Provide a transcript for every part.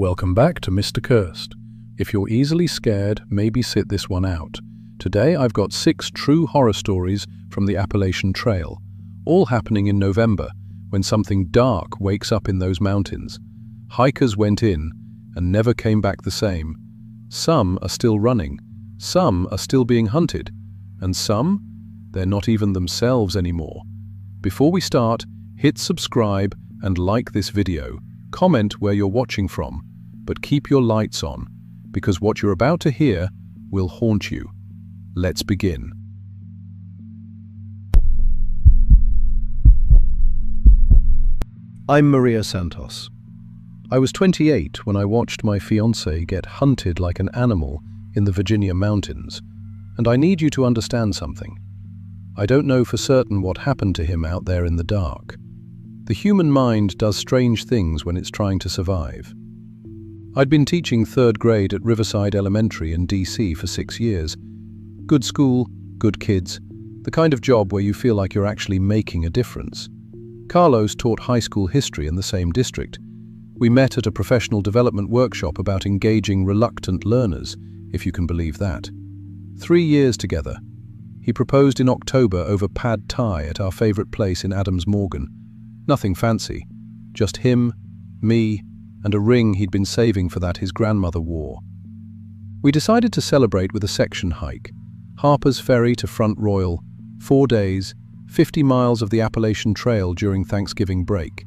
Welcome back to Mr. Cursed. If you're easily scared, maybe sit this one out. Today I've got 6 true horror stories from the Appalachian Trail, all happening in November, when something dark wakes up in those mountains. Hikers went in and never came back the same. Some are still running, some are still being hunted, and some, they're not even themselves anymore. Before we start, hit subscribe and like this video. Comment where you're watching from, but keep your lights on, because what you're about to hear will haunt you. Let's begin. I'm Maria Santos. I was 28 when I watched my fiancé get hunted like an animal in the Virginia mountains, and I need you to understand something. I don't know for certain what happened to him out there in the dark. The human mind does strange things when it's trying to survive. I'd been teaching 3rd grade at Riverside Elementary in DC for 6 years. Good school, good kids, the kind of job where you feel like you're actually making a difference. Carlos taught high school history in the same district. We met at a professional development workshop about engaging reluctant learners, if you can believe that. 3 years together. He proposed in October over pad thai at our favorite place in Adams Morgan. Nothing fancy, just him, me, and a ring he'd been saving for that his grandmother wore. We decided to celebrate with a section hike, Harper's Ferry to Front Royal, 4 days, 50 miles of the Appalachian Trail during Thanksgiving break.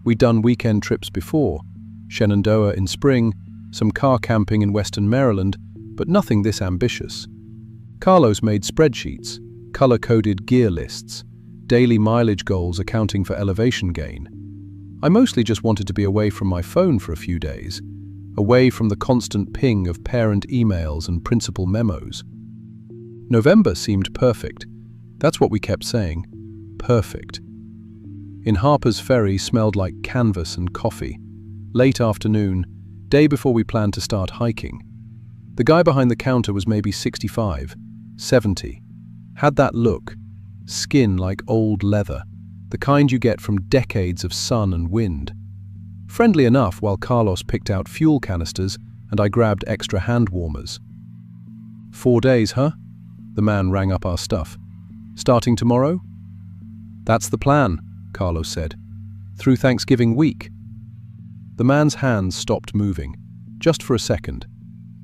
We'd done weekend trips before, Shenandoah in spring, some car camping in western Maryland, but nothing this ambitious. Carlos made spreadsheets, color-coded gear lists, daily mileage goals accounting for elevation gain. I mostly just wanted to be away from my phone for a few days, away from the constant ping of parent emails and principal memos. November seemed perfect. That's what we kept saying, perfect. In Harper's Ferry smelled like canvas and coffee. Late afternoon, day before we planned to start hiking. The guy behind the counter was maybe 65, 70. Had that look, skin like old leather, the kind you get from decades of sun and wind. Friendly enough while Carlos picked out fuel canisters and I grabbed extra hand warmers. 4 days, huh? The man rang up our stuff. Starting tomorrow? That's the plan, Carlos said. Through Thanksgiving week. The man's hands stopped moving, just for a second.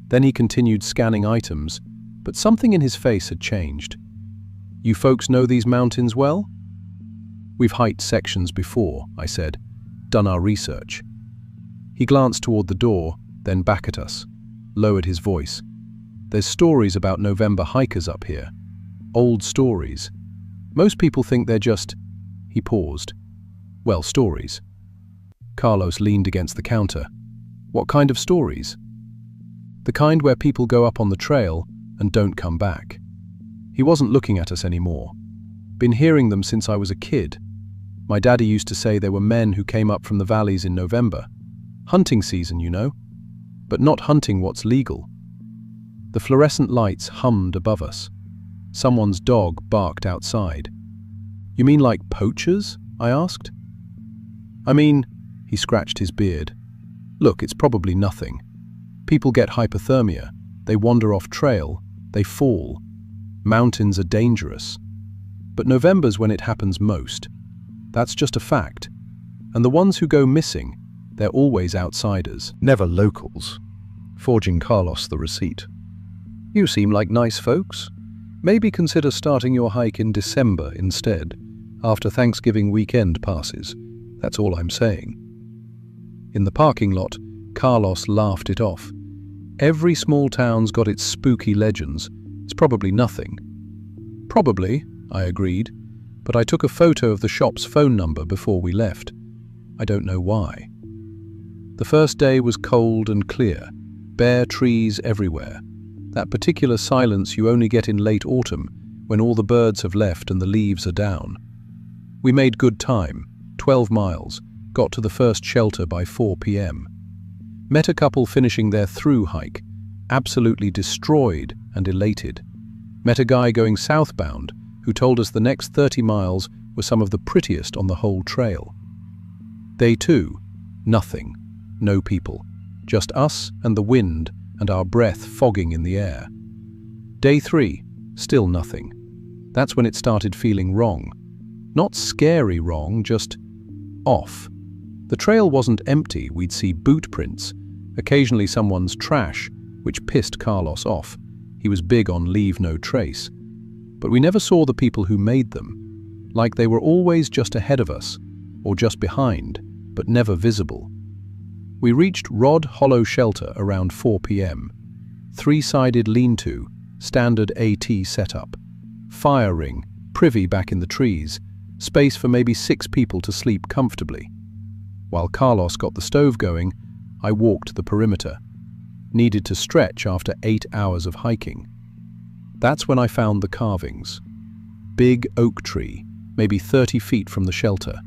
Then he continued scanning items, but something in his face had changed. You folks know these mountains well? We've hiked sections before, I said, done our research. He glanced toward the door, then back at us, lowered his voice. There's stories about November hikers up here. Old stories. Most people think they're just... He paused. Well, stories. Carlos leaned against the counter. What kind of stories? The kind where people go up on the trail and don't come back. He wasn't looking at us anymore. Been hearing them since I was a kid. My daddy used to say there were men who came up from the valleys in November. Hunting season, you know. But not hunting what's legal. The fluorescent lights hummed above us. Someone's dog barked outside. You mean like poachers? I asked. I mean, he scratched his beard. Look, it's probably nothing. People get hypothermia. They wander off trail. They fall. Mountains are dangerous. But November's when it happens most. That's just a fact. And the ones who go missing, they're always outsiders. Never locals. Forging Carlos the receipt. You seem like nice folks. Maybe consider starting your hike in December instead, after Thanksgiving weekend passes. That's all I'm saying. In the parking lot, Carlos laughed it off. Every small town's got its spooky legends. It's probably nothing. Probably, I agreed, but I took a photo of the shop's phone number before we left. I don't know why. The first day was cold and clear, bare trees everywhere. That particular silence you only get in late autumn, when all the birds have left and the leaves are down. We made good time, 12 miles, got to the first shelter by 4 p.m. Met a couple finishing their through hike, absolutely destroyed and elated. Met a guy going southbound who told us the next 30 miles were some of the prettiest on the whole trail. Day 2, nothing, no people. Just us and the wind and our breath fogging in the air. Day 3, still nothing. That's when it started feeling wrong. Not scary wrong, just off. The trail wasn't empty. We'd see boot prints, occasionally someone's trash, which pissed Carlos off. He was big on leave no trace. But we never saw the people who made them, like they were always just ahead of us, or just behind, but never visible. We reached Rod Hollow Shelter around 4 p.m. Three-sided lean-to, standard AT setup. Fire ring, privy back in the trees, space for maybe 6 people to sleep comfortably. While Carlos got the stove going, I walked the perimeter. Needed to stretch after 8 hours of hiking. That's when I found the carvings. Big oak tree, maybe 30 feet from the shelter.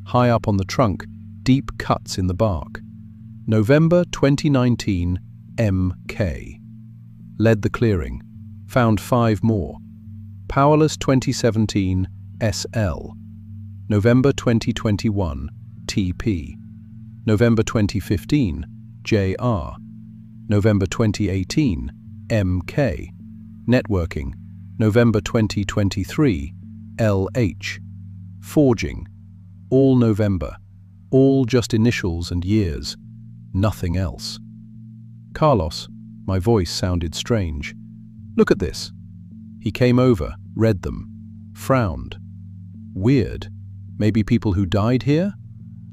High up on the trunk, deep cuts in the bark. November 2019, MK. Led the clearing. Found 5 more. Powerless 2017, SL. November 2021, TP. November 2015, JR. November 2018, MK. Networking, November 2023, LH. Forging, all November, all just initials and years, nothing else. Carlos, my voice sounded strange. Look at this. He came over, read them, frowned. Weird. Maybe people who died here?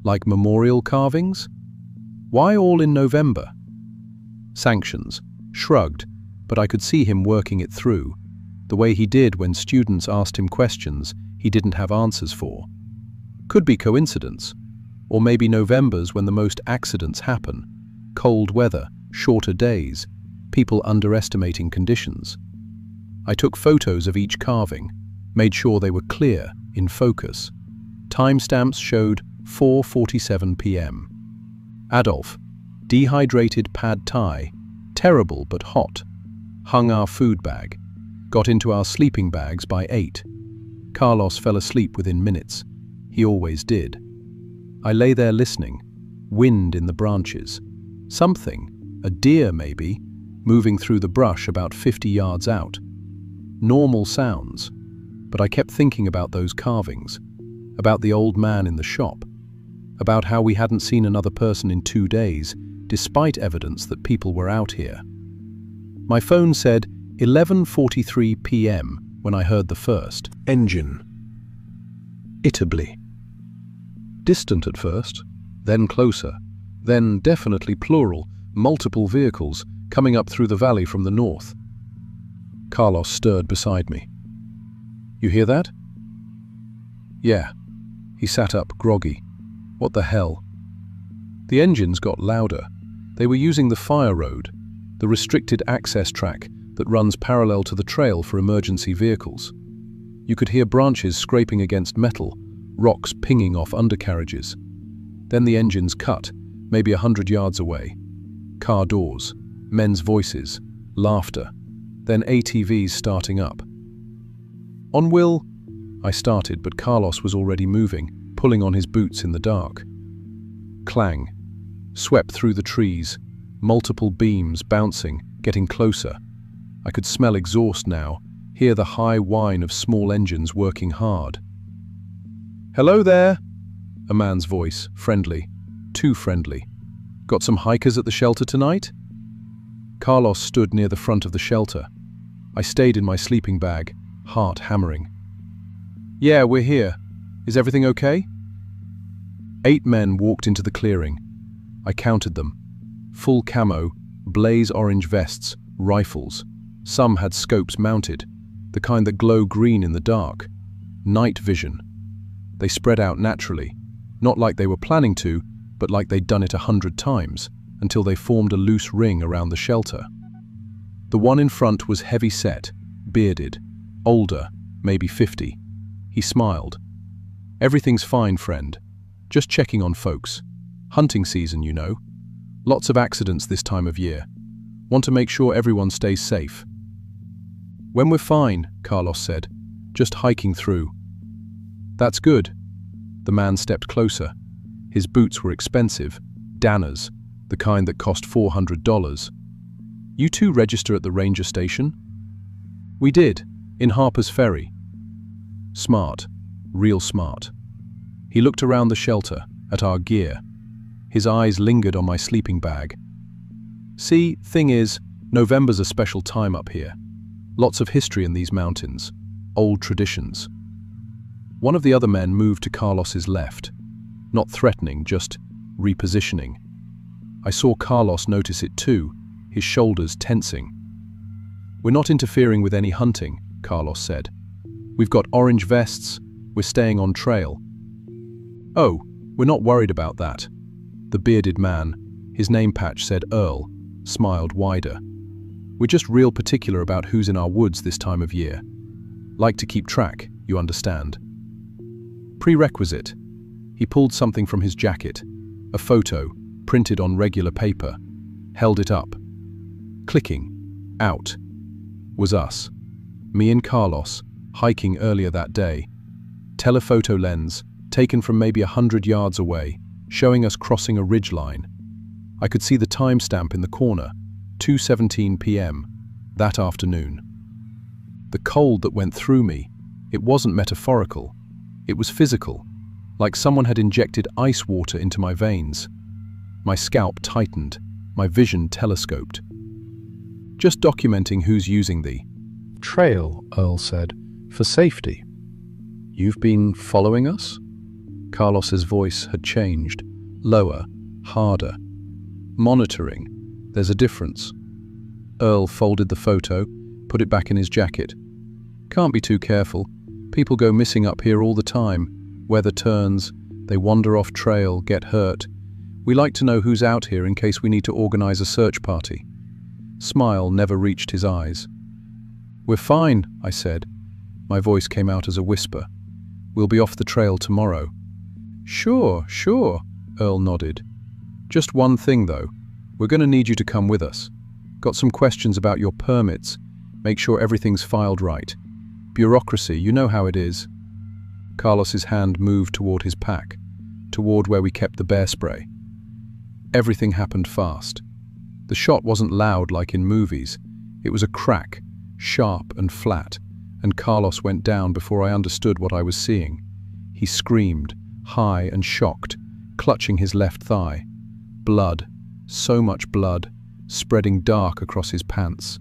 Like memorial carvings? Why all in November? Sanctions. Shrugged, but I could see him working it through, the way he did when students asked him questions he didn't have answers for. Could be coincidence, or maybe November's when the most accidents happen. Cold weather, shorter days, people underestimating conditions. I took photos of each carving, made sure they were clear, in focus. Timestamps showed 4:47 p.m. Adolf, dehydrated pad thai, terrible but hot. Hung our food bag. Got into our sleeping bags by 8. Carlos fell asleep within minutes. He always did. I lay there listening. Wind in the branches. Something, a deer maybe, moving through the brush about 50 yards out. Normal sounds. But I kept thinking about those carvings. About the old man in the shop. About how we hadn't seen another person in 2 days, despite evidence that people were out here. My phone said 11:43 p.m. when I heard the first engine. Itably. Distant at first, then closer, then definitely plural, multiple vehicles coming up through the valley from the north. Carlos stirred beside me. You hear that? Yeah. He sat up, groggy. What the hell? The engines got louder. They were using the fire road, the restricted access track that runs parallel to the trail for emergency vehicles. You could hear branches scraping against metal, rocks pinging off undercarriages. Then the engines cut, maybe 100 yards away. Car doors, men's voices, laughter, then ATVs starting up. On Will, I started, but Carlos was already moving, pulling on his boots in the dark. Clang, swept through the trees, multiple beams bouncing, getting closer. I could smell exhaust now, hear the high whine of small engines working hard. Hello there, a man's voice, friendly, too friendly. Got some hikers at the shelter tonight? Carlos stood near the front of the shelter. I stayed in my sleeping bag, heart hammering. Yeah, we're here. Is everything okay? 8 men walked into the clearing. I counted them. Full camo, blaze orange vests, rifles. Some had scopes mounted, the kind that glow green in the dark. Night vision. They spread out naturally, not like they were planning to, but like they'd done it 100 times, until they formed a loose ring around the shelter. The one in front was heavy-set, bearded, older, maybe 50. He smiled. Everything's fine, friend. Just checking on folks. Hunting season, you know. Lots of accidents this time of year. Want to make sure everyone stays safe. When we're fine, Carlos said. Just hiking through. That's good. The man stepped closer. His boots were expensive, Danner's, the kind that cost $400. You two register at the ranger station? We did, in Harper's Ferry. Smart, real smart. He looked around the shelter, at our gear. His eyes lingered on my sleeping bag. See, thing is, November's a special time up here. Lots of history in these mountains, old traditions. One of the other men moved to Carlos's left, not threatening, just repositioning. I saw Carlos notice it too, his shoulders tensing. We're not interfering with any hunting, Carlos said. We've got orange vests, we're staying on trail. Oh, we're not worried about that. The bearded man, his name patch said Earl, smiled wider. We're just real particular about who's in our woods this time of year. Like to keep track, you understand. Prerequisite. He pulled something from his jacket, a photo, printed on regular paper, held it up. Clicking. Out. Was us. Me and Carlos, hiking earlier that day. Telephoto lens, taken from maybe 100 yards away, showing us crossing a ridgeline. I could see the timestamp in the corner, 2:17 p.m., that afternoon. The cold that went through me, it wasn't metaphorical, it was physical, like someone had injected ice water into my veins. My scalp tightened, my vision telescoped. Just documenting who's using the trail, Earl said, for safety. You've been following us? Carlos's voice had changed, lower, harder. Monitoring. There's a difference. Earl folded the photo, put it back in his jacket. Can't be too careful. People go missing up here all the time. Weather turns, they wander off trail, get hurt. We like to know who's out here in case we need to organize a search party. Smile never reached his eyes. We're fine, I said. My voice came out as a whisper. We'll be off the trail tomorrow. Sure, Earl nodded. Just one thing though, we're going to need you to come with us. Got some questions about your permits. Make sure everything's filed right. Bureaucracy, you know how it is. Carlos's hand moved toward his pack, toward where we kept the bear spray. Everything happened fast. The shot wasn't loud like in movies. It was a crack, sharp and flat, and Carlos went down before I understood what I was seeing. He screamed, high and shocked, clutching his left thigh. Blood, so much blood, spreading dark across his pants.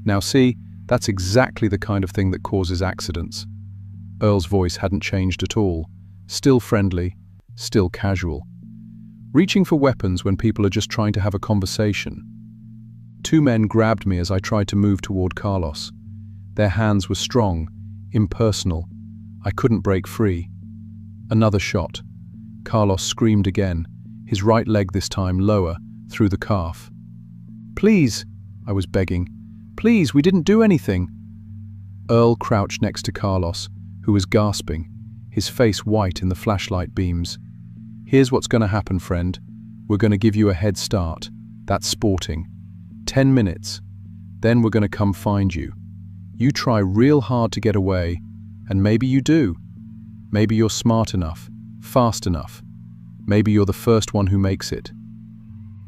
Now see, that's exactly the kind of thing that causes accidents. Earl's voice hadn't changed at all, still friendly, still casual. Reaching for weapons when people are just trying to have a conversation. Two men grabbed me as I tried to move toward Carlos. Their hands were strong, impersonal. I couldn't break free. Another shot. Carlos screamed again, his right leg this time lower, through the calf. Please, I was begging. Please, we didn't do anything. Earl crouched next to Carlos, who was gasping, his face white in the flashlight beams. Here's what's going to happen, friend. We're going to give you a head start. That's sporting. 10 minutes. Then we're going to come find you. You try real hard to get away, and maybe you do. Maybe you're smart enough, fast enough. Maybe you're the first one who makes it.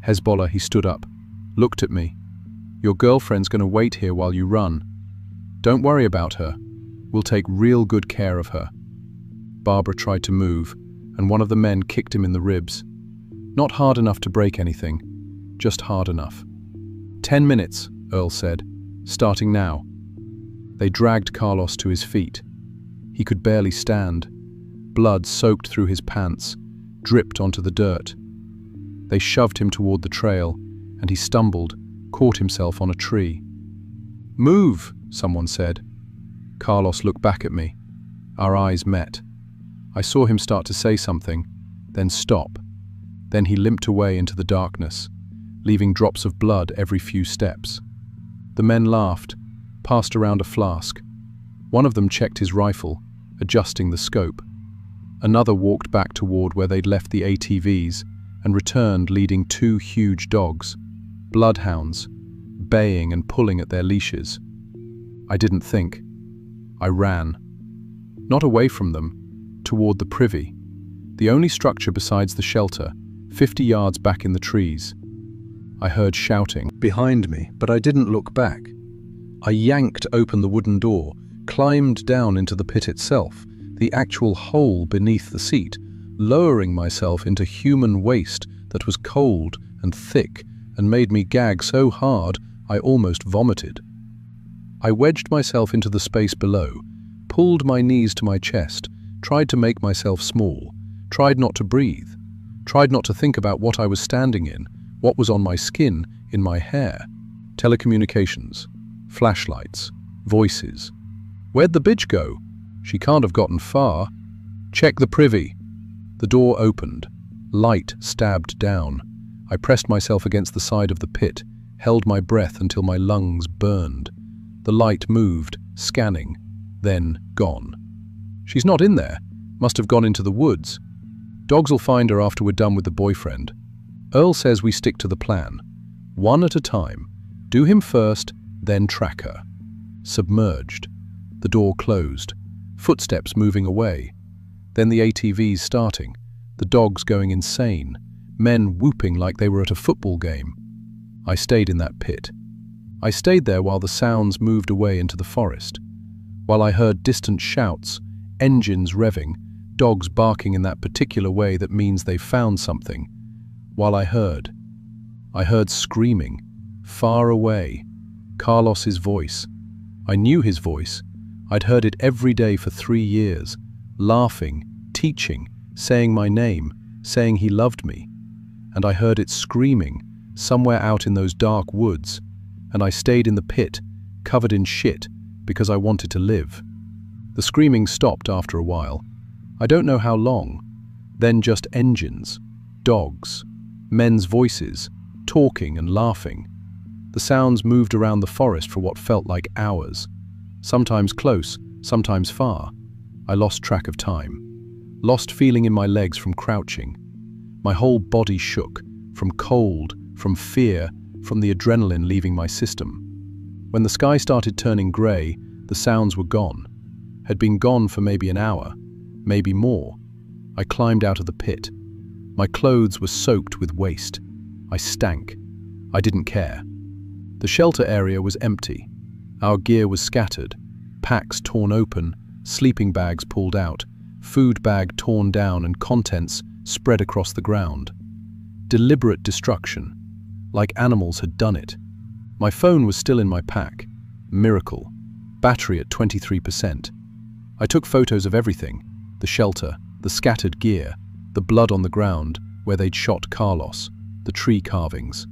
Hezbollah, he stood up, looked at me. Your girlfriend's going to wait here while you run. Don't worry about her. We'll take real good care of her. Barbara tried to move, and one of the men kicked him in the ribs. Not hard enough to break anything, just hard enough. 10 minutes, Earl said, starting now. They dragged Carlos to his feet. He could barely stand. Blood soaked through his pants, dripped onto the dirt. They shoved him toward the trail, and he stumbled, caught himself on a tree. Move, someone said. Carlos looked back at me. Our eyes met. I saw him start to say something, then stop. Then he limped away into the darkness, leaving drops of blood every few steps. The men laughed, passed around a flask. One of them checked his rifle, adjusting the scope. Another walked back toward where they'd left the ATVs and returned leading two huge dogs, bloodhounds, baying and pulling at their leashes. I didn't think. I ran. Not away from them, toward the privy, the only structure besides the shelter, 50 yards back in the trees. I heard shouting behind me, but I didn't look back. I yanked open the wooden door, climbed down into the pit itself, the actual hole beneath the seat, lowering myself into human waste that was cold and thick and made me gag so hard I almost vomited. I wedged myself into the space below, pulled my knees to my chest, tried to make myself small, tried not to breathe, tried not to think about what I was standing in, what was on my skin, in my hair. Telecommunications, flashlights, voices. Where'd the bitch go? She can't have gotten far. Check the privy. The door opened. Light stabbed down. I pressed myself against the side of the pit, held my breath until my lungs burned. The light moved, scanning, then gone. She's not in there. Must have gone into the woods. Dogs'll find her after we're done with the boyfriend. Earl says we stick to the plan. One at a time. Do him first, then track her. Submerged. The door closed. Footsteps moving away. Then the ATVs starting. The dogs going insane. Men whooping like they were at a football game. I stayed in that pit. I stayed there while the sounds moved away into the forest. While I heard distant shouts, engines revving, dogs barking in that particular way that means they've found something. While I heard screaming, far away, Carlos's voice. I knew his voice. I'd heard it every day for 3 years, laughing, teaching, saying my name, saying he loved me. And I heard it screaming, somewhere out in those dark woods, and I stayed in the pit, covered in shit, because I wanted to live. The screaming stopped after a while. I don't know how long. Then just engines, dogs, men's voices, talking and laughing. The sounds moved around the forest for what felt like hours. Sometimes close, sometimes far. I lost track of time. Lost feeling in my legs from crouching. My whole body shook, from cold, from fear, from the adrenaline leaving my system. When the sky started turning grey, the sounds were gone. Had been gone for maybe an hour, maybe more. I climbed out of the pit. My clothes were soaked with waste. I stank. I didn't care. The shelter area was empty. Our gear was scattered, packs torn open, sleeping bags pulled out, food bag torn down and contents spread across the ground. Deliberate destruction, like animals had done it. My phone was still in my pack. Miracle. Battery at 23%. I took photos of everything, the shelter, the scattered gear, the blood on the ground where they'd shot Carlos, the tree carvings.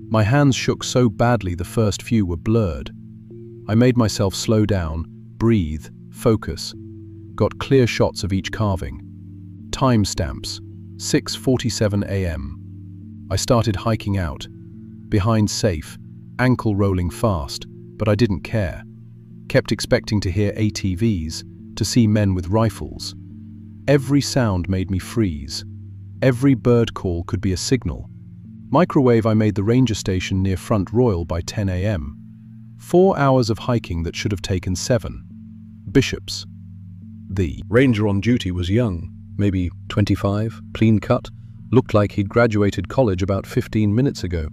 My hands shook so badly the first few were blurred. I made myself slow down, breathe, focus. Got clear shots of each carving. Timestamps, 6:47 a.m. I started hiking out. Behind safe, ankle rolling fast, but I didn't care. Kept expecting to hear ATVs, to see men with rifles. Every sound made me freeze. Every bird call could be a signal. Microwave I made the ranger station near Front Royal by 10 a.m. 4 hours of hiking that should have taken 7. Bishops. The ranger on duty was young, maybe 25, clean cut, looked like he'd graduated college about 15 minutes ago.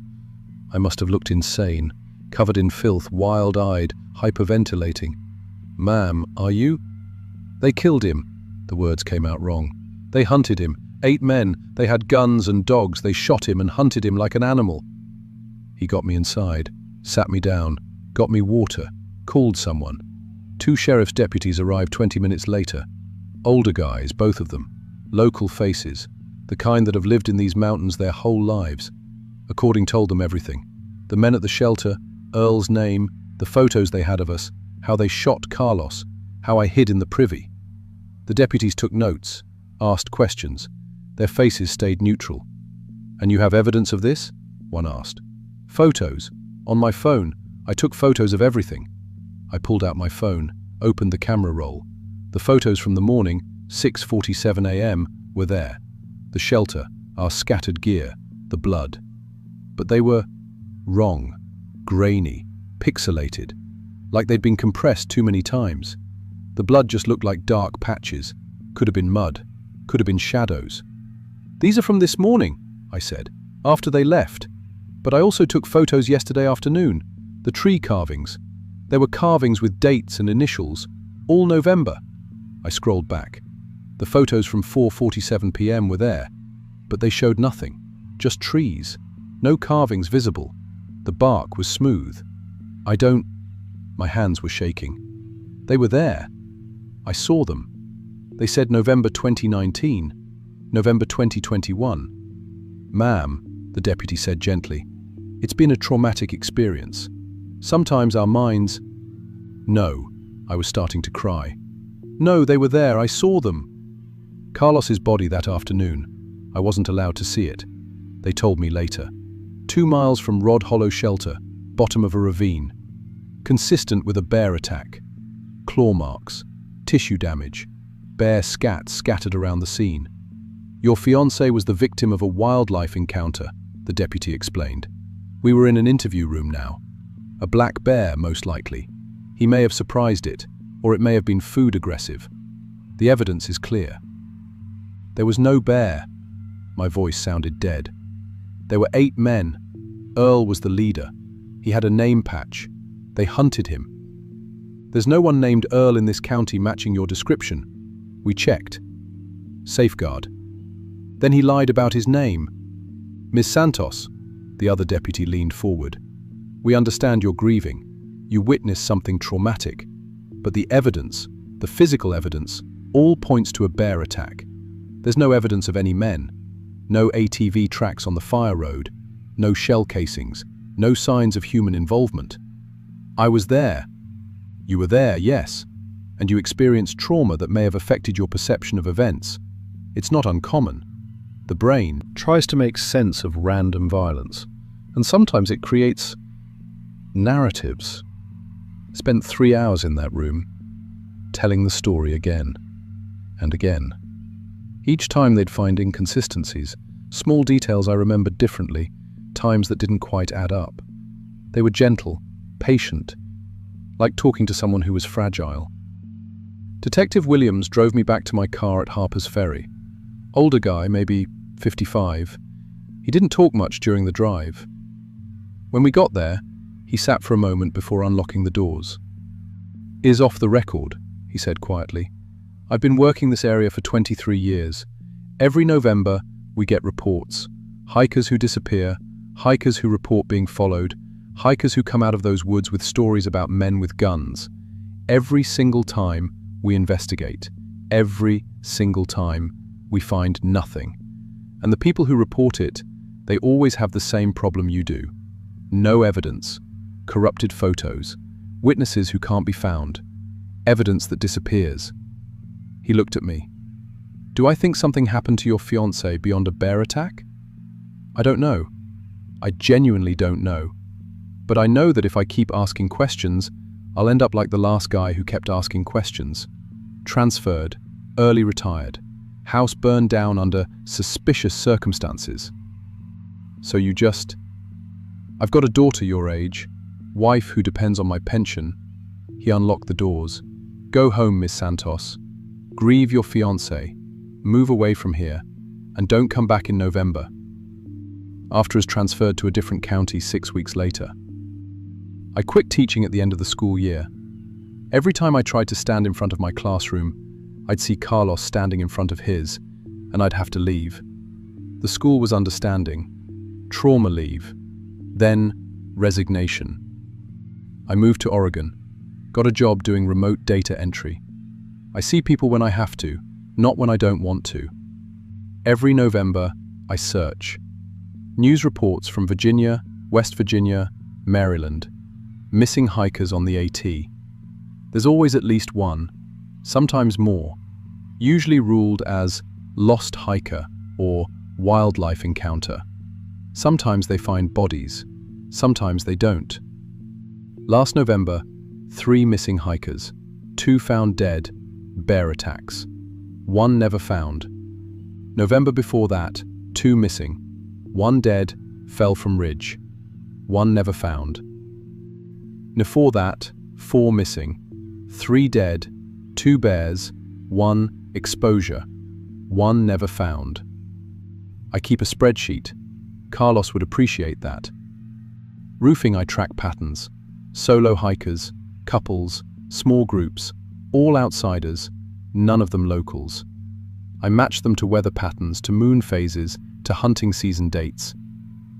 I must have looked insane, covered in filth, wild-eyed, hyperventilating. "Ma'am, are you?" "They killed him." The words came out wrong. "They hunted him. 8 men. They had guns and dogs. They shot him and hunted him like an animal." He got me inside, sat me down, got me water, called someone. 2 sheriff's deputies arrived 20 minutes later. Older guys, both of them. Local faces. The kind that have lived in these mountains their whole lives. According told them everything. The men at the shelter, Earl's name, the photos they had of us, how they shot Carlos, how I hid in the privy. The deputies took notes, asked questions. Their faces stayed neutral. "And you have evidence of this?" one asked. "Photos. On my phone. I took photos of everything." I pulled out my phone, opened the camera roll. The photos from the morning, 6:47 a.m., were there. The shelter, our scattered gear, the blood. But they were wrong, grainy, pixelated, like they'd been compressed too many times. The blood just looked like dark patches. Could have been mud, could have been shadows. "These are from this morning," I said, after they left. But I also took photos yesterday afternoon. The tree carvings. There were carvings with dates and initials, all November. I scrolled back. The photos from 4:47 p.m. were there, but they showed nothing, just trees. No carvings visible. The bark was smooth. My hands were shaking. They were there. I saw them. They said November 2019, November 2021. Ma'am, the deputy said gently, it's been a traumatic experience. Sometimes our minds... No, I was starting to cry. No, they were there, I saw them. Carlos's body that afternoon, I wasn't allowed to see it. They told me later. 2 miles from Rod Hollow Shelter, bottom of a ravine. Consistent with a bear attack. Claw marks, tissue damage, bear scat scattered around the scene. Your fiancé was the victim of a wildlife encounter, the deputy explained. We were in an interview room now. A black bear, most likely. He may have surprised it, or it may have been food aggressive. The evidence is clear. There was no bear. My voice sounded dead. There were 8 men. Earl was the leader. He had a name patch. They hunted him. There's no one named Earl in this county matching your description. We checked. Safeguard. Then he lied about his name. Miss Santos, the other deputy leaned forward. We understand you're grieving. You witnessed something traumatic. But the evidence, the physical evidence, all points to a bear attack. There's no evidence of any men. No ATV tracks on the fire road. No shell casings. No signs of human involvement. I was there. You were there, yes. And you experienced trauma that may have affected your perception of events. It's not uncommon. The brain tries to make sense of random violence, and sometimes it creates narratives. Spent 3 hours in that room, telling the story again and again. Each time they'd find inconsistencies, small details I remembered differently, times that didn't quite add up. They were gentle, patient, like talking to someone who was fragile. Detective Williams drove me back to my car at Harper's Ferry. Older guy, maybe 55. He didn't talk much during the drive. When we got there, he sat for a moment before unlocking the doors. "Is off the record," he said quietly. "I've been working this area for 23 years. Every November, we get reports. Hikers who disappear, hikers who report being followed, hikers who come out of those woods with stories about men with guns. Every single time, we investigate. Every single time, we find nothing. And the people who report it, they always have the same problem you do. No evidence. Corrupted photos. Witnesses who can't be found. Evidence that disappears." He looked at me. "Do I think something happened to your fiancé beyond a bear attack? I don't know. I genuinely don't know. But I know that if I keep asking questions, I'll end up like the last guy who kept asking questions. Transferred, early retired, house burned down under suspicious circumstances. So you just... I've got a daughter your age, wife who depends on my pension." He unlocked the doors. "Go home, Miss Santos. Grieve your fiancé. Move away from here. And don't come back in November." After I was transferred to a different county 6 weeks later. I quit teaching at the end of the school year. Every time I tried to stand in front of my classroom, I'd see Carlos standing in front of his, and I'd have to leave. The school was understanding. Trauma leave. Then, resignation. I moved to Oregon, got a job doing remote data entry. I see people when I have to, not when I don't want to. Every November, I search. News reports from Virginia, West Virginia, Maryland. Missing hikers on the AT. There's always at least one, sometimes more, usually ruled as lost hiker or wildlife encounter. Sometimes they find bodies, sometimes they don't. Last November, 3 missing hikers, 2 found dead, bear attacks. 1 never found. November before that, 2 missing. 1 dead, fell from ridge. 1 never found. Before that, 4 missing. 3 dead, 2 bears, 1 exposure. 1 never found. I keep a spreadsheet, Carlos would appreciate that. Roofing, I track patterns. Solo hikers, couples, small groups, all outsiders, none of them locals. I match them to weather patterns, to moon phases, to hunting season dates.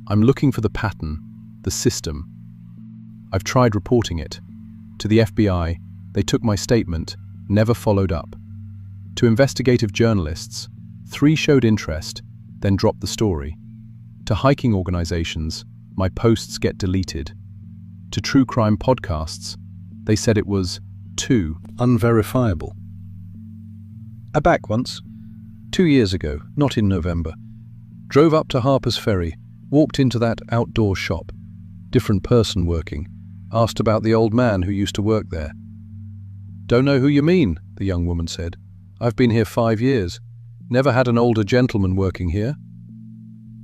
I'm looking for the pattern, the system. I've tried reporting it. To the FBI, they took my statement, never followed up. To investigative journalists, 3 showed interest, then dropped the story. To hiking organizations, my posts get deleted. To true crime podcasts, they said it was too unverifiable. Back once, 2 years ago, not in November. Drove up to Harper's Ferry, walked into that outdoor shop. Different person working. Asked about the old man who used to work there. "Don't know who you mean," the young woman said. "I've been here 5 years. Never had an older gentleman working here."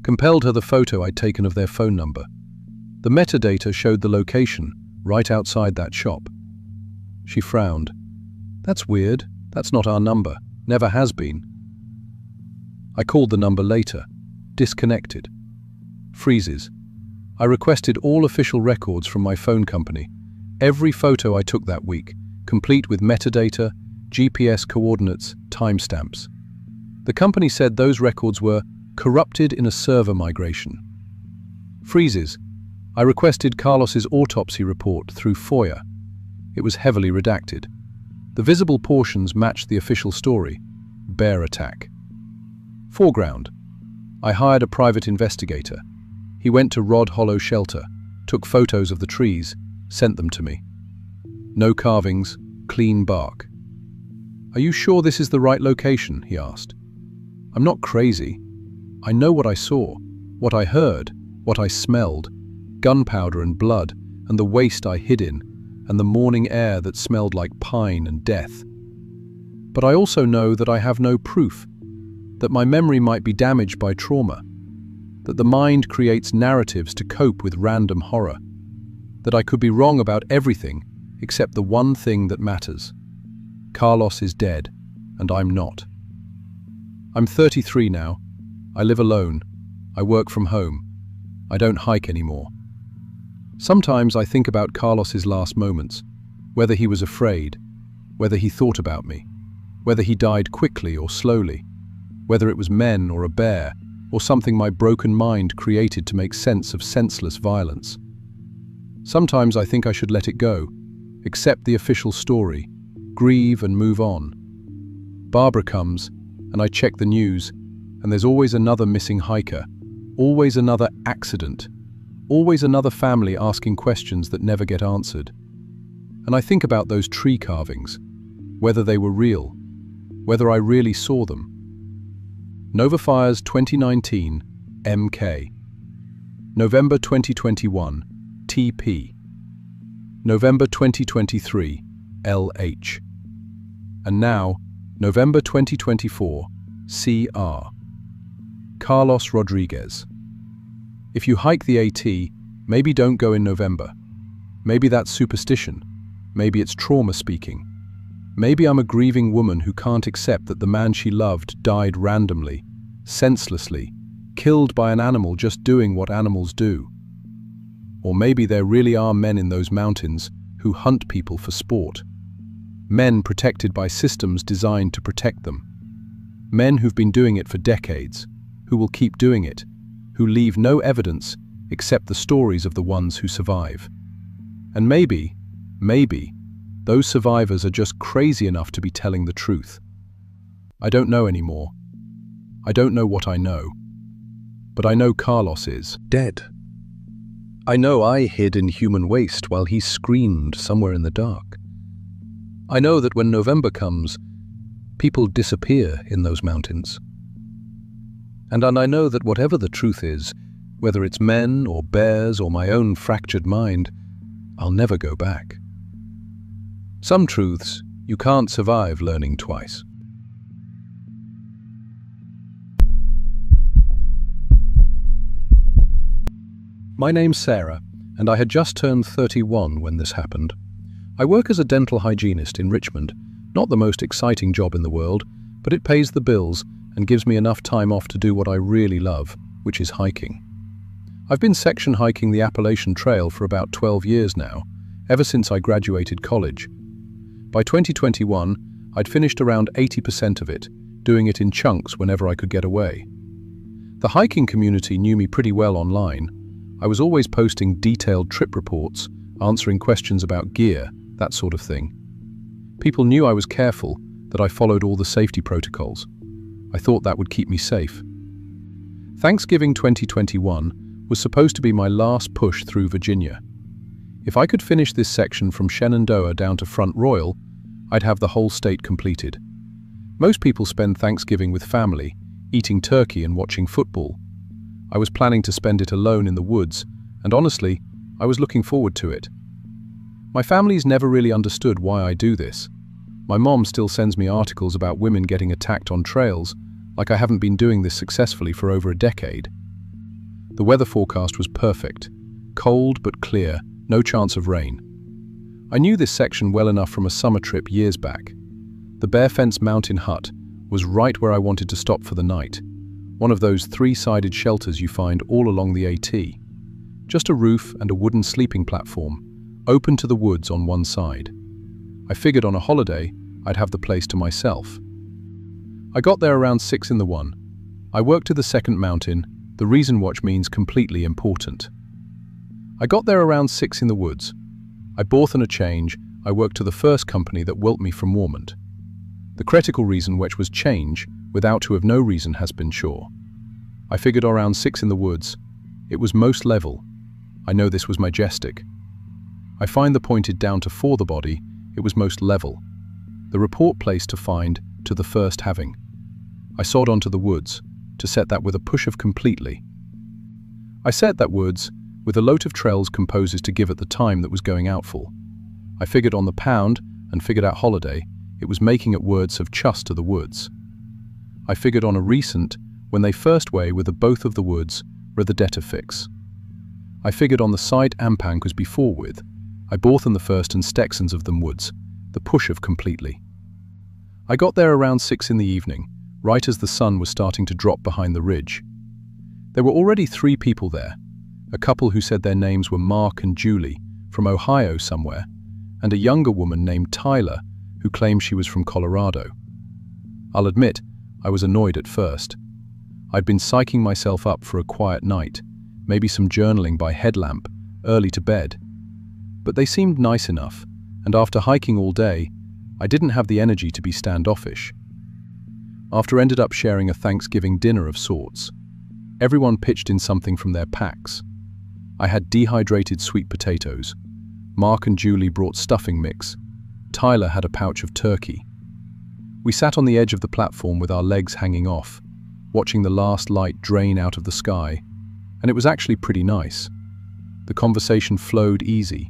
Compelled her the photo I'd taken of their phone number. The metadata showed the location, right outside that shop. She frowned. "That's weird. That's not our number. Never has been." I called the number later. Disconnected. Freezes. I requested all official records from my phone company. Every photo I took that week, complete with metadata, GPS coordinates, timestamps. The company said those records were corrupted in a server migration. Freezes. I requested Carlos's autopsy report through FOIA. It was heavily redacted. The visible portions matched the official story. Bear attack. Foreground. I hired a private investigator. He went to Rod Hollow Shelter, took photos of the trees, sent them to me. No carvings, clean bark. "Are you sure this is the right location?" he asked. "I'm not crazy. I know what I saw, what I heard, what I smelled, gunpowder and blood, and the waste I hid in, and the morning air that smelled like pine and death. But I also know that I have no proof, that my memory might be damaged by trauma, that the mind creates narratives to cope with random horror, that I could be wrong about everything except the one thing that matters. Carlos is dead, and I'm not. I'm 33 now. I live alone. I work from home. I don't hike anymore. Sometimes I think about Carlos's last moments, whether he was afraid, whether he thought about me, whether he died quickly or slowly, whether it was men or a bear, or something my broken mind created to make sense of senseless violence. Sometimes I think I should let it go, accept the official story, grieve and move on. Barbara comes, and I check the news, and there's always another missing hiker, always another accident, always another family asking questions that never get answered. And I think about those tree carvings, whether they were real, whether I really saw them. Nova Fires 2019, MK. November 2021, TP. November 2023, LH. And now, November 2024, CR. Carlos Rodriguez. If you hike the AT, maybe don't go in November. Maybe that's superstition. Maybe it's trauma speaking. Maybe I'm a grieving woman who can't accept that the man she loved died randomly, senselessly, killed by an animal just doing what animals do. Or maybe there really are men in those mountains who hunt people for sport. Men protected by systems designed to protect them. Men who've been doing it for decades, who will keep doing it, who leave no evidence except the stories of the ones who survive. And maybe, those survivors are just crazy enough to be telling the truth. I don't know anymore. I don't know what I know. But I know Carlos is dead. I know I hid in human waste while he screamed somewhere in the dark. I know that when November comes, people disappear in those mountains. And I know that whatever the truth is, whether it's men or bears or my own fractured mind, I'll never go back. Some truths you can't survive learning twice. My name's Sarah, and I had just turned 31 when this happened. I work as a dental hygienist in Richmond, not the most exciting job in the world, but it pays the bills and gives me enough time off to do what I really love, which is hiking. I've been section hiking the Appalachian Trail for about 12 years now, ever since I graduated college. By 2021, I'd finished around 80% of it, doing it in chunks whenever I could get away. The hiking community knew me pretty well online. I was always posting detailed trip reports, answering questions about gear, that sort of thing. People knew I was careful, that I followed all the safety protocols. I thought that would keep me safe. Thanksgiving 2021 was supposed to be my last push through Virginia. If I could finish this section from Shenandoah down to Front Royal, I'd have the whole state completed. Most people spend Thanksgiving with family, eating turkey and watching football. I was planning to spend it alone in the woods, and honestly, I was looking forward to it. My family's never really understood why I do this. My mom still sends me articles about women getting attacked on trails, like I haven't been doing this successfully for over a decade. The weather forecast was perfect. Cold but clear, no chance of rain. I knew this section well enough from a summer trip years back. The Bare Fence Mountain Hut was right where I wanted to stop for the night. One of those three-sided shelters you find all along the AT. Just a roof and a wooden sleeping platform, open to the woods on one side. I figured on a holiday, I'd have the place to myself. I got there around 6 in the 1. I worked to the second mountain. The reason watch means completely important. I got there around 6 in the woods. I bought a change. I worked to the first company that wilt me from Warmont. The critical reason which was change, without to have no reason has been sure. I figured around 6 in the woods. It was most level. I know this was majestic. I find the pointed down to 4 the body, it was most level. The report placed to find to the first having. I sawed onto the woods, to set that with a push of completely. I set that woods, with a lot of trails composes to give at the time that was going out for. I figured on the pound, and figured out holiday, it was making it words of chust to the woods. I figured on a recent, when they first way with the both of the woods, were the debtor fix. I figured on the side ampank was before with, I bought them the first and Stexons of them woods, the push of completely. I got there around 6 in the evening, right as the sun was starting to drop behind the ridge. There were already 3 people there, a couple who said their names were Mark and Julie, from Ohio somewhere, and a younger woman named Tyler, who claimed she was from Colorado. I'll admit, I was annoyed at first. I'd been psyching myself up for a quiet night, maybe some journaling by headlamp, early to bed. But they seemed nice enough, and after hiking all day, I didn't have the energy to be standoffish. After ended up sharing a Thanksgiving dinner of sorts. Everyone pitched in something from their packs. I had dehydrated sweet potatoes. Mark and Julie brought stuffing mix. Tyler had a pouch of turkey. We sat on the edge of the platform with our legs hanging off, watching the last light drain out of the sky, and it was actually pretty nice. The conversation flowed easy.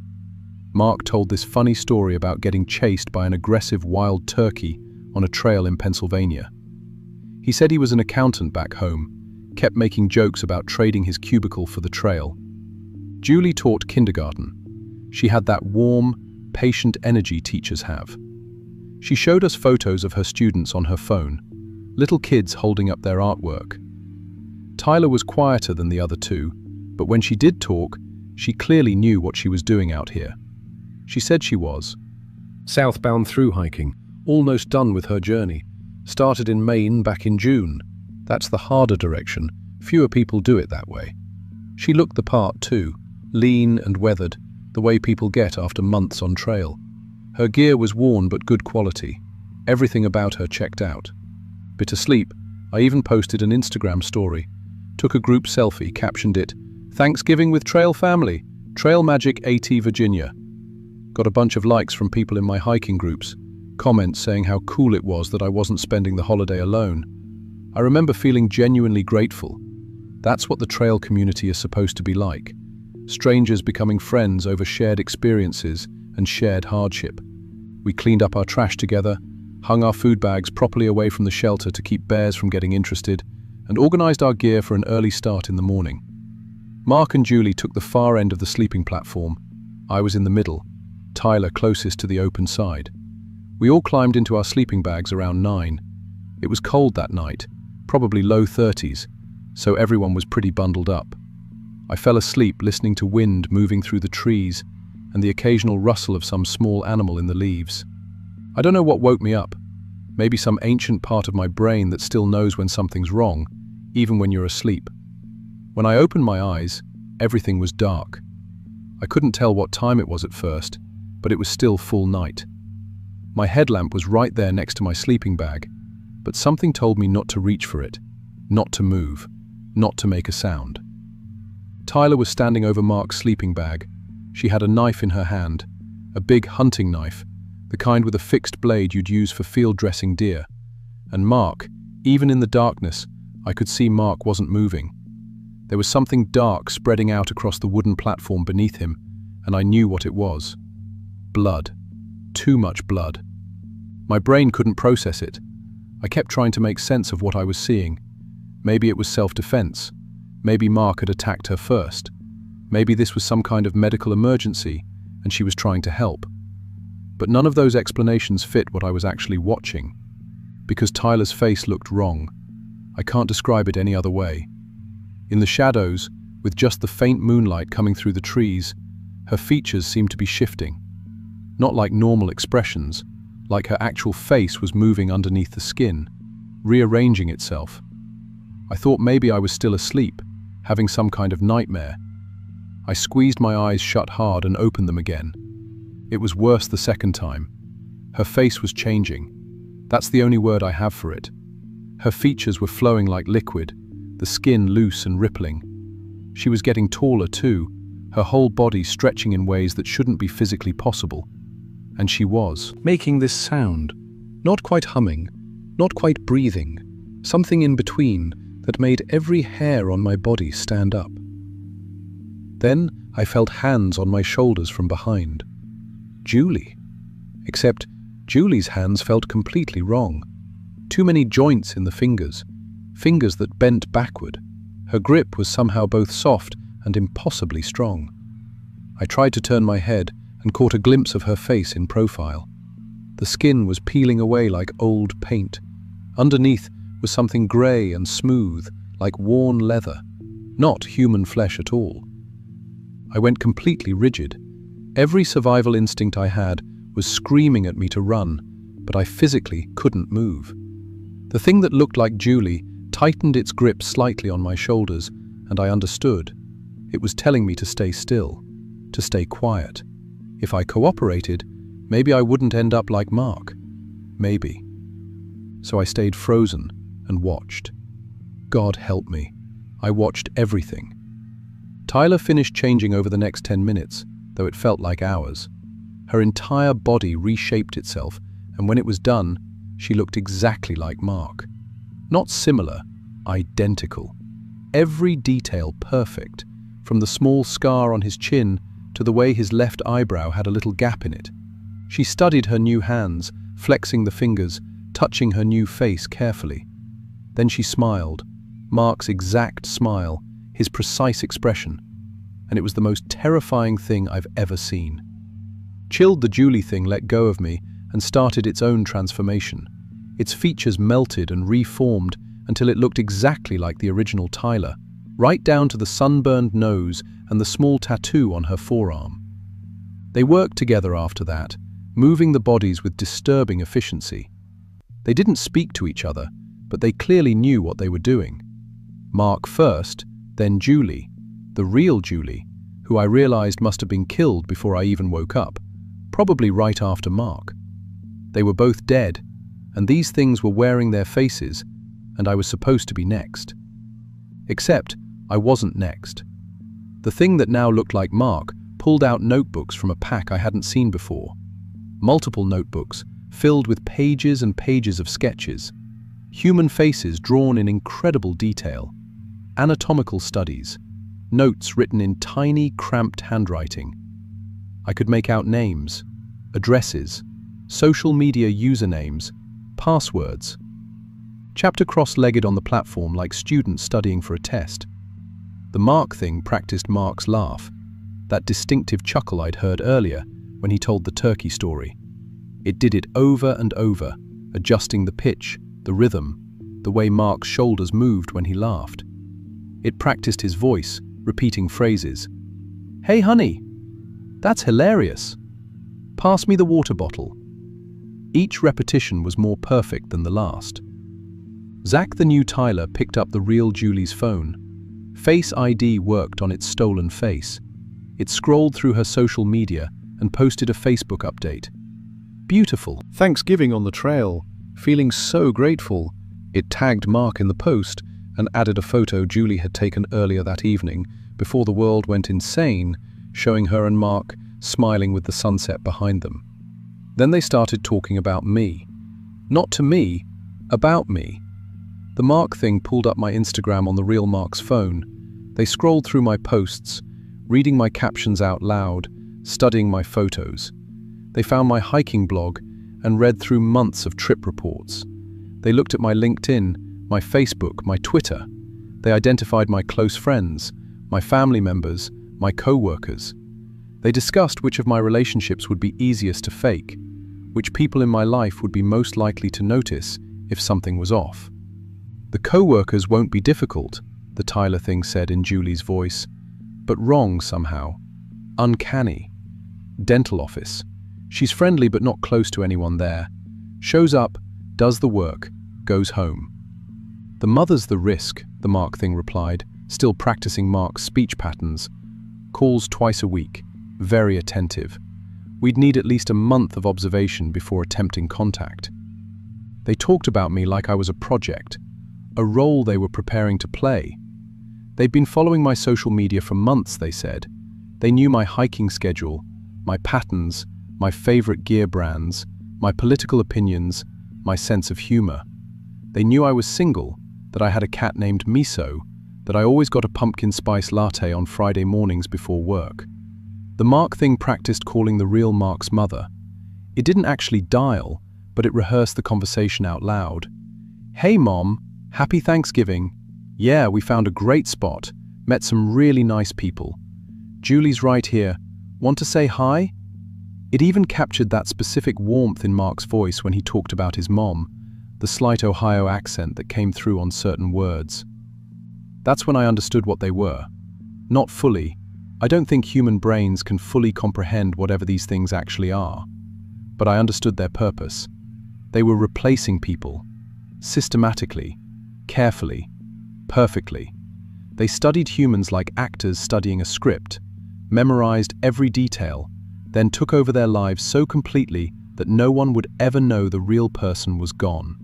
Mark told this funny story about getting chased by an aggressive wild turkey on a trail in Pennsylvania. He said he was an accountant back home, kept making jokes about trading his cubicle for the trail. Julie taught kindergarten. She had that warm, patient energy teachers have. She showed us photos of her students on her phone, little kids holding up their artwork. Tyler was quieter than the other 2, but when she did talk, she clearly knew what she was doing out here. She said she was southbound through hiking, almost done with her journey. Started in Maine back in June. That's the harder direction. Fewer people do it that way. She looked the part too, lean and weathered, the way people get after months on trail. Her gear was worn but good quality. Everything about her checked out. Bit of sleep, I even posted an Instagram story. Took a group selfie, captioned it, "Thanksgiving with Trail Family, Trail Magic AT Virginia." Got a bunch of likes from people in my hiking groups, comments saying how cool it was that I wasn't spending the holiday alone. I remember feeling genuinely grateful. That's what the trail community is supposed to be like. Strangers becoming friends over shared experiences and shared hardship. We cleaned up our trash together, hung our food bags properly away from the shelter to keep bears from getting interested, and organized our gear for an early start in the morning. Mark and Julie took the far end of the sleeping platform. I was in the middle, Tyler closest to the open side. We all climbed into our sleeping bags around 9. It was cold that night, probably low 30s, so everyone was pretty bundled up. I fell asleep listening to wind moving through the trees and the occasional rustle of some small animal in the leaves. I don't know what woke me up. Maybe some ancient part of my brain that still knows when something's wrong, even when you're asleep. When I opened my eyes, everything was dark. I couldn't tell what time it was at first, but it was still full night. My headlamp was right there next to my sleeping bag, but something told me not to reach for it, not to move, not to make a sound. Tyler was standing over Mark's sleeping bag. She had a knife in her hand, a big hunting knife, the kind with a fixed blade you'd use for field dressing deer. And Mark, even in the darkness, I could see Mark wasn't moving. There was something dark spreading out across the wooden platform beneath him, and I knew what it was. Blood. Too much blood. My brain couldn't process it. I kept trying to make sense of what I was seeing. Maybe it was self-defense. Maybe Mark had attacked her first. Maybe this was some kind of medical emergency, and she was trying to help. But none of those explanations fit what I was actually watching, because Tyler's face looked wrong. I can't describe it any other way. In the shadows, with just the faint moonlight coming through the trees, her features seemed to be shifting. Not like normal expressions, like her actual face was moving underneath the skin, rearranging itself. I thought maybe I was still asleep, having some kind of nightmare. I squeezed my eyes shut hard and opened them again. It was worse the second time. Her face was changing. That's the only word I have for it. Her features were flowing like liquid, the skin loose and rippling. She was getting taller too, her whole body stretching in ways that shouldn't be physically possible. And she was making this sound, not quite humming, not quite breathing, something in between that made every hair on my body stand up. Then I felt hands on my shoulders from behind. Julie. Except Julie's hands felt completely wrong. Too many joints in the fingers, fingers that bent backward. Her grip was somehow both soft and impossibly strong. I tried to turn my head and caught a glimpse of her face in profile. The skin was peeling away like old paint. Underneath was something grey and smooth, like worn leather, not human flesh at all. I went completely rigid. Every survival instinct I had was screaming at me to run, but I physically couldn't move. The thing that looked like Julie tightened its grip slightly on my shoulders, and I understood. It was telling me to stay still, to stay quiet. If I cooperated, maybe I wouldn't end up like Mark. Maybe. So I stayed frozen and watched. God help me. I watched everything. Tyler finished changing over the next 10 minutes, though it felt like hours. Her entire body reshaped itself, and when it was done, she looked exactly like Mark. Not similar, identical. Every detail perfect, from the small scar on his chin to the way his left eyebrow had a little gap in it. She studied her new hands, flexing the fingers, touching her new face carefully. Then she smiled, Mark's exact smile, his precise expression, and it was the most terrifying thing I've ever seen. Chilled, the Julie thing let go of me and started its own transformation. Its features melted and reformed until it looked exactly like the original Tyler, right down to the sunburned nose and the small tattoo on her forearm. They worked together after that, moving the bodies with disturbing efficiency. They didn't speak to each other, but they clearly knew what they were doing. Mark first, then Julie, the real Julie, who I realized must have been killed before I even woke up, probably right after Mark. They were both dead, and these things were wearing their faces, and I was supposed to be next. Except I wasn't next. The thing that now looked like Mark pulled out notebooks from a pack I hadn't seen before. Multiple notebooks, filled with pages and pages of sketches. Human faces drawn in incredible detail. Anatomical studies. Notes written in tiny, cramped handwriting. I could make out names, addresses, social media usernames, passwords. Chapter cross-legged on the platform like students studying for a test. The Mark thing practiced Mark's laugh, that distinctive chuckle I'd heard earlier when he told the turkey story. It did it over and over, adjusting the pitch, the rhythm, the way Mark's shoulders moved when he laughed. It practiced his voice, repeating phrases. "Hey honey, that's hilarious. Pass me the water bottle." Each repetition was more perfect than the last. Zach, the new Tyler, picked up the real Julie's phone. Face ID worked on its stolen face. It scrolled through her social media and posted a Facebook update. "Beautiful. Thanksgiving on the trail. Feeling so grateful." It tagged Mark in the post and added a photo Julie had taken earlier that evening before the world went insane, showing her and Mark smiling with the sunset behind them. Then they started talking about me. Not to me, about me. The Mark thing pulled up my Instagram on the real Mark's phone. They scrolled through my posts, reading my captions out loud, studying my photos. They found my hiking blog and read through months of trip reports. They looked at my LinkedIn, my Facebook, my Twitter. They identified my close friends, my family members, my co-workers. They discussed which of my relationships would be easiest to fake, which people in my life would be most likely to notice if something was off. "The co-workers won't be difficult," the Tyler thing said in Julie's voice, but wrong somehow. Uncanny. Dental office. She's friendly but not close to anyone there. Shows up, does the work, goes home. "The mother's the risk," the Mark thing replied, still practicing Mark's speech patterns. "Calls twice a week, very attentive. We'd need at least a month of observation before attempting contact." They talked about me like I was a project, a role they were preparing to play. They'd been following my social media for months, they said. They knew my hiking schedule, my patterns, my favorite gear brands, my political opinions, my sense of humor. They knew I was single, that I had a cat named Miso, that I always got a pumpkin spice latte on Friday mornings before work. The Mark thing practiced calling the real Mark's mother. It didn't actually dial, but it rehearsed the conversation out loud. "Hey Mom, happy Thanksgiving. Yeah, we found a great spot, met some really nice people. Julie's right here. Want to say hi?" It even captured that specific warmth in Mark's voice when he talked about his mom, the slight Ohio accent that came through on certain words. That's when I understood what they were. Not fully. I don't think human brains can fully comprehend whatever these things actually are. But I understood their purpose. They were replacing people. Systematically. Carefully. Perfectly. They studied humans like actors studying a script, memorized every detail, then took over their lives so completely that no one would ever know the real person was gone.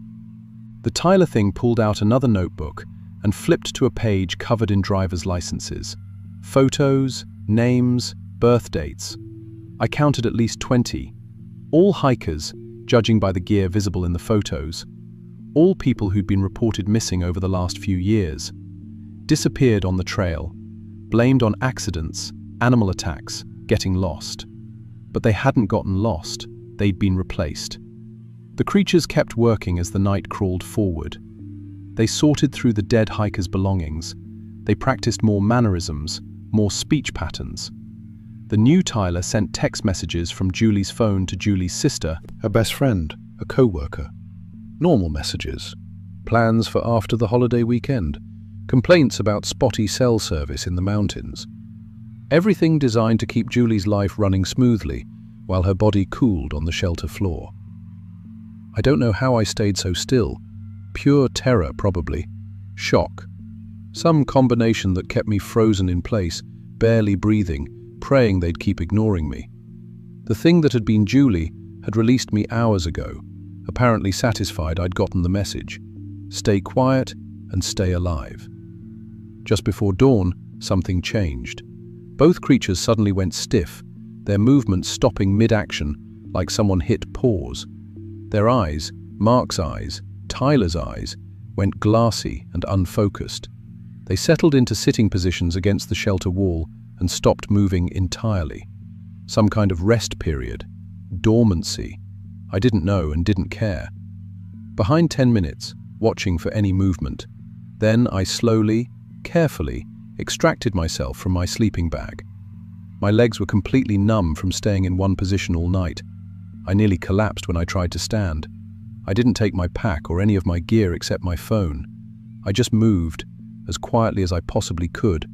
The Tyler thing pulled out another notebook and flipped to a page covered in driver's licenses. Photos, names, birth dates. I counted at least 20. All hikers, judging by the gear visible in the photos. All people who'd been reported missing over the last few years. Disappeared on the trail. Blamed on accidents, animal attacks, getting lost. But they hadn't gotten lost. They'd been replaced. The creatures kept working as the night crawled forward. They sorted through the dead hikers' belongings. They practiced more mannerisms, more speech patterns. The new Tyler sent text messages from Julie's phone to Julie's sister, a best friend, a co-worker. Normal messages. Plans for after the holiday weekend. Complaints about spotty cell service in the mountains. Everything designed to keep Julie's life running smoothly while her body cooled on the shelter floor. I don't know how I stayed so still. Pure terror, probably. Shock. Some combination that kept me frozen in place, barely breathing, praying they'd keep ignoring me. The thing that had been Julie had released me hours ago, apparently satisfied I'd gotten the message. Stay quiet and stay alive. Just before dawn, something changed. Both creatures suddenly went stiff, their movements stopping mid-action, like someone hit pause. Their eyes, Mark's eyes, Tyler's eyes, went glassy and unfocused. They settled into sitting positions against the shelter wall and stopped moving entirely. Some kind of rest period. Dormancy. I didn't know and didn't care. Behind 10 minutes, watching for any movement. Then I slowly, carefully, extracted myself from my sleeping bag. My legs were completely numb from staying in one position all night. I nearly collapsed when I tried to stand. I didn't take my pack or any of my gear except my phone. I just moved, as quietly as I possibly could,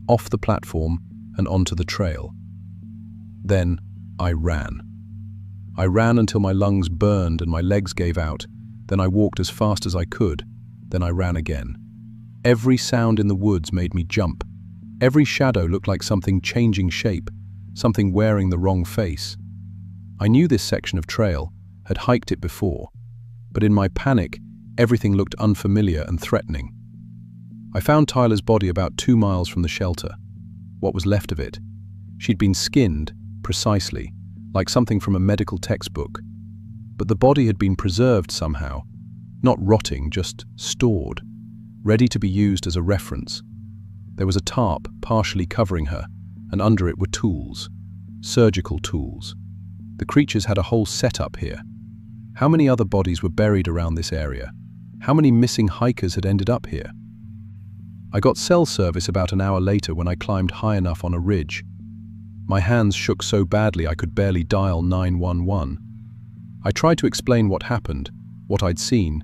off the platform and onto the trail. Then I ran. I ran until my lungs burned and my legs gave out. Then I walked as fast as I could. Then I ran again. Every sound in the woods made me jump. Every shadow looked like something changing shape, something wearing the wrong face. I knew this section of trail, had hiked it before, but in my panic, everything looked unfamiliar and threatening. I found Tyler's body about 2 miles from the shelter. What was left of it? She'd been skinned, precisely, like something from a medical textbook. But the body had been preserved somehow, not rotting, just stored, ready to be used as a reference. There was a tarp partially covering her, and under it were tools, surgical tools. The creatures had a whole setup here. How many other bodies were buried around this area? How many missing hikers had ended up here? I got cell service about an hour later when I climbed high enough on a ridge. My hands shook so badly I could barely dial 911. I tried to explain what happened, what I'd seen,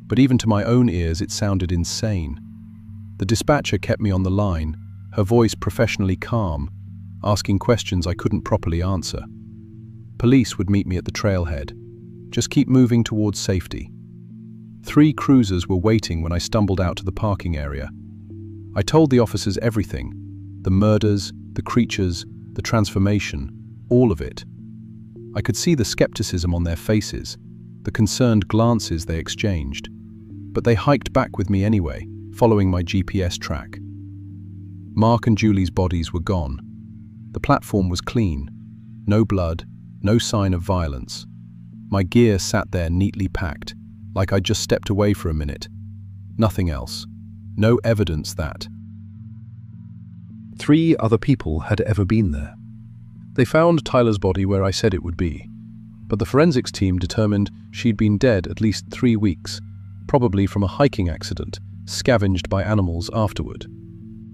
but even to my own ears it sounded insane. The dispatcher kept me on the line, her voice professionally calm, asking questions I couldn't properly answer. Police would meet me at the trailhead. Just keep moving towards safety. 3 cruisers were waiting when I stumbled out to the parking area. I told the officers everything, the murders, the creatures, the transformation, all of it. I could see the skepticism on their faces, the concerned glances they exchanged. But they hiked back with me anyway, following my GPS track. Mark and Julie's bodies were gone. The platform was clean. No blood, no sign of violence. My gear sat there neatly packed, like I'd just stepped away for a minute. Nothing else. No evidence that 3 other people had ever been there. They found Tyler's body where I said it would be, but the forensics team determined she'd been dead at least 3 weeks, probably from a hiking accident, scavenged by animals afterward.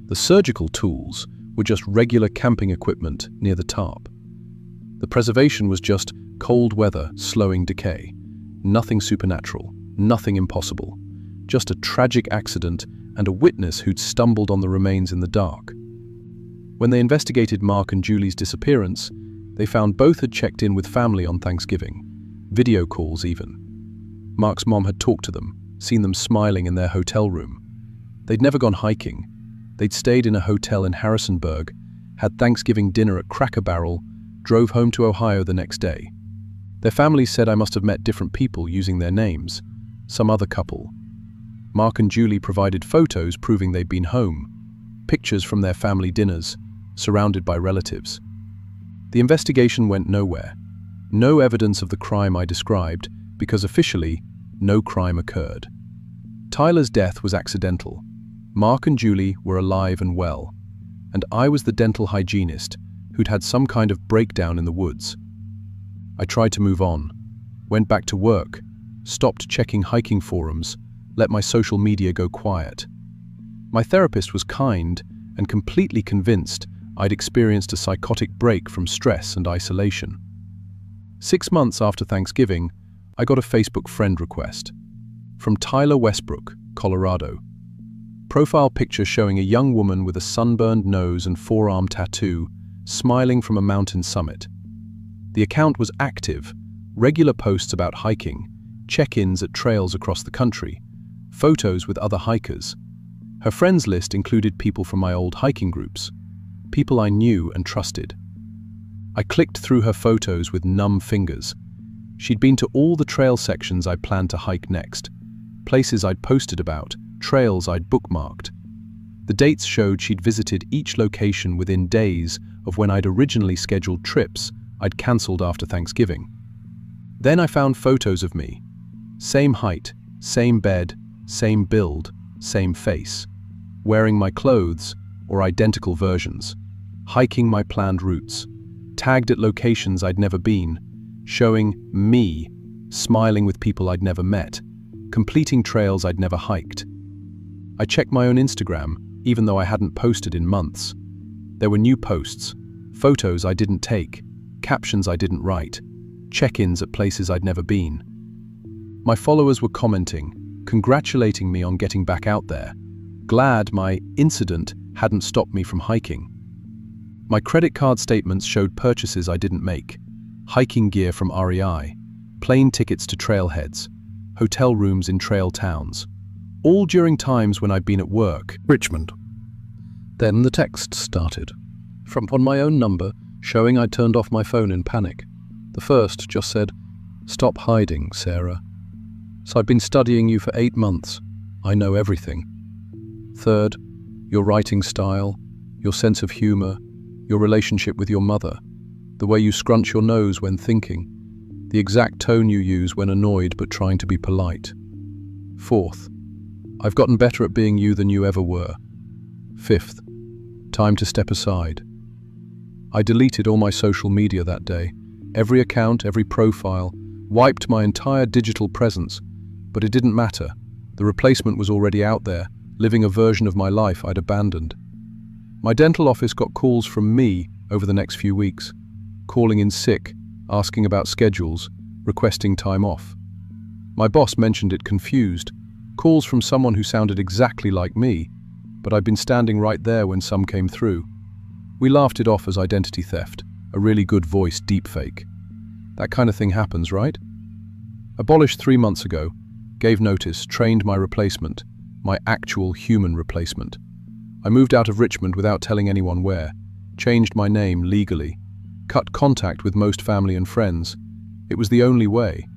The surgical tools were just regular camping equipment near the tarp. The preservation was just cold weather slowing decay. Nothing supernatural, nothing impossible. Just a tragic accident and a witness who'd stumbled on the remains in the dark. When they investigated Mark and Julie's disappearance, they found both had checked in with family on Thanksgiving, video calls even. Mark's mom had talked to them, seen them smiling in their hotel room. They'd never gone hiking. They'd stayed in a hotel in Harrisonburg, had Thanksgiving dinner at Cracker Barrel, drove home to Ohio the next day. Their families said I must have met different people using their names, some other couple. Mark and Julie provided photos proving they'd been home, pictures from their family dinners, surrounded by relatives. The investigation went nowhere. No evidence of the crime I described, because officially, no crime occurred. Tyler's death was accidental. Mark and Julie were alive and well, and I was the dental hygienist who'd had some kind of breakdown in the woods. I tried to move on, went back to work, stopped checking hiking forums, let my social media go quiet. My therapist was kind and completely convinced I'd experienced a psychotic break from stress and isolation. 6 months after Thanksgiving, I got a Facebook friend request from Tyler Westbrook, Colorado. Profile picture showing a young woman with a sunburned nose and forearm tattoo, smiling from a mountain summit. The account was active, regular posts about hiking, check-ins at trails across the country, photos with other hikers. Her friends list included people from my old hiking groups, people I knew and trusted. I clicked through her photos with numb fingers. She'd been to all the trail sections I planned to hike next, places I'd posted about, trails I'd bookmarked. The dates showed she'd visited each location within days of when I'd originally scheduled trips I'd cancelled after Thanksgiving. Then I found photos of me. Same height, same bed, same build, same face. Wearing my clothes, or identical versions. Hiking my planned routes. Tagged at locations I'd never been. Showing me, smiling with people I'd never met. Completing trails I'd never hiked. I checked my own Instagram, even though I hadn't posted in months. There were new posts, photos I didn't take, captions I didn't write, check-ins at places I'd never been. My followers were commenting, congratulating me on getting back out there, glad my incident hadn't stopped me from hiking. My credit card statements showed purchases I didn't make: hiking gear from REI, plane tickets to trailheads, hotel rooms in trail towns, all during times when I'd been at work. Richmond. Then the text started, from on my own number, showing I'd turned off my phone in panic. The first just said, "Stop hiding, Sarah. So I've been studying you for 8 months. I know everything." Third, your writing style, your sense of humor, your relationship with your mother, the way you scrunch your nose when thinking, the exact tone you use when annoyed but trying to be polite. Fourth, I've gotten better at being you than you ever were. Fifth, time to step aside. I deleted all my social media that day, every account, every profile, wiped my entire digital presence, but it didn't matter. The replacement was already out there, living a version of my life I'd abandoned. My dental office got calls from me over the next few weeks, calling in sick, asking about schedules, requesting time off. My boss mentioned it confused, calls from someone who sounded exactly like me, but I'd been standing right there when some came through. We laughed it off as identity theft, a really good voice deepfake. That kind of thing happens, right? Abolished 3 months ago, gave notice, trained my replacement, my actual human replacement. I moved out of Richmond without telling anyone where, changed my name legally, cut contact with most family and friends. It was the only way.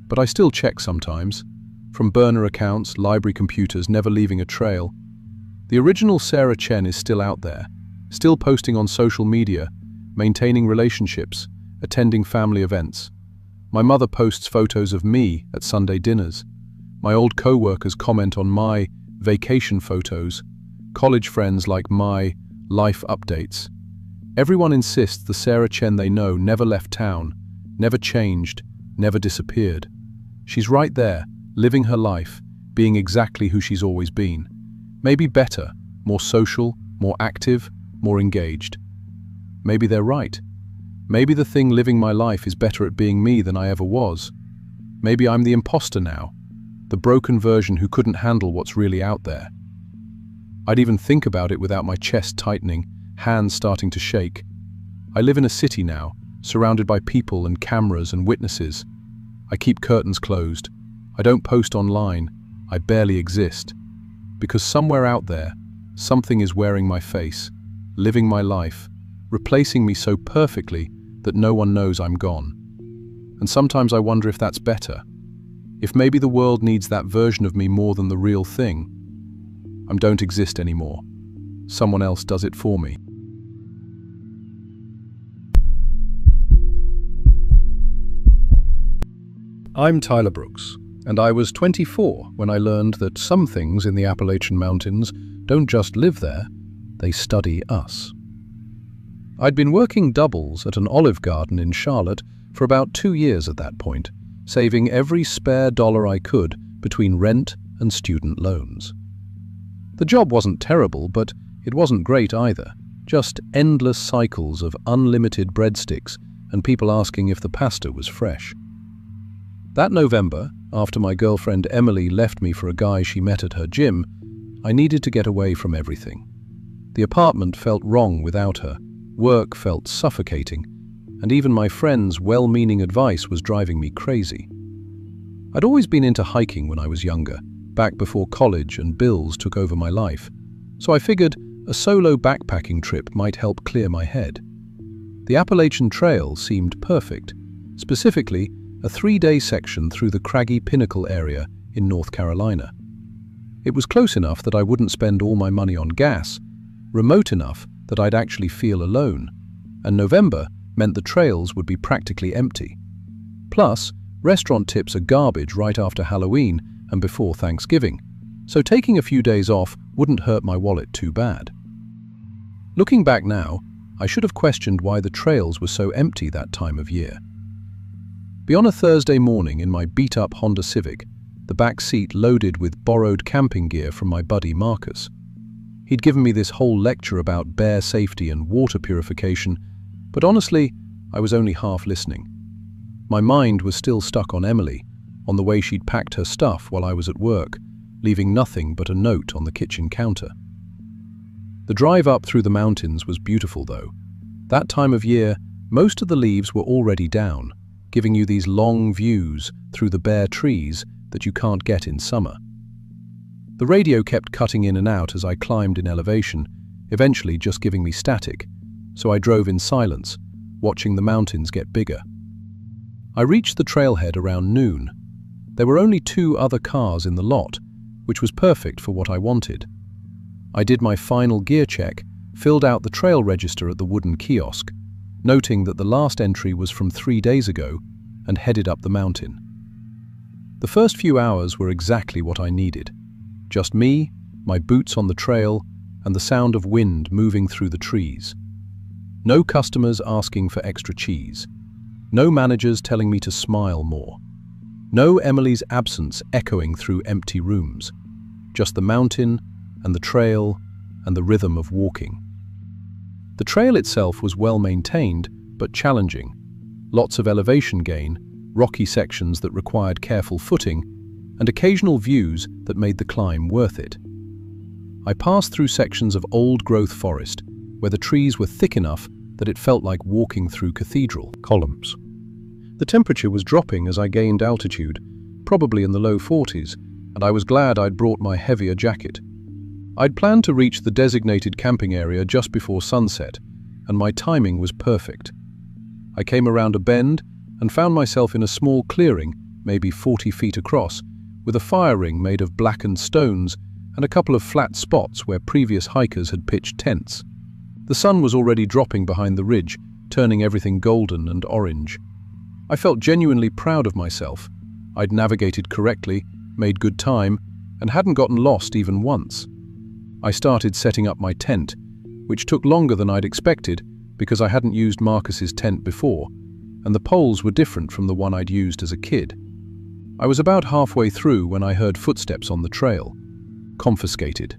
But I still check sometimes, from burner accounts, library computers, never leaving a trail. The original Sarah Chen is still out there, still posting on social media, maintaining relationships, attending family events. My mother posts photos of me at Sunday dinners. My old co-workers comment on my vacation photos. College friends like my life updates. Everyone insists the Sarah Chen they know never left town, never changed, never disappeared. She's right there, living her life, being exactly who she's always been. Maybe better, more social, more active, more engaged. Maybe they're right. Maybe the thing living my life is better at being me than I ever was. Maybe I'm the imposter now, the broken version who couldn't handle what's really out there. I'd even think about it without my chest tightening, hands starting to shake. I live in a city now, surrounded by people and cameras and witnesses. I keep curtains closed. I don't post online. I barely exist. Because somewhere out there, something is wearing my face, living my life, replacing me so perfectly that no one knows I'm gone. And sometimes I wonder if that's better. If maybe the world needs that version of me more than the real thing. I don't exist anymore. Someone else does it for me. I'm Tyler Brooks, and I was 24 when I learned that some things in the Appalachian Mountains don't just live there, they study us. I'd been working doubles at an olive garden in Charlotte for about 2 years at that point, saving every spare dollar I could between rent and student loans. The job wasn't terrible, but it wasn't great either. Just endless cycles of unlimited breadsticks and people asking if the pasta was fresh. That November, after my girlfriend Emily left me for a guy she met at her gym, I needed to get away from everything. The apartment felt wrong without her, work felt suffocating, and even my friend's well-meaning advice was driving me crazy. I'd always been into hiking when I was younger, back before college and bills took over my life, so I figured a solo backpacking trip might help clear my head. The Appalachian Trail seemed perfect, specifically a 3-day section through the craggy Pinnacle area in North Carolina. It was close enough that I wouldn't spend all my money on gas, remote enough that I'd actually feel alone, and November meant the trails would be practically empty. Plus, restaurant tips are garbage right after Halloween and before Thanksgiving, so taking a few days off wouldn't hurt my wallet too bad. Looking back now, I should have questioned why the trails were so empty that time of year. Be on a Thursday morning in my beat-up Honda Civic, the back seat loaded with borrowed camping gear from my buddy Marcus. He'd given me this whole lecture about bear safety and water purification, but honestly, I was only half listening. My mind was still stuck on Emily, on the way she'd packed her stuff while I was at work, leaving nothing but a note on the kitchen counter. The drive up through the mountains was beautiful though. That time of year, most of the leaves were already down, giving you these long views through the bare trees that you can't get in summer. The radio kept cutting in and out as I climbed in elevation, eventually just giving me static, so I drove in silence, watching the mountains get bigger. I reached the trailhead around noon. There were only 2 other cars in the lot, which was perfect for what I wanted. I did my final gear check, filled out the trail register at the wooden kiosk, noting that the last entry was from 3 days ago, and headed up the mountain. The first few hours were exactly what I needed. Just me, my boots on the trail, and the sound of wind moving through the trees. No customers asking for extra cheese. No managers telling me to smile more. No Emily's absence echoing through empty rooms. Just the mountain, and the trail, and the rhythm of walking. The trail itself was well maintained, but challenging. Lots of elevation gain, rocky sections that required careful footing, and occasional views that made the climb worth it. I passed through sections of old-growth forest, where the trees were thick enough that it felt like walking through cathedral columns. The temperature was dropping as I gained altitude, probably in the low 40s, and I was glad I'd brought my heavier jacket. I'd planned to reach the designated camping area just before sunset, and my timing was perfect. I came around a bend and found myself in a small clearing, maybe 40 feet across, with a fire ring made of blackened stones and a couple of flat spots where previous hikers had pitched tents. The sun was already dropping behind the ridge, turning everything golden and orange. I felt genuinely proud of myself. I'd navigated correctly, made good time, and hadn't gotten lost even once. I started setting up my tent, which took longer than I'd expected because I hadn't used Marcus's tent before, and the poles were different from the one I'd used as a kid. I was about halfway through when I heard footsteps on the trail. Confiscated.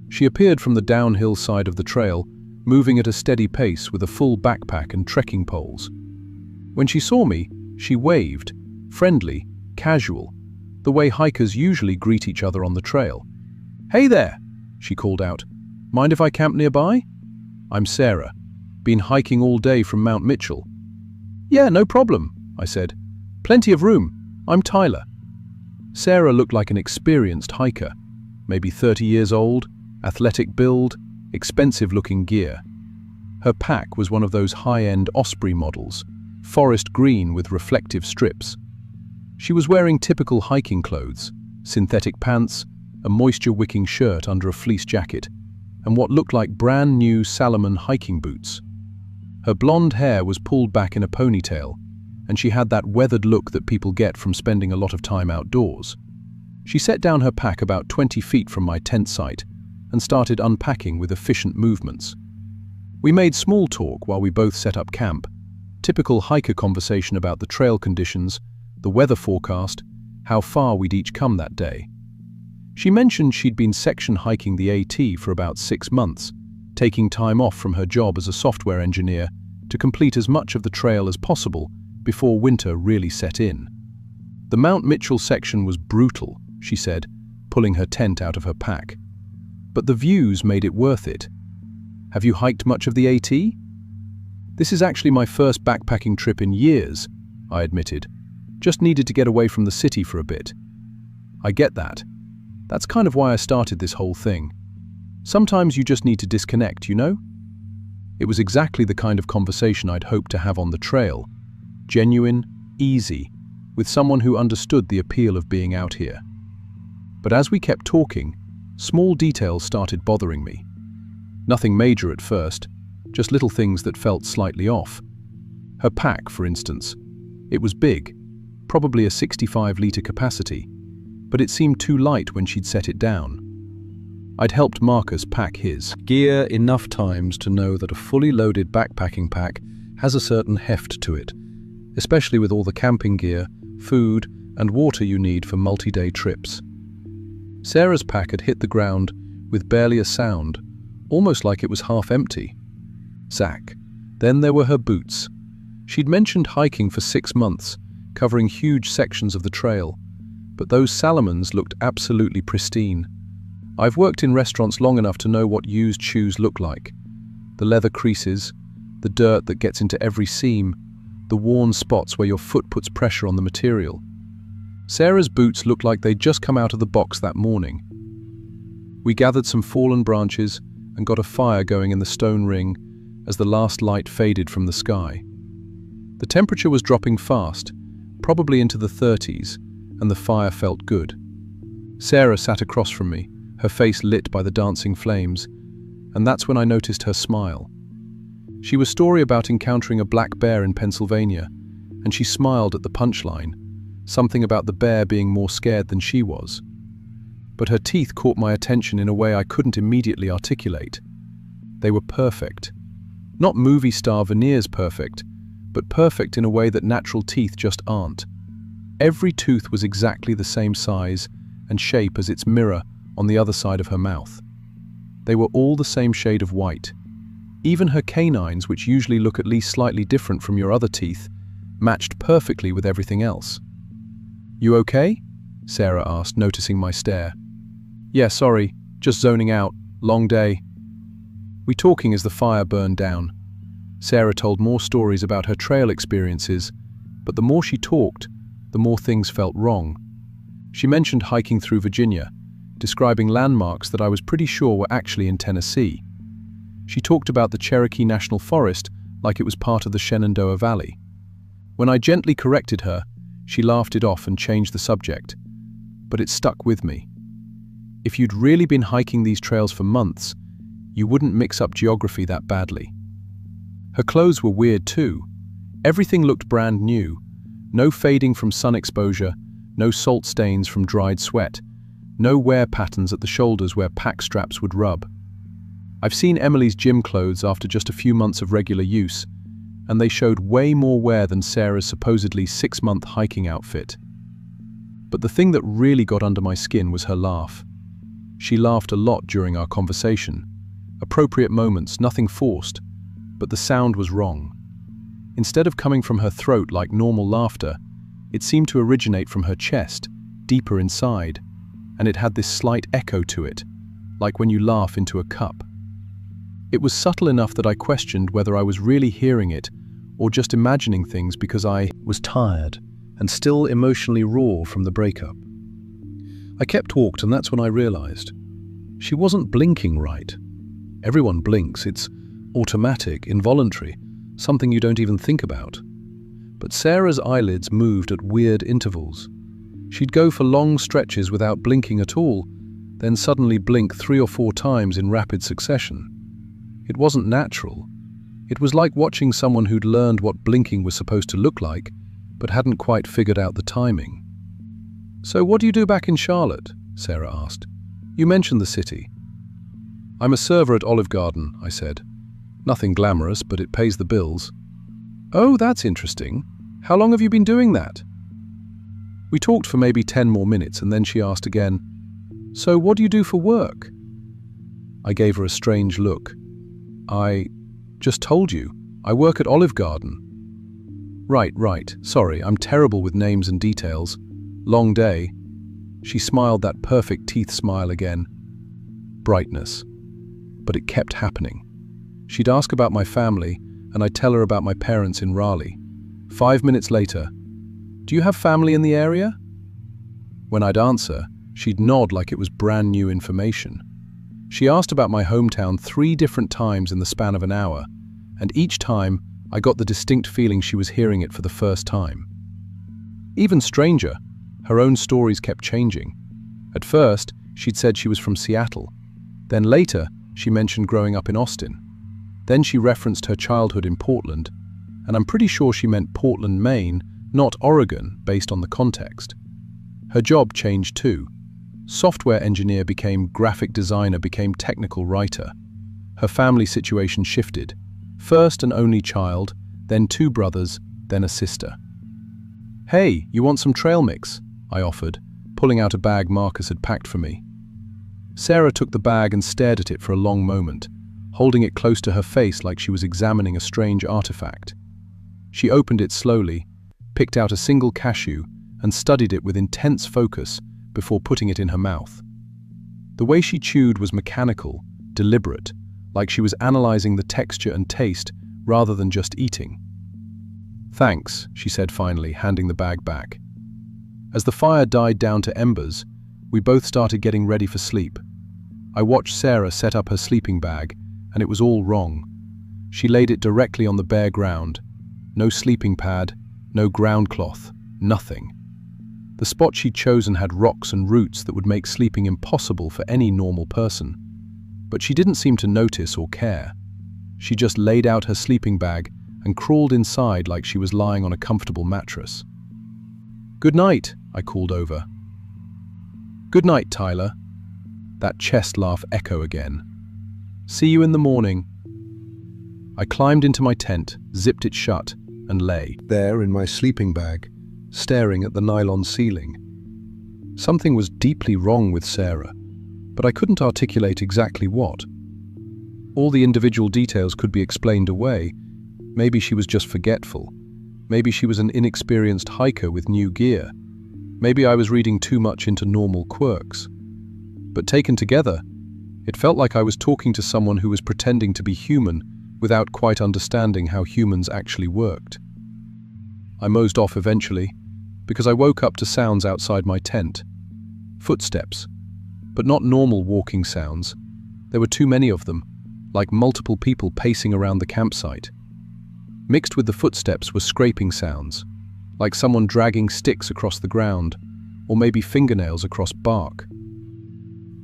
She appeared from the downhill side of the trail, moving at a steady pace with a full backpack and trekking poles. When she saw me, she waved, friendly, casual, the way hikers usually greet each other on the trail. "Hey there," she called out. "Mind if I camp nearby?" "I'm Sarah. Been hiking all day from Mount Mitchell." "Yeah, no problem," I said. "Plenty of room. I'm Tyler." Sarah looked like an experienced hiker, maybe 30 years old, athletic build, expensive-looking gear. Her pack was one of those high-end Osprey models, forest green with reflective strips. She was wearing typical hiking clothes, synthetic pants, a moisture-wicking shirt under a fleece jacket, and what looked like brand-new Salomon hiking boots. Her blonde hair was pulled back in a ponytail, and she had that weathered look that people get from spending a lot of time outdoors. She set down her pack about 20 feet from my tent site and started unpacking with efficient movements. We made small talk while we both set up camp, typical hiker conversation about the trail conditions, the weather forecast, how far we'd each come that day. She mentioned she'd been section hiking the AT for about 6 months, taking time off from her job as a software engineer to complete as much of the trail as possible before winter really set in. The Mount Mitchell section was brutal, she said, pulling her tent out of her pack. But the views made it worth it. Have you hiked much of the AT? This is actually my first backpacking trip in years, I admitted. Just needed to get away from the city for a bit. I get that. That's kind of why I started this whole thing. Sometimes you just need to disconnect, you know? It was exactly the kind of conversation I'd hoped to have on the trail. Genuine, easy, with someone who understood the appeal of being out here. But as we kept talking, small details started bothering me. Nothing major at first, just little things that felt slightly off. Her pack, for instance. It was big, probably a 65-litre capacity, but it seemed too light when she'd set it down. I'd helped Marcus pack his gear enough times to know that a fully loaded backpacking pack has a certain heft to it, especially with all the camping gear, food, and water you need for multi-day trips. Sarah's pack had hit the ground with barely a sound, almost like it was half empty. Zach. Then there were her boots. She'd mentioned hiking for 6 months, covering huge sections of the trail, but those Salomons looked absolutely pristine. I've worked in restaurants long enough to know what used shoes look like. The leather creases, the dirt that gets into every seam, the worn spots where your foot puts pressure on the material. Sarah's boots looked like they'd just come out of the box that morning. We gathered some fallen branches and got a fire going in the stone ring as the last light faded from the sky. The temperature was dropping fast, probably into the 30s, and the fire felt good. Sarah sat across from me, her face lit by the dancing flames, and that's when I noticed her smile. She was a story about encountering a black bear in Pennsylvania, and she smiled at the punchline, something about the bear being more scared than she was. But her teeth caught my attention in a way I couldn't immediately articulate. They were perfect. Not movie star veneers perfect, but perfect in a way that natural teeth just aren't. Every tooth was exactly the same size and shape as its mirror on the other side of her mouth. They were all the same shade of white. Even her canines, which usually look at least slightly different from your other teeth, matched perfectly with everything else. "You okay?" Sarah asked, noticing my stare. "Yeah, sorry, just zoning out. Long day." We talking as the fire burned down. Sarah told more stories about her trail experiences, but the more she talked, the more things felt wrong. She mentioned hiking through Virginia, describing landmarks that I was pretty sure were actually in Tennessee. She talked about the Cherokee National Forest like it was part of the Shenandoah Valley. When I gently corrected her, she laughed it off and changed the subject. But it stuck with me. If you'd really been hiking these trails for months, you wouldn't mix up geography that badly. Her clothes were weird too. Everything looked brand new. No fading from sun exposure, no salt stains from dried sweat, no wear patterns at the shoulders where pack straps would rub. I've seen Emily's gym clothes after just a few months of regular use, and they showed way more wear than Sarah's supposedly 6-month hiking outfit. But the thing that really got under my skin was her laugh. She laughed a lot during our conversation. Appropriate moments, nothing forced, but the sound was wrong. Instead of coming from her throat like normal laughter, it seemed to originate from her chest, deeper inside, and it had this slight echo to it, like when you laugh into a cup. It was subtle enough that I questioned whether I was really hearing it or just imagining things because I was tired and still emotionally raw from the breakup. I kept walked, and that's when I realized she wasn't blinking right. Everyone blinks, it's automatic, involuntary, something you don't even think about. But Sarah's eyelids moved at weird intervals. She'd go for long stretches without blinking at all, then suddenly blink 3 or 4 times in rapid succession. It wasn't natural. It was like watching someone who'd learned what blinking was supposed to look like, but hadn't quite figured out the timing. "So what do you do back in Charlotte?" Sarah asked. "You mentioned the city." "I'm a server at Olive Garden," I said. "Nothing glamorous, but it pays the bills." "Oh, that's interesting. How long have you been doing that?" We talked for maybe 10 more minutes, and then she asked again, "So what do you do for work?" I gave her a strange look. "I just told you. I work at Olive Garden." Right. Sorry, I'm terrible with names and details. Long day." She smiled that perfect teeth smile again. Brightness. But it kept happening. She'd ask about my family, and I'd tell her about my parents in Raleigh. 5 minutes later, "Do you have family in the area?" When I'd answer, she'd nod like it was brand new information. She asked about my hometown 3 different times in the span of an hour, and each time I got the distinct feeling she was hearing it for the first time. Even stranger, her own stories kept changing. At first, she'd said she was from Seattle. Then later, she mentioned growing up in Austin. Then she referenced her childhood in Portland, and I'm pretty sure she meant Portland, Maine, not Oregon, based on the context. Her job changed too. Software engineer became graphic designer, became technical writer. Her family situation shifted. First an only child, then 2 brothers, then a sister. "Hey, you want some trail mix?" I offered, pulling out a bag Marcus had packed for me. Sarah took the bag and stared at it for a long moment, holding it close to her face like she was examining a strange artifact. She opened it slowly, picked out a single cashew, and studied it with intense focus before putting it in her mouth. The way she chewed was mechanical, deliberate, like she was analyzing the texture and taste rather than just eating. "Thanks," she said finally, handing the bag back. As the fire died down to embers, we both started getting ready for sleep. I watched Sarah set up her sleeping bag, and it was all wrong. She laid it directly on the bare ground. No sleeping pad, no ground cloth, nothing. The spot she'd chosen had rocks and roots that would make sleeping impossible for any normal person. But she didn't seem to notice or care. She just laid out her sleeping bag and crawled inside like she was lying on a comfortable mattress. "Good night," I called over. "Good night, Tyler." That chest laugh echo again. "See you in the morning." I climbed into my tent, zipped it shut, and lay there in my sleeping bag, staring at the nylon ceiling. Something was deeply wrong with Sarah, but I couldn't articulate exactly what. All the individual details could be explained away. Maybe she was just forgetful. Maybe she was an inexperienced hiker with new gear. Maybe I was reading too much into normal quirks. But taken together, it felt like I was talking to someone who was pretending to be human without quite understanding how humans actually worked. I mosed off eventually, because I woke up to sounds outside my tent. Footsteps, but not normal walking sounds. There were too many of them, like multiple people pacing around the campsite. Mixed with the footsteps were scraping sounds, like someone dragging sticks across the ground, or maybe fingernails across bark.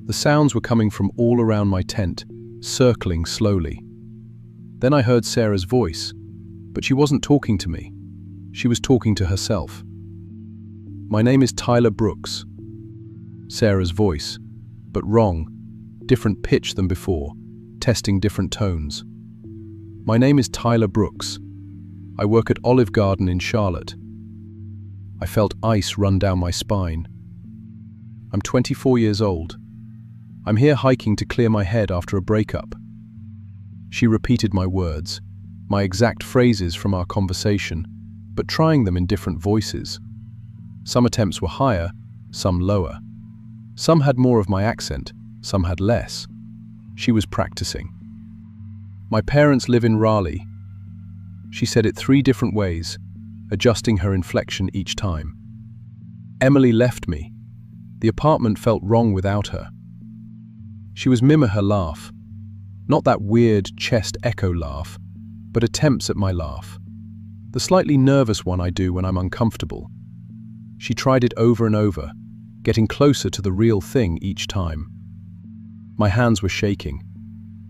The sounds were coming from all around my tent, circling slowly. Then I heard Sarah's voice, but she wasn't talking to me. She was talking to herself. "My name is Tyler Brooks." Sarah's voice, but wrong, different pitch than before, testing different tones. "My name is Tyler Brooks. I work at Olive Garden in Charlotte." I felt ice run down my spine. "I'm 24 years old. I'm here hiking to clear my head after a breakup." She repeated my words, my exact phrases from our conversation, but trying them in different voices. Some attempts were higher, some lower. Some had more of my accent, some had less. She was practicing. "My parents live in Raleigh." She said it 3 different ways, adjusting her inflection each time. "Emily left me. The apartment felt wrong without her." She was miming her laugh. Not that weird chest echo laugh, but attempts at my laugh. The slightly nervous one I do when I'm uncomfortable. She tried it over and over, getting closer to the real thing each time. My hands were shaking.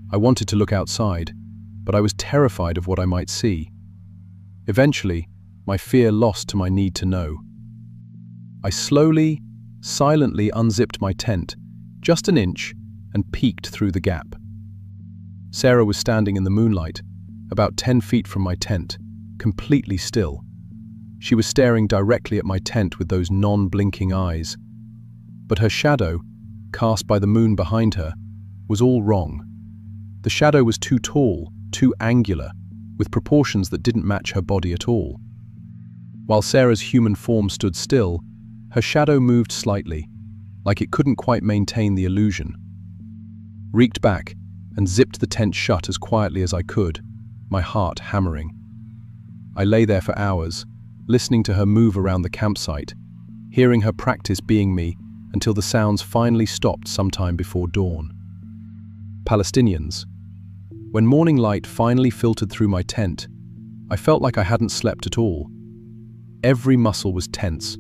I wanted to look outside, but I was terrified of what I might see. Eventually, my fear lost to my need to know. I slowly, silently unzipped my tent, just an inch, and peeked through the gap. Sarah was standing in the moonlight, about 10 feet from my tent, completely still. She was staring directly at my tent with those non-blinking eyes. But her shadow, cast by the moon behind her, was all wrong. The shadow was too tall, too angular, with proportions that didn't match her body at all. While Sarah's human form stood still, her shadow moved slightly, like it couldn't quite maintain the illusion. Reeked back and zipped the tent shut as quietly as I could, my heart hammering. I lay there for hours, listening to her move around the campsite, hearing her practice being me until the sounds finally stopped sometime before dawn. Palestinians. When morning light finally filtered through my tent, I felt like I hadn't slept at all. Every muscle was tense,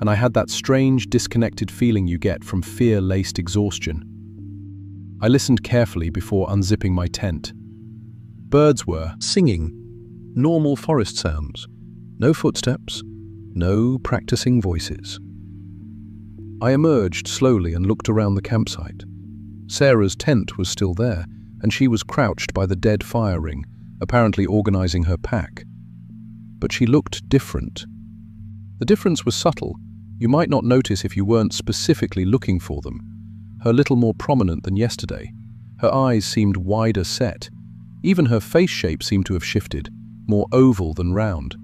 and I had that strange, disconnected feeling you get from fear-laced exhaustion. I listened carefully before unzipping my tent. Birds were singing, normal forest sounds, no footsteps, no practicing voices. I emerged slowly and looked around the campsite. Sarah's tent was still there, and she was crouched by the dead fire ring, apparently organizing her pack. But she looked different. The difference was subtle. You might not notice if you weren't specifically looking for them. Her little more prominent than yesterday. Her eyes seemed wider set. Even her face shape seemed to have shifted, more oval than round.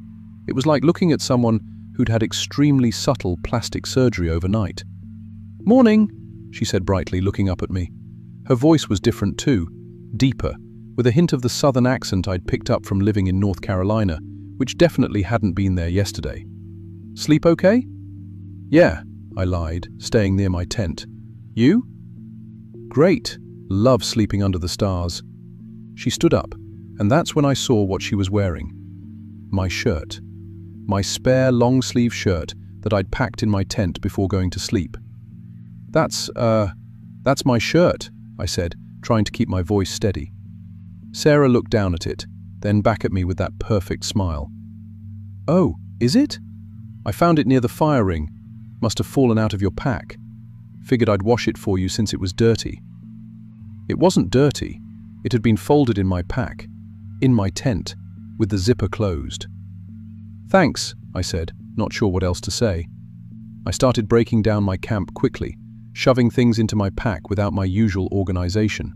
It was like looking at someone who'd had extremely subtle plastic surgery overnight. "Morning," she said brightly, looking up at me. Her voice was different too, deeper, with a hint of the southern accent I'd picked up from living in North Carolina, which definitely hadn't been there yesterday. "Sleep okay?" "Yeah," I lied, staying near my tent. "You?" "Great. Love sleeping under the stars." She stood up, and that's when I saw what she was wearing. My shirt. My spare long-sleeve shirt that I'd packed in my tent before going to sleep. That's my shirt," I said, trying to keep my voice steady. Sarah looked down at it, then back at me with that perfect smile. "Oh, is it? I found it near the fire ring. Must have fallen out of your pack. Figured I'd wash it for you since it was dirty." It wasn't dirty. It had been folded in my pack, in my tent, with the zipper closed. "Thanks," I said, not sure what else to say. I started breaking down my camp quickly, shoving things into my pack without my usual organization.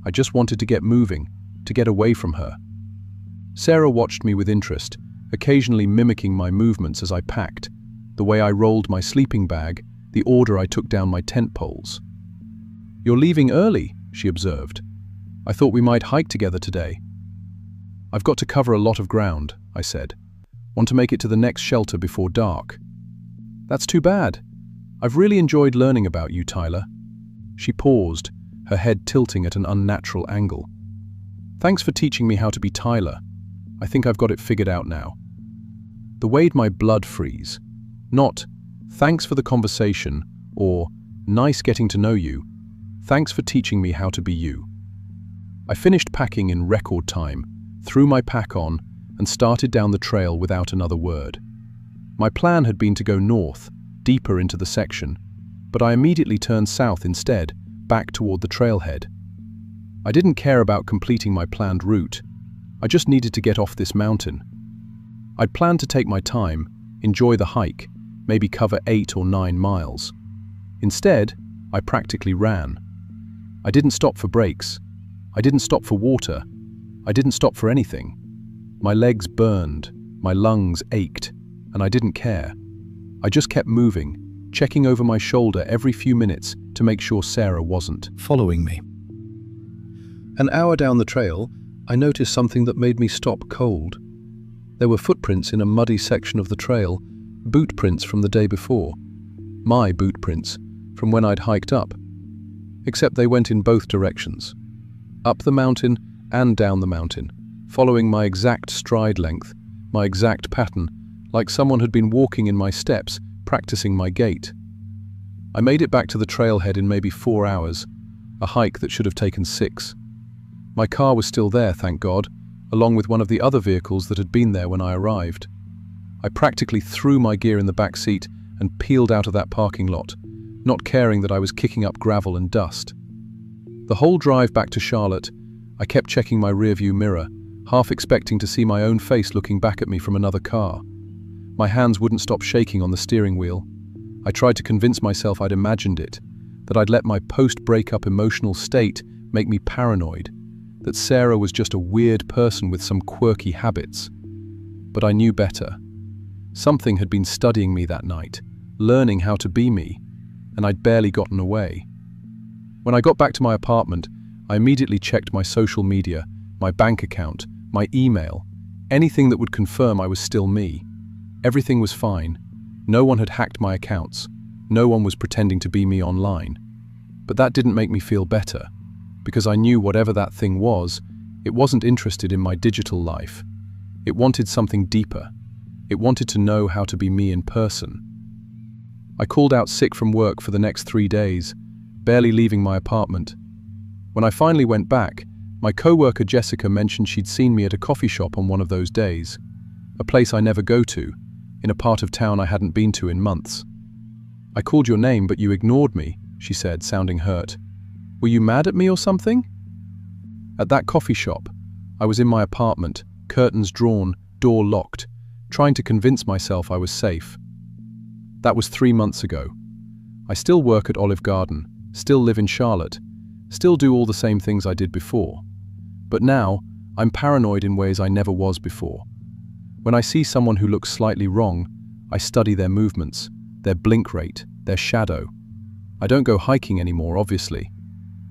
I just wanted to get moving, to get away from her. Sarah watched me with interest, occasionally mimicking my movements as I packed, the way I rolled my sleeping bag, the order I took down my tent poles. "You're leaving early," she observed. "I thought we might hike together today." "I've got to cover a lot of ground," I said. "Want to make it to the next shelter before dark." "That's too bad. I've really enjoyed learning about you, Tyler." She paused, her head tilting at an unnatural angle. "Thanks for teaching me how to be Tyler. I think I've got it figured out now." The way'd my blood freeze. Not, "Thanks for the conversation," or "Nice getting to know you. Thanks for teaching me how to be you." I finished packing in record time, threw my pack on, and started down the trail without another word. My plan had been to go north, deeper into the section, but I immediately turned south instead, back toward the trailhead. I didn't care about completing my planned route. I just needed to get off this mountain. I'd planned to take my time, enjoy the hike, maybe cover 8 or 9 miles. Instead, I practically ran. I didn't stop for breaks. I didn't stop for water. I didn't stop for anything. My legs burned, my lungs ached, and I didn't care. I just kept moving, checking over my shoulder every few minutes to make sure Sarah wasn't following me. An hour down the trail, I noticed something that made me stop cold. There were footprints in a muddy section of the trail, boot prints from the day before. My boot prints, from when I'd hiked up. Except they went in both directions. Up the mountain and down the mountain, following my exact stride length, my exact pattern, like someone had been walking in my steps, practicing my gait. I made it back to the trailhead in maybe 4 hours, a hike that should have taken 6. My car was still there, thank God, along with one of the other vehicles that had been there when I arrived. I practically threw my gear in the back seat and peeled out of that parking lot, not caring that I was kicking up gravel and dust. The whole drive back to Charlotte, I kept checking my rearview mirror, half expecting to see my own face looking back at me from another car. My hands wouldn't stop shaking on the steering wheel. I tried to convince myself I'd imagined it, that I'd let my post-breakup emotional state make me paranoid, that Sarah was just a weird person with some quirky habits. But I knew better. Something had been studying me that night, learning how to be me, and I'd barely gotten away. When I got back to my apartment, I immediately checked my social media, my bank account, my email, anything that would confirm I was still me. Everything was fine. No one had hacked my accounts. No one was pretending to be me online. But that didn't make me feel better, because I knew whatever that thing was, it wasn't interested in my digital life. It wanted something deeper. It wanted to know how to be me in person. I called out sick from work for the next 3 days, barely leaving my apartment. When I finally went back, my coworker Jessica mentioned she'd seen me at a coffee shop on one of those days, a place I never go to, in a part of town I hadn't been to in months. "I called your name, but you ignored me," she said, sounding hurt. "Were you mad at me or something?" At that coffee shop, I was in my apartment, curtains drawn, door locked, trying to convince myself I was safe. That was 3 months ago. I still work at Olive Garden, still live in Charlotte, still do all the same things I did before. But now, I'm paranoid in ways I never was before. When I see someone who looks slightly wrong, I study their movements, their blink rate, their shadow. I don't go hiking anymore, obviously.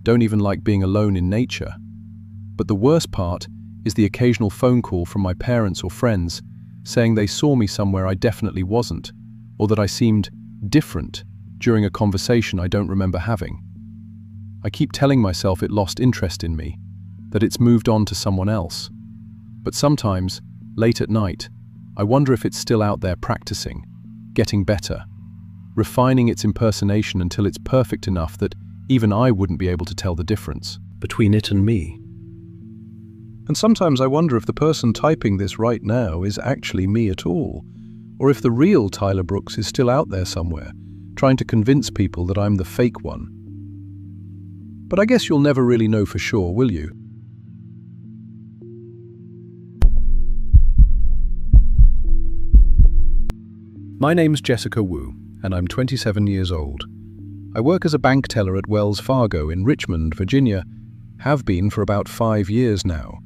Don't even like being alone in nature. But the worst part is the occasional phone call from my parents or friends saying they saw me somewhere I definitely wasn't, or that I seemed different during a conversation I don't remember having. I keep telling myself it lost interest in me, that it's moved on to someone else. But sometimes, late at night, I wonder if it's still out there practicing, getting better, refining its impersonation until it's perfect enough that even I wouldn't be able to tell the difference between it and me. And sometimes I wonder if the person typing this right now is actually me at all, or if the real Tyler Brooks is still out there somewhere, trying to convince people that I'm the fake one. But I guess you'll never really know for sure, will you? My name's Jessica Wu, and I'm 27 years old. I work as a bank teller at Wells Fargo in Richmond, Virginia, have been for about 5 years now.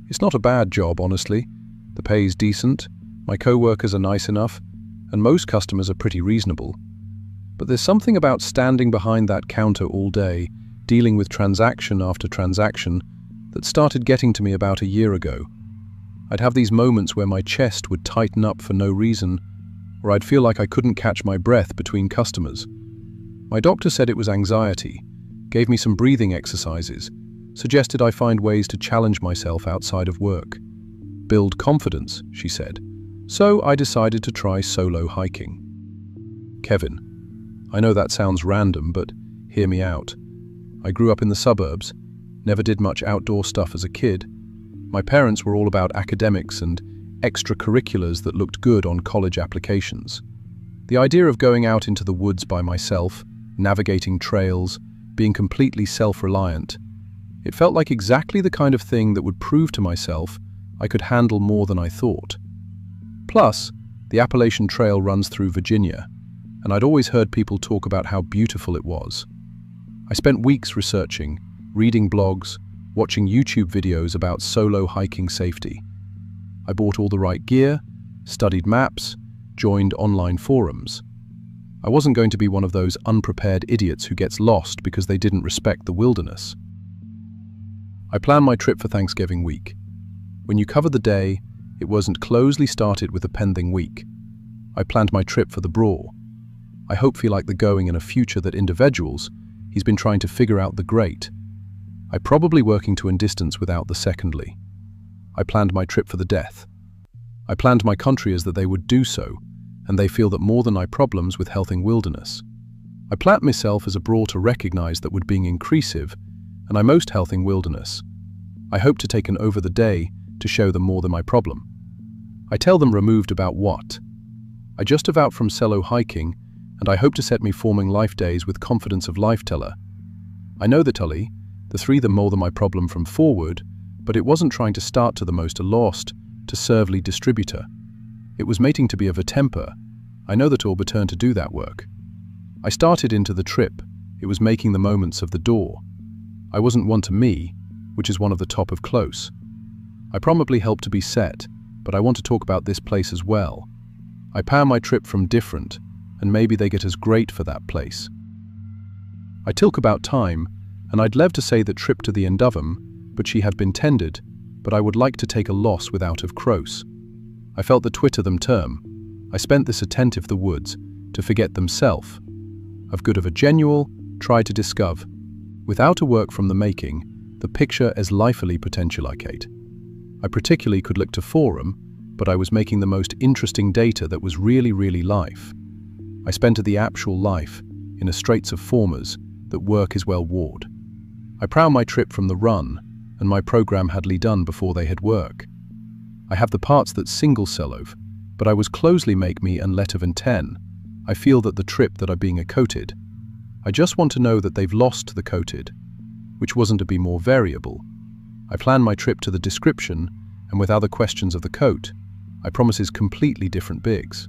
It's not a bad job, honestly. The pay's decent, my co-workers are nice enough, and most customers are pretty reasonable. But there's something about standing behind that counter all day, dealing with transaction after transaction, that started getting to me about a year ago. I'd have these moments where my chest would tighten up for no reason, or I'd feel like I couldn't catch my breath between customers. My doctor said it was anxiety, gave me some breathing exercises, suggested I find ways to challenge myself outside of work. Build confidence, she said. So I decided to try solo hiking. Kevin, I know that sounds random, but hear me out. I grew up in the suburbs, never did much outdoor stuff as a kid. My parents were all about academics and extracurriculars that looked good on college applications. The idea of going out into the woods by myself, navigating trails, being completely self-reliant, it felt like exactly the kind of thing that would prove to myself I could handle more than I thought. Plus, the Appalachian Trail runs through Virginia, and I'd always heard people talk about how beautiful it was. I spent weeks researching, reading blogs, watching YouTube videos about solo hiking safety. I bought all the right gear, studied maps, joined online forums. I wasn't going to be one of those unprepared idiots who gets lost because they didn't respect the wilderness. I planned my trip for Thanksgiving week. When you cover the day, it wasn't closely started with the pending week. I planned my trip for the brawl. I hope feel like the going in a future that individuals, he's been trying to figure out the great. I probably working to in distance without the secondly. I planned my trip for the death. I planned my country as that they would do so, and they feel that more than I problems with healthing wilderness. I planned myself as a brawl to recognize that would being increasive, and I most healthing wilderness. I hope to take an over the day to show them more than my problem. I tell them removed about what. I just about from solo hiking, and I hope to set me forming life days with confidence of life teller. I know the tully, the three that more than my problem from forward, but it wasn't trying to start to the most a lost, to servely distributor. It was mating to be of a temper. I know that all return to do that work. I started into the trip. It was making the moments of the door. I wasn't one to me, which is one of the top of close. I probably helped to be set, but I want to talk about this place as well. I power my trip from different, and maybe they get as great for that place. I talk about time, and I'd love to say that trip to the end of 'em, but she had been tended, but I would like to take a loss without of cross. I felt the Twitter them term. I spent this attentive the woods, to forget themself. Of good of a genuine, try to discover. Without a work from the making, the picture as lifely potentialicate. I particularly could look to forum, but I was making the most interesting data that was really life. I spent the actual life, in a straits of formers, that work is well ward. I proud my trip from the run, and my program had done before they had work. I have the parts that single sellove, but I was closely make me and let of in 10. I feel that the trip that are being a coated. I just want to know that they've lost the coated, which wasn't to be more variable. I plan my trip to the description, and with other questions of the coat, I promises completely different bigs.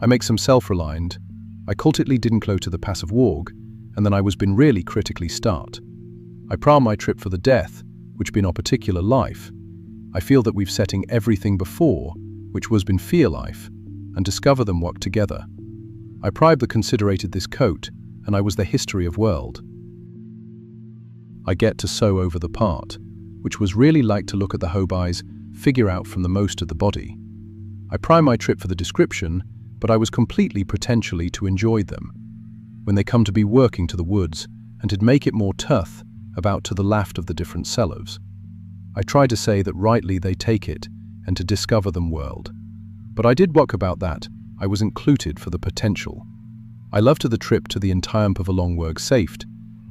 I make some self-reliant. I cultedly didn't clo to the passive warg, and then I was been really critically start. I plan my trip for the death, which been our particular life. I feel that we've setting everything before, which was been fear life, and discover them work together. I pribe the considerated this coat, and I was the history of world. I get to sew over the part, which was really like to look at the hobeyes, figure out from the most of the body. I prime my trip for the description, but I was completely potentially to enjoy them. When they come to be working to the woods, and to make it more tuth about to the laft of the different sellows. I try to say that rightly they take it, and to discover them world. But I did work about that, I was included for the potential. I love to the trip to the entire of a long work saved,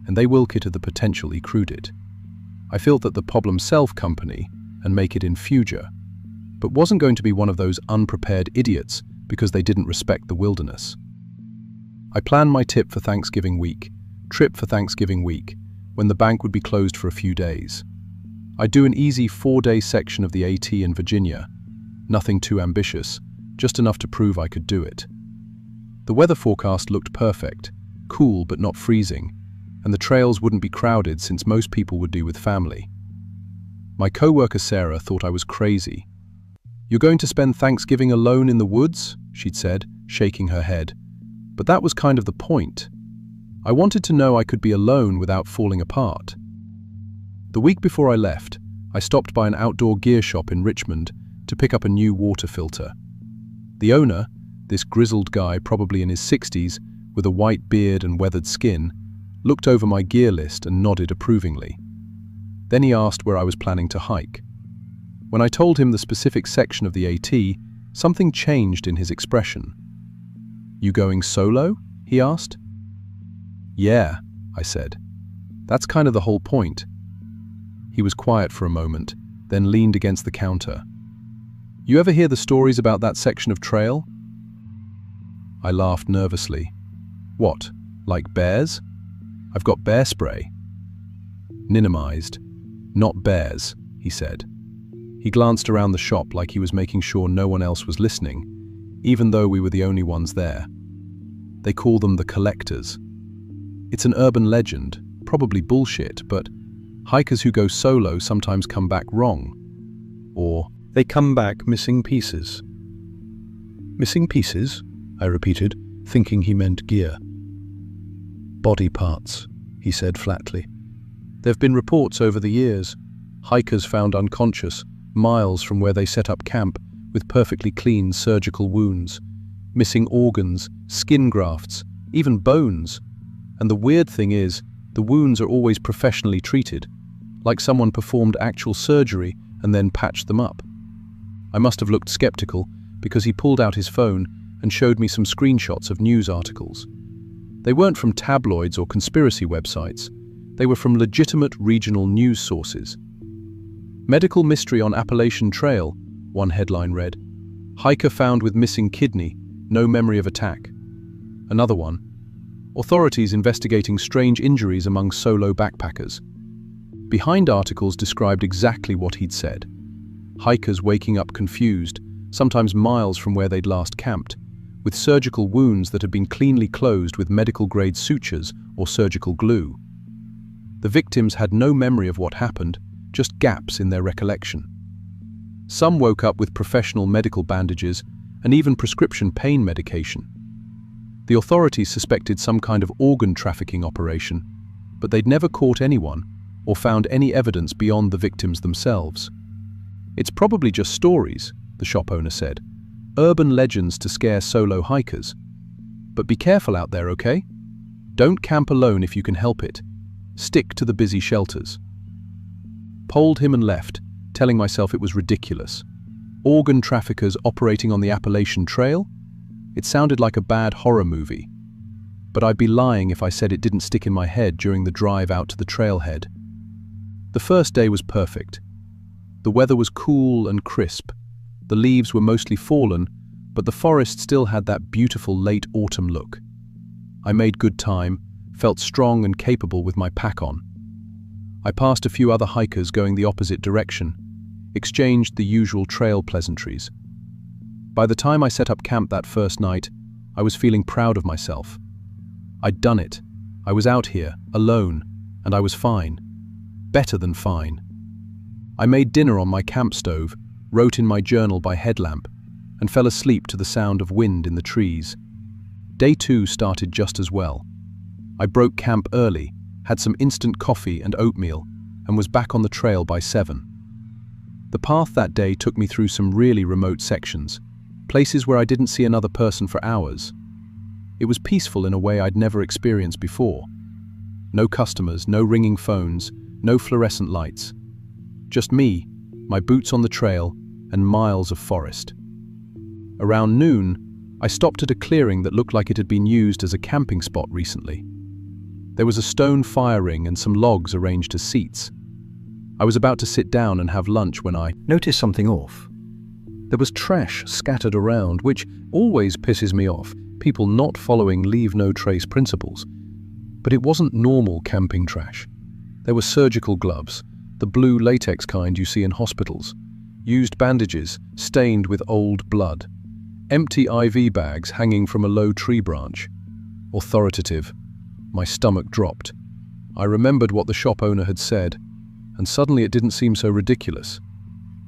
and they will kit to the potential crude. I felt that the problem self company and make it in future, but wasn't going to be one of those unprepared idiots because they didn't respect the wilderness. I planned my trip for Thanksgiving week, when the bank would be closed for a few days. I'd do an easy 4-day section of the AT in Virginia, nothing too ambitious, just enough to prove I could do it. The weather forecast looked perfect, cool but not freezing, and the trails wouldn't be crowded since most people would do with family. My co-worker Sarah thought I was crazy. "You're going to spend Thanksgiving alone in the woods?" she'd said, shaking her head. But that was kind of the point. I wanted to know I could be alone without falling apart. The week before I left, I stopped by an outdoor gear shop in Richmond to pick up a new water filter. The owner, this grizzled guy probably in his 60s with a white beard and weathered skin, looked over my gear list and nodded approvingly. Then he asked where I was planning to hike. When I told him the specific section of the AT, something changed in his expression. "You going solo?" he asked. "Yeah," I said. "That's kind of the whole point." He was quiet for a moment, then leaned against the counter. "You ever hear the stories about that section of trail?" I laughed nervously. "What, like bears? I've got bear spray." "Minimized, not bears," he said. He glanced around the shop like he was making sure no one else was listening, even though we were the only ones there. "They call them the collectors. It's an urban legend, probably bullshit, but hikers who go solo sometimes come back wrong. Or they come back missing pieces." "Missing pieces?" I repeated, thinking he meant gear. "Body parts," he said flatly. "There've been reports over the years. Hikers found unconscious, miles from where they set up camp, with perfectly clean surgical wounds, missing organs, skin grafts, even bones. And the weird thing is, the wounds are always professionally treated, like someone performed actual surgery and then patched them up." I must have looked skeptical because he pulled out his phone and showed me some screenshots of news articles. They weren't from tabloids or conspiracy websites. They were from legitimate regional news sources. "Medical mystery on Appalachian Trail," one headline read. "Hiker found with missing kidney, no memory of attack." Another one. "Authorities investigating strange injuries among solo backpackers." Behind articles described exactly what he'd said. Hikers waking up confused, sometimes miles from where they'd last camped, with surgical wounds that had been cleanly closed with medical-grade sutures or surgical glue. The victims had no memory of what happened, just gaps in their recollection. Some woke up with professional medical bandages and even prescription pain medication. The authorities suspected some kind of organ trafficking operation, but they'd never caught anyone or found any evidence beyond the victims themselves. "It's probably just stories," the shop owner said. "Urban legends to scare solo hikers. But be careful out there, okay? Don't camp alone if you can help it. Stick to the busy shelters." Polled him and left, telling myself it was ridiculous. Organ traffickers operating on the Appalachian Trail? It sounded like a bad horror movie. But I'd be lying if I said it didn't stick in my head during the drive out to the trailhead. The first day was perfect. The weather was cool and crisp. The leaves were mostly fallen, but the forest still had that beautiful late autumn look. I made good time, felt strong and capable with my pack on. I passed a few other hikers going the opposite direction, exchanged the usual trail pleasantries. By the time I set up camp that first night, I was feeling proud of myself. I'd done it. I was out here, alone, and I was fine. Better than fine. I made dinner on my camp stove, wrote in my journal by headlamp, and fell asleep to the sound of wind in the trees. Day 2 started just as well. I broke camp early, had some instant coffee and oatmeal, and was back on the trail by 7. The path that day took me through some really remote sections, places where I didn't see another person for hours. It was peaceful in a way I'd never experienced before. No customers, no ringing phones, no fluorescent lights. Just me, my boots on the trail, and miles of forest. Around noon, I stopped at a clearing that looked like it had been used as a camping spot recently. There was a stone fire ring and some logs arranged as seats. I was about to sit down and have lunch when I noticed something off. There was trash scattered around, which always pisses me off, people not following leave no trace principles. But it wasn't normal camping trash. There were surgical gloves, the blue latex kind you see in hospitals, used bandages stained with old blood, empty IV bags hanging from a low tree branch. Authoritative. My stomach dropped. I remembered what the shop owner had said, and suddenly it didn't seem so ridiculous.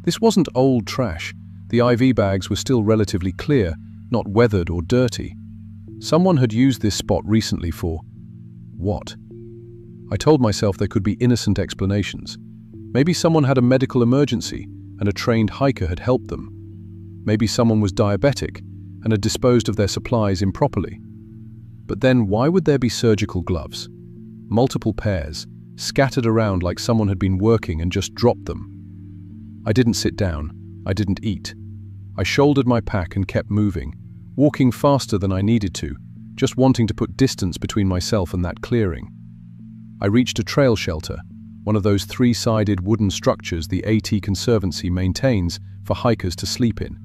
This wasn't old trash. The IV bags were still relatively clear, not weathered or dirty. Someone had used this spot recently for what? I told myself there could be innocent explanations. Maybe someone had a medical emergency and a trained hiker had helped them. Maybe someone was diabetic and had disposed of their supplies improperly. But then why would there be surgical gloves? Multiple pairs, scattered around like someone had been working and just dropped them. I didn't sit down. I didn't eat. I shouldered my pack and kept moving, walking faster than I needed to, just wanting to put distance between myself and that clearing. I reached a trail shelter, one of those 3-sided wooden structures the AT Conservancy maintains for hikers to sleep in.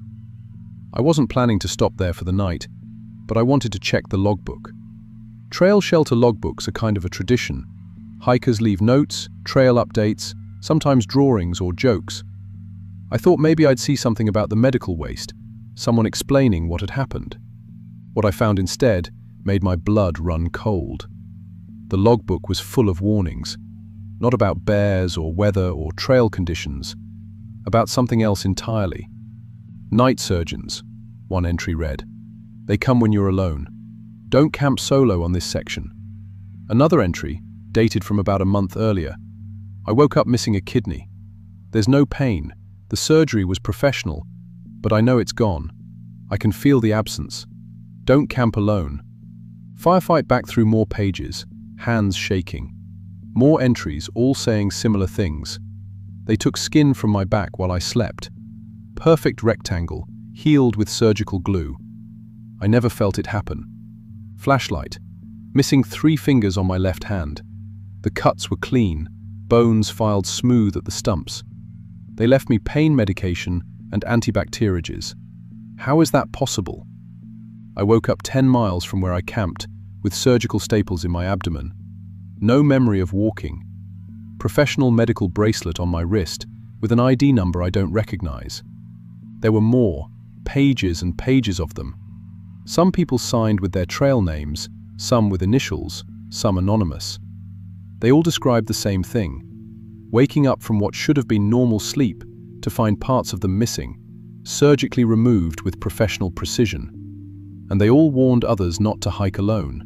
I wasn't planning to stop there for the night, but I wanted to check the logbook. Trail shelter logbooks are kind of a tradition. Hikers leave notes, trail updates, sometimes drawings or jokes. I thought maybe I'd see something about the medical waste, someone explaining what had happened. What I found instead made my blood run cold. The logbook was full of warnings, not about bears or weather or trail conditions, about something else entirely. Night surgeons, one entry read. They come when you're alone. Don't camp solo on this section. Another entry, dated from about a month earlier. I woke up missing a kidney. There's no pain. The surgery was professional, but I know it's gone. I can feel the absence. Don't camp alone. Firefight back through more pages, hands shaking. More entries, all saying similar things. They took skin from my back while I slept. Perfect rectangle, healed with surgical glue. I never felt it happen. Flashlight. Missing 3 fingers on my left hand. The cuts were clean, bones filed smooth at the stumps. They left me pain medication and antibacteriages. How is that possible? I woke up 10 miles from where I camped, with surgical staples in my abdomen. No memory of walking. Professional medical bracelet on my wrist, with an ID number I don't recognize. There were more, pages and pages of them. Some people signed with their trail names, some with initials, some anonymous. They all described the same thing. Waking up from what should have been normal sleep to find parts of them missing, surgically removed with professional precision. And they all warned others not to hike alone.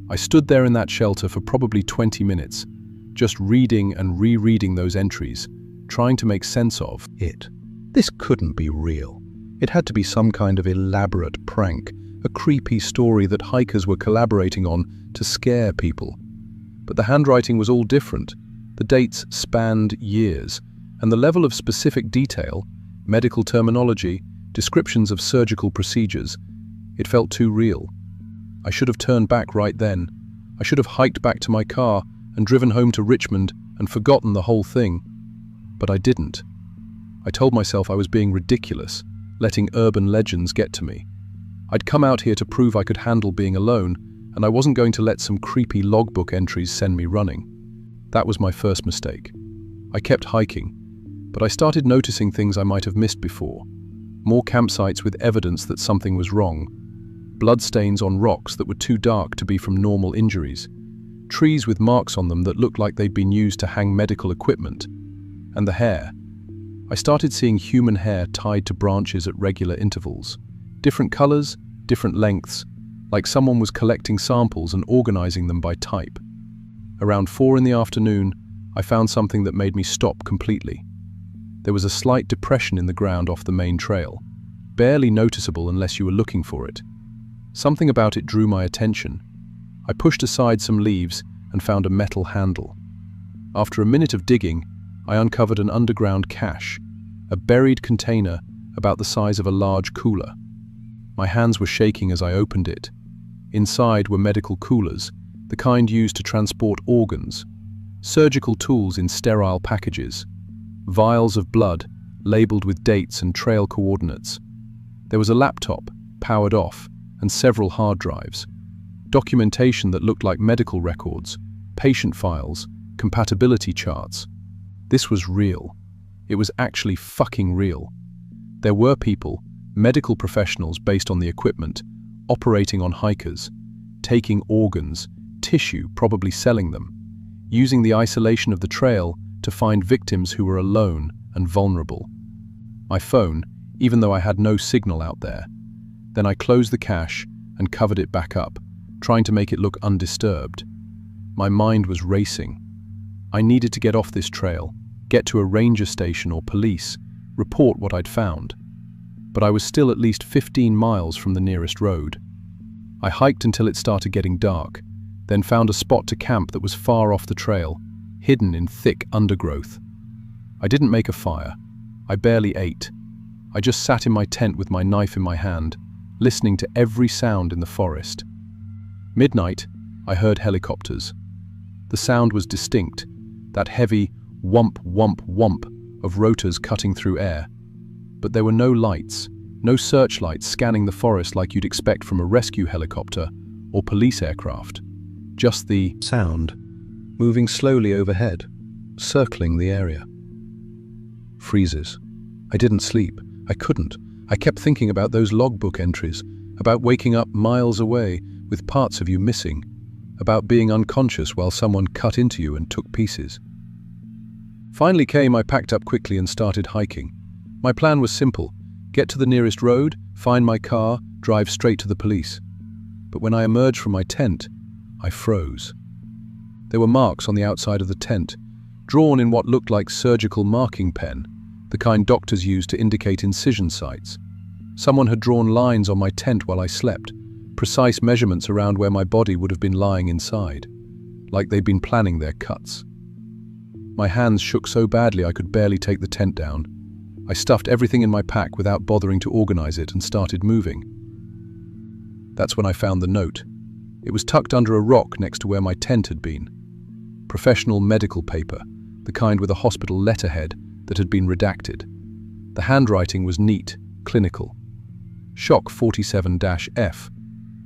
I stood there in that shelter for probably 20 minutes, just reading and rereading those entries, trying to make sense of it. This couldn't be real. It had to be some kind of elaborate prank, a creepy story that hikers were collaborating on to scare people. But the handwriting was all different. The dates spanned years, and the level of specific detail, medical terminology, descriptions of surgical procedures, it felt too real. I should have turned back right then. I should have hiked back to my car and driven home to Richmond and forgotten the whole thing. But I didn't. I told myself I was being ridiculous, letting urban legends get to me. I'd come out here to prove I could handle being alone, and I wasn't going to let some creepy logbook entries send me running. That was my first mistake. I kept hiking, but I started noticing things I might have missed before. More campsites with evidence that something was wrong. Bloodstains on rocks that were too dark to be from normal injuries. Trees with marks on them that looked like they'd been used to hang medical equipment. And the hair. I started seeing human hair tied to branches at regular intervals. Different colors, different lengths, like someone was collecting samples and organizing them by type. Around 4 in the afternoon, I found something that made me stop completely. There was a slight depression in the ground off the main trail, barely noticeable unless you were looking for it. Something about it drew my attention. I pushed aside some leaves and found a metal handle. After a minute of digging, I uncovered an underground cache, a buried container about the size of a large cooler. My hands were shaking as I opened it. Inside were medical coolers, the kind used to transport organs, surgical tools in sterile packages, vials of blood labeled with dates and trail coordinates. There was a laptop, powered off, and several hard drives. Documentation that looked like medical records, patient files, compatibility charts. This was real. It was actually fucking real. There were people, medical professionals based on the equipment, operating on hikers, taking organs, tissue, probably selling them, using the isolation of the trail to find victims who were alone and vulnerable. My phone, even though I had no signal out there. Then I closed the cache and covered it back up, trying to make it look undisturbed. My mind was racing. I needed to get off this trail, get to a ranger station or police, report what I'd found. But I was still at least 15 miles from the nearest road. I hiked until it started getting dark, then found a spot to camp that was far off the trail, hidden in thick undergrowth. I didn't make a fire. I barely ate. I just sat in my tent with my knife in my hand, listening to every sound in the forest. Midnight, I heard helicopters. The sound was distinct, that heavy whump, whump, whump of rotors cutting through air. But there were no lights, no searchlights scanning the forest like you'd expect from a rescue helicopter or police aircraft. Just the sound, moving slowly overhead, circling the area. Freezes. I didn't sleep. I couldn't. I kept thinking about those logbook entries, about waking up miles away with parts of you missing, about being unconscious while someone cut into you and took pieces. Finally I packed up quickly and started hiking. My plan was simple: get to the nearest road, find my car, drive straight to the police. But when I emerged from my tent, I froze. There were marks on the outside of the tent, drawn in what looked like surgical marking pen, the kind doctors use to indicate incision sites. Someone had drawn lines on my tent while I slept, precise measurements around where my body would have been lying inside, like they'd been planning their cuts. My hands shook so badly I could barely take the tent down. I stuffed everything in my pack without bothering to organize it and started moving. That's when I found the note. It was tucked under a rock next to where my tent had been. Professional medical paper, the kind with a hospital letterhead that had been redacted. The handwriting was neat, clinical. Shock 47-F.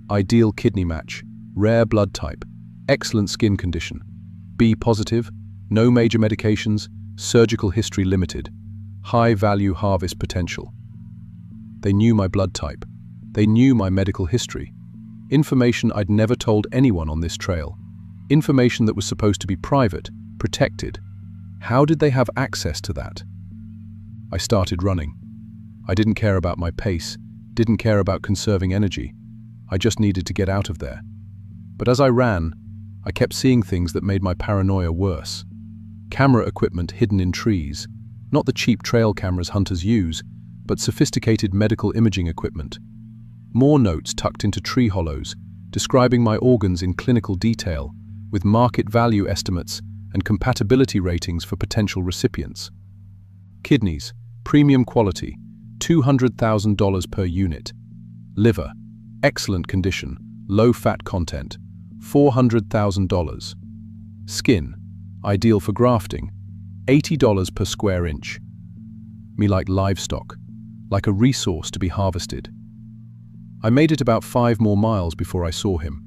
Ideal kidney match. Rare blood type. Excellent skin condition. B positive. No major medications. Surgical history limited. High value harvest potential. They knew my blood type. They knew my medical history. Information I'd never told anyone on this trail. Information that was supposed to be private, protected. How did they have access to that? I started running. I didn't care about my pace, didn't care about conserving energy. I just needed to get out of there. But as I ran, I kept seeing things that made my paranoia worse. Camera equipment hidden in trees, not the cheap trail cameras hunters use, but sophisticated medical imaging equipment. More notes tucked into tree hollows, describing my organs in clinical detail, with market value estimates and compatibility ratings for potential recipients. Kidneys, premium quality, $200,000 per unit. Liver, excellent condition, low fat content, $400,000. Skin, ideal for grafting, $80 per square inch. Me like livestock, like a resource to be harvested. I made it about 5 more miles before I saw him.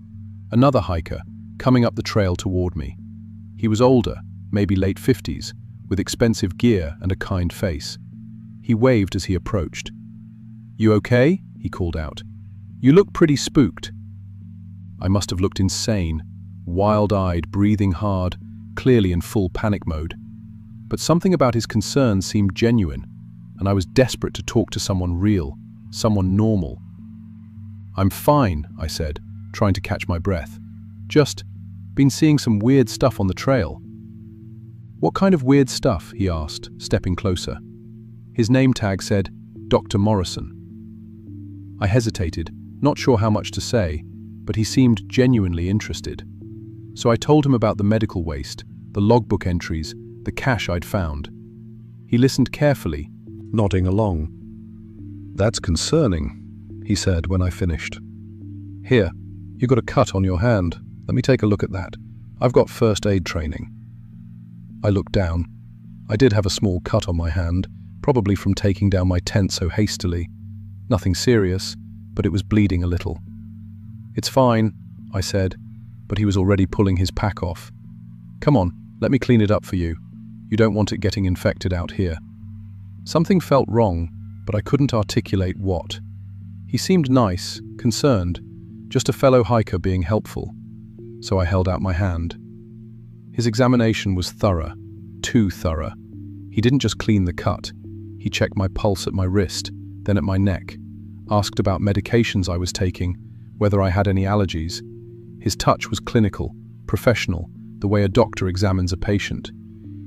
Another hiker, coming up the trail toward me. He was older, maybe late 50s, with expensive gear and a kind face. He waved as he approached. "You okay?" he called out. "You look pretty spooked." I must have looked insane, wild-eyed, breathing hard, clearly in full panic mode. But something about his concern seemed genuine, and I was desperate to talk to someone real, someone normal. "I'm fine," I said, trying to catch my breath. "Just been seeing some weird stuff on the trail." "What kind of weird stuff?" he asked, stepping closer. His name tag said, Dr. Morrison. I hesitated, not sure how much to say, but he seemed genuinely interested. So I told him about the medical waste, the logbook entries, the cache I'd found. He listened carefully, nodding along. "That's concerning," he said when I finished. "Here, you got a cut on your hand. Let me take a look at that. I've got first aid training." I looked down. I did have a small cut on my hand, probably from taking down my tent so hastily. Nothing serious, but it was bleeding a little. "It's fine," I said, but he was already pulling his pack off. "Come on, let me clean it up for you. You don't want it getting infected out here." Something felt wrong, but I couldn't articulate what. He seemed nice, concerned, just a fellow hiker being helpful. So I held out my hand. His examination was thorough, too thorough. He didn't just clean the cut. He checked my pulse at my wrist, then at my neck, asked about medications I was taking, whether I had any allergies. His touch was clinical, professional, the way a doctor examines a patient.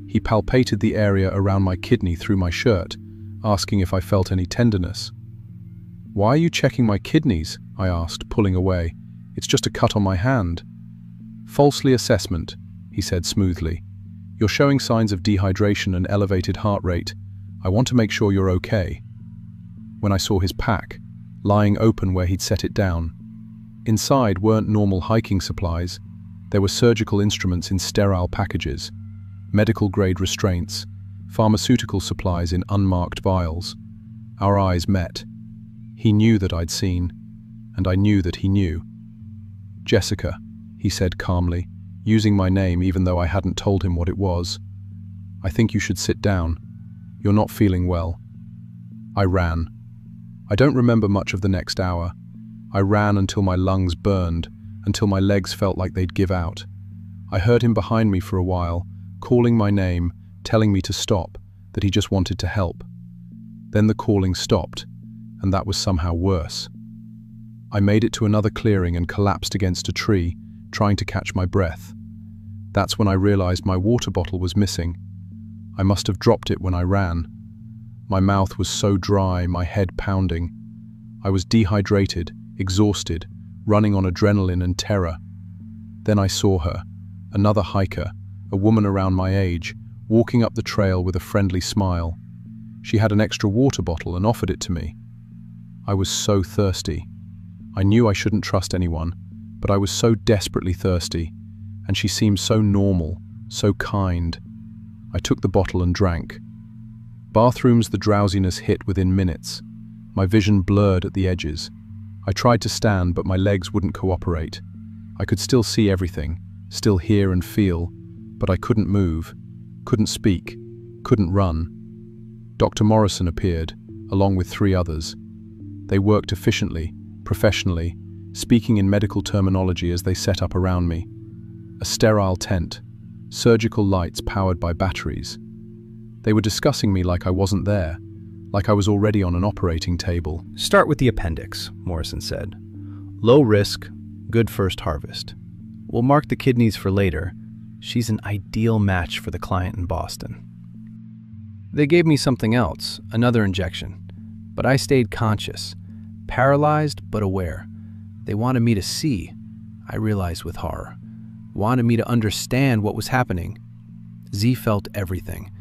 He palpated the area around my kidney through my shirt, asking if I felt any tenderness. "Why are you checking my kidneys?" I asked, pulling away. "It's just a cut on my hand." "Falsely assessment," he said smoothly. "You're showing signs of dehydration and elevated heart rate. I want to make sure you're okay." When I saw his pack, lying open where he'd set it down, inside weren't normal hiking supplies. There were surgical instruments in sterile packages, medical-grade restraints, pharmaceutical supplies in unmarked vials. Our eyes met. He knew that I'd seen, and I knew that he knew. "Jessica," he said calmly, using my name even though I hadn't told him what it was. "I think you should sit down. You're not feeling well." I ran. I don't remember much of the next hour. I ran until my lungs burned, until my legs felt like they'd give out. I heard him behind me for a while, calling my name, telling me to stop, that he just wanted to help. Then the calling stopped, and that was somehow worse. I made it to another clearing and collapsed against a tree, trying to catch my breath. That's when I realized my water bottle was missing. I must have dropped it when I ran. My mouth was so dry, my head pounding. I was dehydrated, exhausted, running on adrenaline and terror. Then I saw her, another hiker, a woman around my age, walking up the trail with a friendly smile. She had an extra water bottle and offered it to me. I was so thirsty. I knew I shouldn't trust anyone, but I was so desperately thirsty, and she seemed so normal, so kind. I took the bottle and drank. Bathrooms, the drowsiness hit within minutes. My vision blurred at the edges. I tried to stand, but my legs wouldn't cooperate. I could still see everything, still hear and feel, but I couldn't move, couldn't speak, couldn't run. Dr. Morrison appeared, along with 3 others. They worked efficiently, professionally, speaking in medical terminology as they set up around me. A sterile tent, surgical lights powered by batteries. They were discussing me like I wasn't there, like I was already on an operating table. "Start with the appendix," Morrison said. "Low risk, good first harvest. We'll mark the kidneys for later. She's an ideal match for the client in Boston." They gave me something else, another injection, but I stayed conscious, paralyzed but aware. They wanted me to see, I realized with horror, wanted me to understand what was happening. Z felt everything.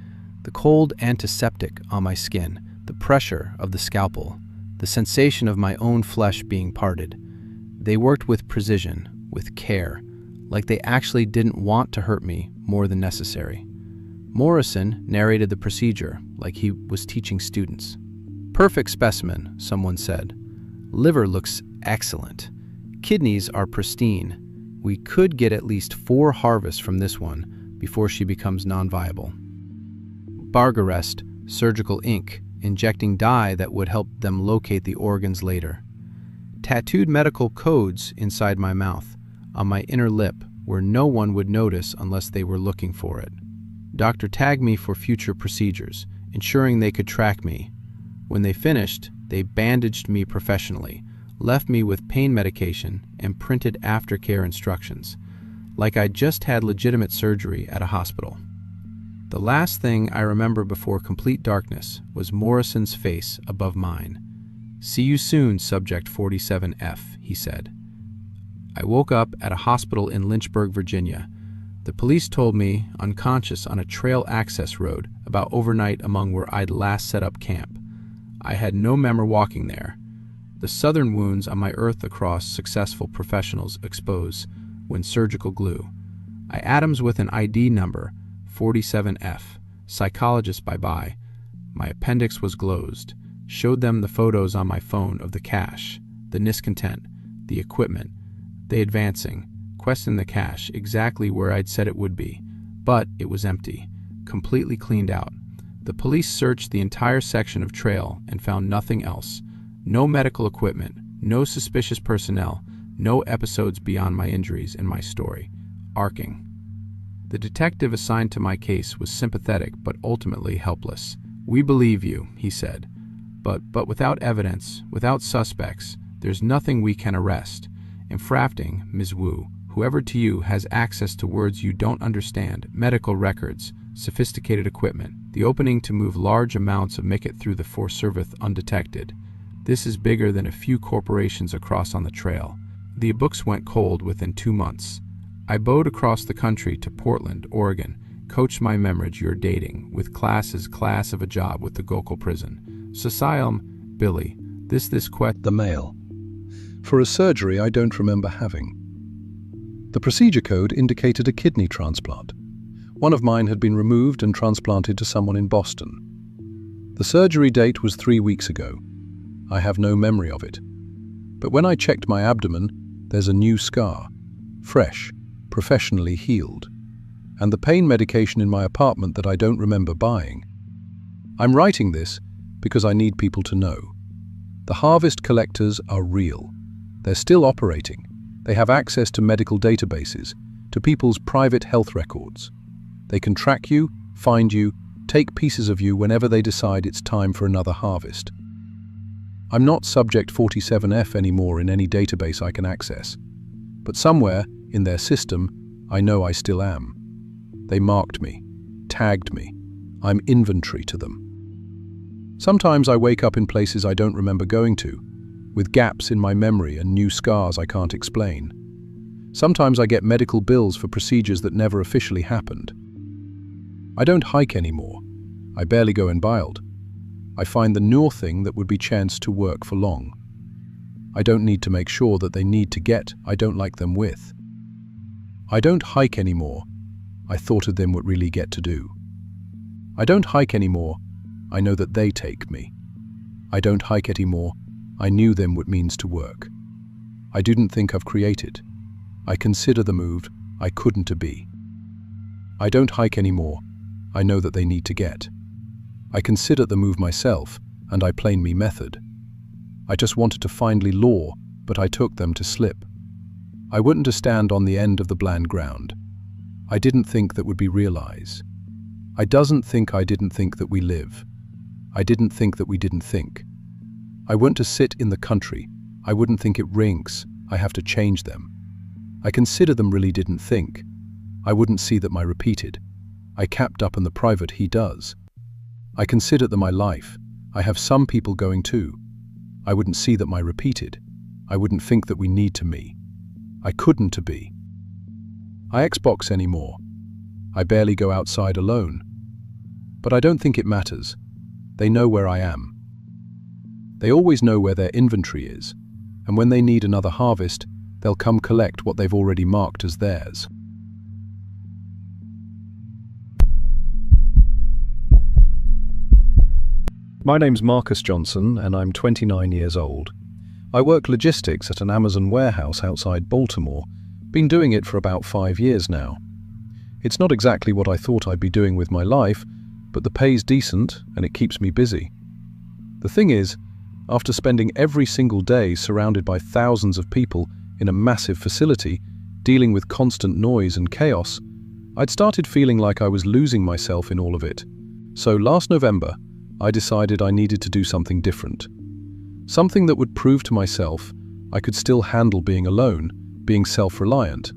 The cold antiseptic on my skin, the pressure of the scalpel, the sensation of my own flesh being parted. They worked with precision, with care, like they actually didn't want to hurt me more than necessary. Morrison narrated the procedure like he was teaching students. "Perfect specimen," someone said. "Liver looks excellent. Kidneys are pristine. We could get at least 4 harvests from this one before she becomes non-viable." Bargarest, surgical ink, injecting dye that would help them locate the organs later. Tattooed medical codes inside my mouth, on my inner lip, where no one would notice unless they were looking for it. Doctor tagged me for future procedures, ensuring they could track me. When they finished, they bandaged me professionally, left me with pain medication and printed aftercare instructions, like I'd just had legitimate surgery at a hospital. The last thing I remember before complete darkness was Morrison's face above mine. "See you soon, Subject 47F," he said. I woke up at a hospital in Lynchburg, Virginia. The police told me unconscious on a trail access road about overnight among where I'd last set up camp. I had no memory walking there. The southern wounds on my earth across successful professionals expose when surgical glue. I atoms with an ID number, 47F. Psychologist bye-bye. My appendix was glozed. Showed them the photos on my phone of the cache, the discontent, the equipment. They advancing. Questioned the cache, exactly where I'd said it would be. But it was empty. Completely cleaned out. The police searched the entire section of trail and found nothing else. No medical equipment, no suspicious personnel, no episodes beyond my injuries in my story. Arcing. The detective assigned to my case was sympathetic but ultimately helpless. "We believe you," he said. But without evidence, without suspects, there's nothing we can arrest. Infracting, Ms. Wu, whoever to you has access to words you don't understand, medical records, sophisticated equipment, the opening to move large amounts of make it through the Forest Service undetected. This is bigger than a few corporations across on the trail. The books went cold within 2 months. I bowed across the country to Portland, Oregon, coached my memory you're dating, with class of a job with the Gokul prison. Socialum, Billy, this quet. The mail. For a surgery I don't remember having. The procedure code indicated a kidney transplant. One of mine had been removed and transplanted to someone in Boston. The surgery date was 3 weeks ago. I have no memory of it. But when I checked my abdomen, there's a new scar, fresh, professionally healed, and the pain medication in my apartment that I don't remember buying. I'm writing this because I need people to know. The harvest collectors are real. They're still operating. They have access to medical databases, to people's private health records. They can track you, find you, take pieces of you whenever they decide it's time for another harvest. I'm not Subject 47F anymore in any database I can access, but somewhere in their system, I know I still am. They marked me, tagged me. I'm inventory to them. Sometimes I wake up in places I don't remember going to, with gaps in my memory and new scars I can't explain. Sometimes I get medical bills for procedures that never officially happened. I don't hike anymore. I barely go in Bild. I find the new thing that would be chance to work for long. I don't need to make sure that they need to get I don't like them with. I don't hike anymore. I thought of them what really get to do. I don't hike anymore. I know that they take me. I don't hike anymore. I knew them what means to work. I didn't think I've created. I consider the move I couldn't to be. I don't hike anymore. I know that they need to get. I consider the move myself, and I plain me method. I just wanted to findly law, but I took them to slip. I wouldn't to stand on the end of the bland ground. I didn't think that would be realize. I didn't think that we live. I didn't think that we didn't think. I wouldn't to sit in the country. I wouldn't think it rings. I have to change them. I consider them really didn't think. I wouldn't see that my repeated. I capped up in the private he does. I consider that my life. I have some people going too. I wouldn't see that my repeated. I wouldn't think that we need to me. I couldn't to be. I Xbox anymore. I barely go outside alone. But I don't think it matters. They know where I am. They always know where their inventory is, and when they need another harvest, they'll come collect what they've already marked as theirs. My name's Marcus Johnson, and I'm 29 years old. I work logistics at an Amazon warehouse outside Baltimore, been doing it for about 5 years now. It's not exactly what I thought I'd be doing with my life, but the pay's decent and it keeps me busy. The thing is, after spending every single day surrounded by thousands of people in a massive facility, dealing with constant noise and chaos, I'd started feeling like I was losing myself in all of it. So last November, I decided I needed to do something different. Something that would prove to myself I could still handle being alone, being self-reliant.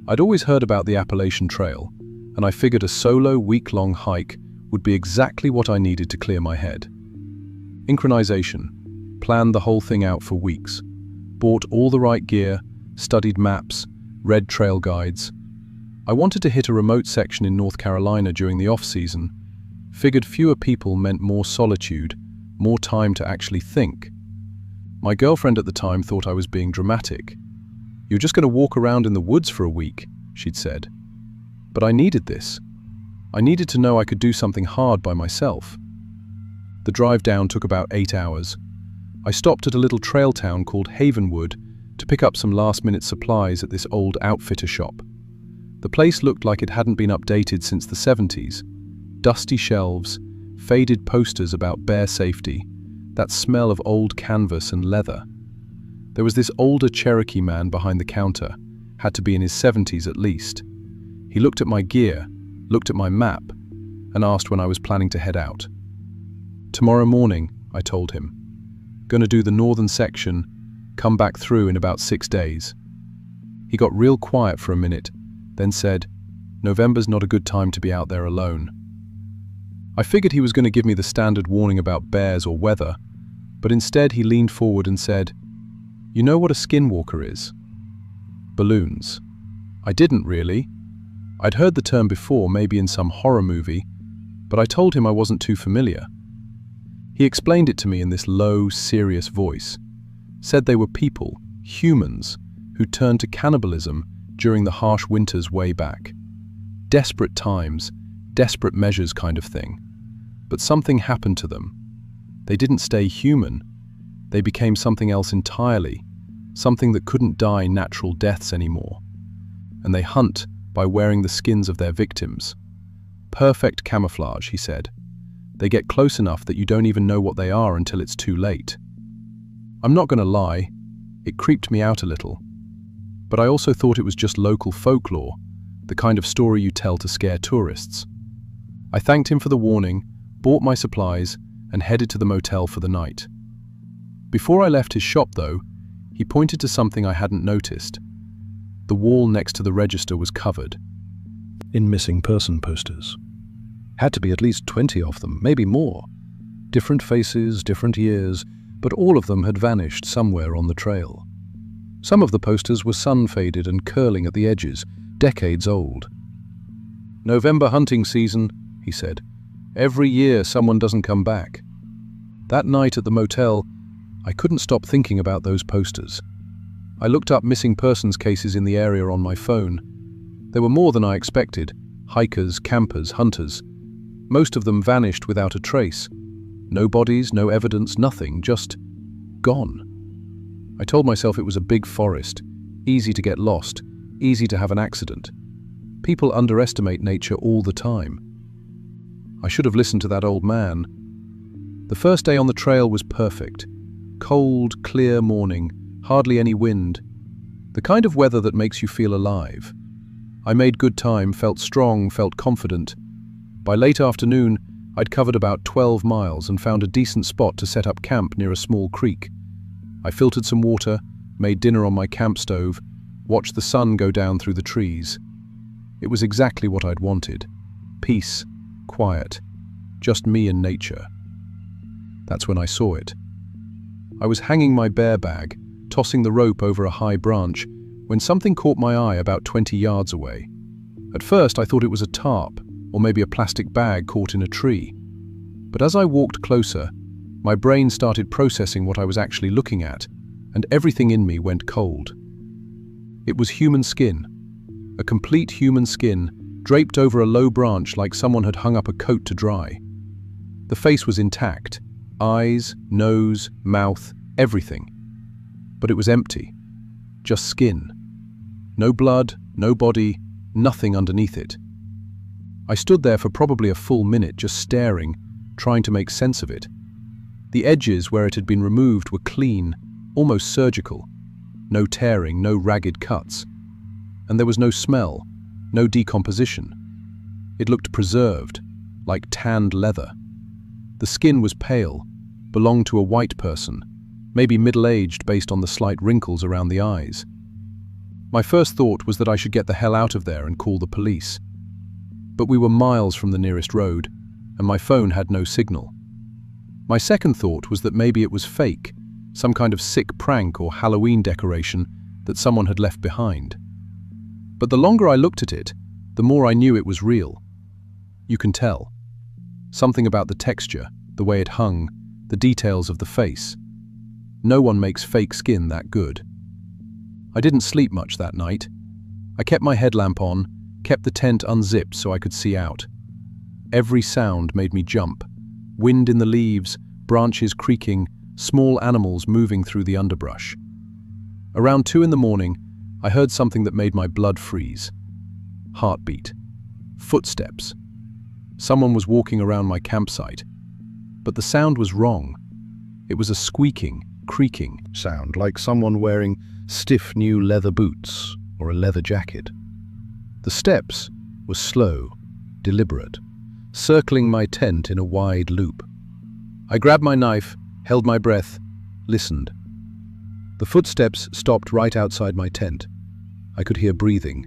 I'd always heard about the Appalachian Trail, and I figured a solo week-long hike would be exactly what I needed to clear my head. Synchronization. Planned the whole thing out for weeks. Bought all the right gear, studied maps, read trail guides. I wanted to hit a remote section in North Carolina during the off-season. Figured fewer people meant more solitude, more time to actually think. My girlfriend at the time thought I was being dramatic. "You're just going to walk around in the woods for a week," she'd said. But I needed this. I needed to know I could do something hard by myself. The drive down took about 8 hours. I stopped at a little trail town called Havenwood to pick up some last-minute supplies at this old outfitter shop. The place looked like it hadn't been updated since the 70s. Dusty shelves, faded posters about bear safety, that smell of old canvas and leather. There was this older Cherokee man behind the counter, had to be in his 70s at least. He looked at my gear, looked at my map, and asked when I was planning to head out. "Tomorrow morning," I told him. "Gonna do the northern section, come back through in about 6 days." He got real quiet for a minute, then said, "November's not a good time to be out there alone." I figured he was going to give me the standard warning about bears or weather, but instead he leaned forward and said, "You know what a skinwalker is?" Balloons. I didn't really. I'd heard the term before, maybe in some horror movie, but I told him I wasn't too familiar. He explained it to me in this low, serious voice. Said they were people, humans, who turned to cannibalism during the harsh winters way back. Desperate times, desperate measures kind of thing. But something happened to them. They didn't stay human. They became something else entirely, something that couldn't die natural deaths anymore. And they hunt by wearing the skins of their victims. Perfect camouflage, he said. They get close enough that you don't even know what they are until it's too late. I'm not going to lie, it creeped me out a little. But I also thought it was just local folklore, the kind of story you tell to scare tourists. I thanked him for the warning, bought my supplies, and headed to the motel for the night. Before I left his shop, though, he pointed to something I hadn't noticed. The wall next to the register was covered in missing person posters. Had to be at least 20 of them, maybe more. Different faces, different years, but all of them had vanished somewhere on the trail. Some of the posters were sun-faded and curling at the edges, decades old. "November hunting season," he said. "Every year someone doesn't come back." That night at the motel, I couldn't stop thinking about those posters. I looked up missing persons cases in the area on my phone. There were more than I expected. Hikers, campers, hunters. Most of them vanished without a trace. No bodies, no evidence, nothing, just gone. I told myself it was a big forest, easy to get lost, easy to have an accident. People underestimate nature all the time. I should have listened to that old man. The first day on the trail was perfect. Cold, clear morning, hardly any wind. The kind of weather that makes you feel alive. I made good time, felt strong, felt confident. By late afternoon, I'd covered about 12 miles and found a decent spot to set up camp near a small creek. I filtered some water, made dinner on my camp stove, watched the sun go down through the trees. It was exactly what I'd wanted. Peace, quiet, just me and nature. That's when I saw it. I was hanging my bear bag, tossing the rope over a high branch, when something caught my eye about 20 yards away. At first I thought it was a tarp, or maybe a plastic bag caught in a tree. But as I walked closer, my brain started processing what I was actually looking at, and everything in me went cold. It was human skin, a complete human skin, draped over a low branch like someone had hung up a coat to dry. The face was intact, eyes, nose, mouth, everything. But it was empty, just skin. No blood, no body, nothing underneath it. I stood there for probably a full minute just staring, trying to make sense of it. The edges where it had been removed were clean, almost surgical. No tearing, no ragged cuts. And there was no smell, no decomposition. It looked preserved, like tanned leather. The skin was pale, belonged to a white person, maybe middle-aged based on the slight wrinkles around the eyes. My first thought was that I should get the hell out of there and call the police. But we were miles from the nearest road, and my phone had no signal. My second thought was that maybe it was fake, some kind of sick prank or Halloween decoration that someone had left behind. But the longer I looked at it, the more I knew it was real. You can tell. Something about the texture, the way it hung, the details of the face. No one makes fake skin that good. I didn't sleep much that night. I kept my headlamp on, kept the tent unzipped so I could see out. Every sound made me jump. Wind in the leaves, branches creaking, small animals moving through the underbrush. Around 2 in the morning, I heard something that made my blood freeze. Heartbeat. Footsteps. Someone was walking around my campsite. But the sound was wrong. It was a squeaking, creaking sound, like someone wearing stiff new leather boots or a leather jacket. The steps were slow, deliberate, circling my tent in a wide loop. I grabbed my knife, held my breath, listened. The footsteps stopped right outside my tent. I could hear breathing.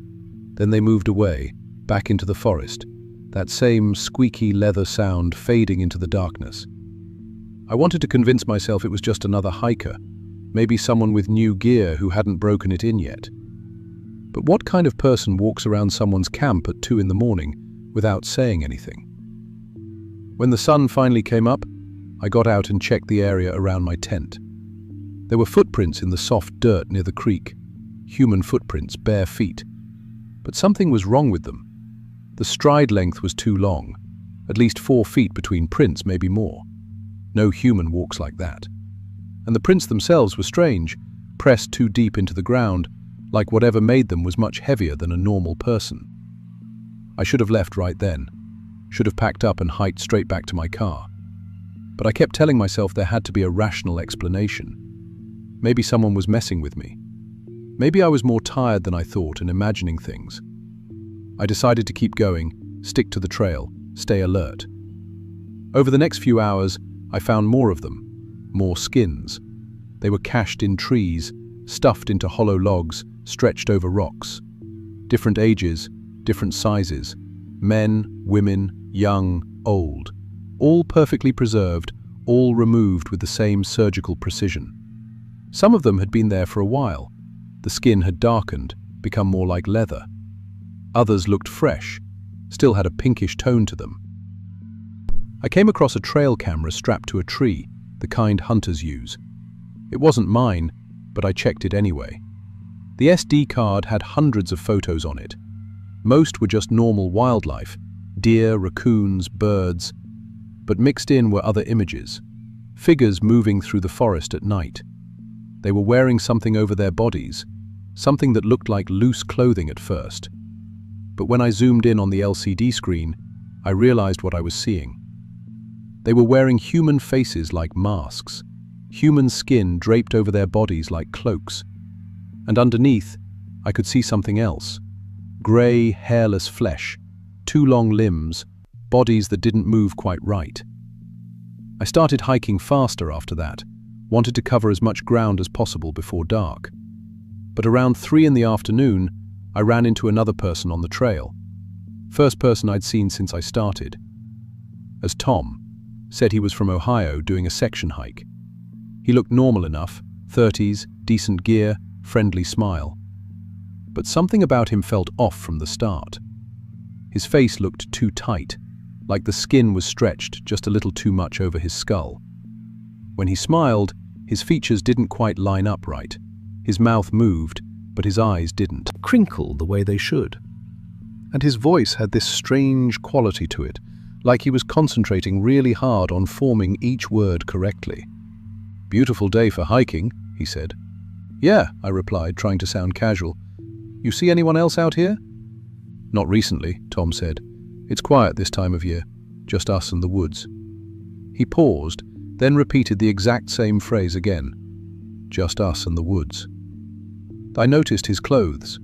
Then they moved away, back into the forest, that same squeaky leather sound fading into the darkness. I wanted to convince myself it was just another hiker, maybe someone with new gear who hadn't broken it in yet. But what kind of person walks around someone's camp at 2 in the morning without saying anything? When the sun finally came up, I got out and checked the area around my tent. There were footprints in the soft dirt near the creek, human footprints, bare feet. But something was wrong with them. The stride length was too long, at least 4 feet between prints, maybe more. No human walks like that. And the prints themselves were strange, pressed too deep into the ground, like whatever made them was much heavier than a normal person. I should have left right then, should have packed up and hiked straight back to my car. But I kept telling myself there had to be a rational explanation. Maybe someone was messing with me. Maybe I was more tired than I thought and imagining things. I decided to keep going, stick to the trail, stay alert. Over the next few hours, I found more of them, more skins. They were cached in trees, stuffed into hollow logs, stretched over rocks. Different ages, different sizes. Men, women, young, old. All perfectly preserved, all removed with the same surgical precision. Some of them had been there for a while. The skin had darkened, become more like leather. Others looked fresh, still had a pinkish tone to them. I came across a trail camera strapped to a tree, the kind hunters use. It wasn't mine, but I checked it anyway. The SD card had hundreds of photos on it. Most were just normal wildlife, deer, raccoons, birds, but mixed in were other images, figures moving through the forest at night. They were wearing something over their bodies, something that looked like loose clothing at first. But when I zoomed in on the LCD screen, I realized what I was seeing. They were wearing human faces like masks, human skin draped over their bodies like cloaks. And underneath, I could see something else. Grey, hairless flesh, 2 long limbs, bodies that didn't move quite right. I started hiking faster after that, wanted to cover as much ground as possible before dark. But around 3 in the afternoon, I ran into another person on the trail. First person I'd seen since I started. As Tom said, he was from Ohio doing a section hike. He looked normal enough, 30s, decent gear, friendly smile. But something about him felt off from the start. His face looked too tight, like the skin was stretched just a little too much over his skull. When he smiled, his features didn't quite line up right. His mouth moved, but his eyes didn't crinkle the way they should. And his voice had this strange quality to it, like he was concentrating really hard on forming each word correctly. "Beautiful day for hiking," he said. "Yeah," I replied, trying to sound casual. "You see anyone else out here?" "Not recently," Tom said. "It's quiet this time of year, just us and the woods." He paused, then repeated the exact same phrase again. "Just us and the woods." I noticed his clothes.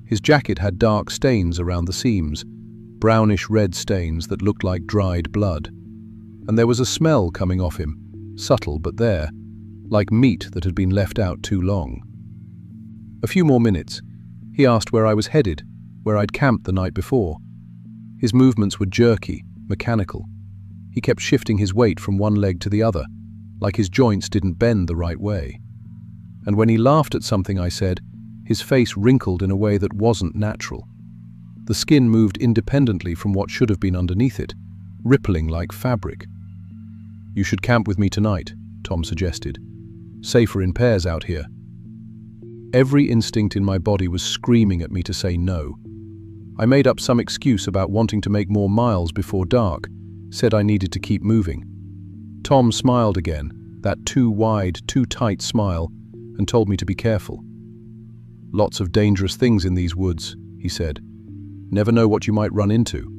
His jacket had dark stains around the seams, brownish-red stains that looked like dried blood. And there was a smell coming off him, subtle but there, like meat that had been left out too long. A few more minutes. He asked where I was headed, where I'd camped the night before. His movements were jerky, mechanical. He kept shifting his weight from one leg to the other, like his joints didn't bend the right way. And when he laughed at something I said, his face wrinkled in a way that wasn't natural. The skin moved independently from what should have been underneath it, rippling like fabric. "You should camp with me tonight," Tom suggested. "Safer in pairs out here." Every instinct in my body was screaming at me to say no. I made up some excuse about wanting to make more miles before dark, said I needed to keep moving. Tom smiled again, that too wide, too tight smile, and told me to be careful. "Lots of dangerous things in these woods," he said. "Never know what you might run into."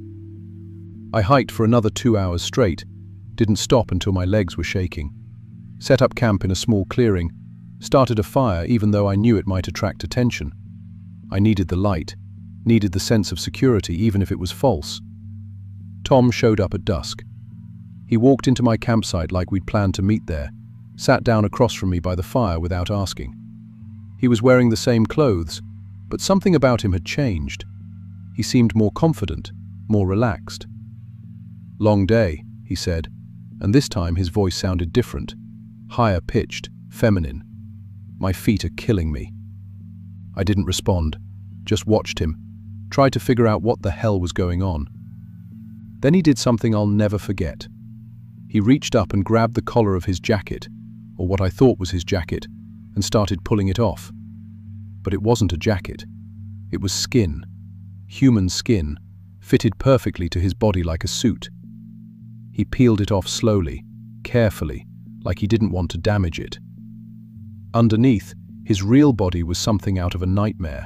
I hiked for another 2 hours straight, didn't stop until my legs were shaking. Set up camp in a small clearing, started a fire even though I knew it might attract attention. I needed the light, needed the sense of security even if it was false. Tom showed up at dusk. He walked into my campsite like we'd planned to meet there, sat down across from me by the fire without asking. He was wearing the same clothes, but something about him had changed. He seemed more confident, more relaxed. "Long day," he said, and this time his voice sounded different, higher pitched, feminine. "My feet are killing me." I didn't respond, just watched him, tried to figure out what the hell was going on. Then he did something I'll never forget. He reached up and grabbed the collar of his jacket, or what I thought was his jacket, and started pulling it off. But it wasn't a jacket. It was skin, human skin, fitted perfectly to his body like a suit. He peeled it off slowly, carefully, like he didn't want to damage it. Underneath, his real body was something out of a nightmare.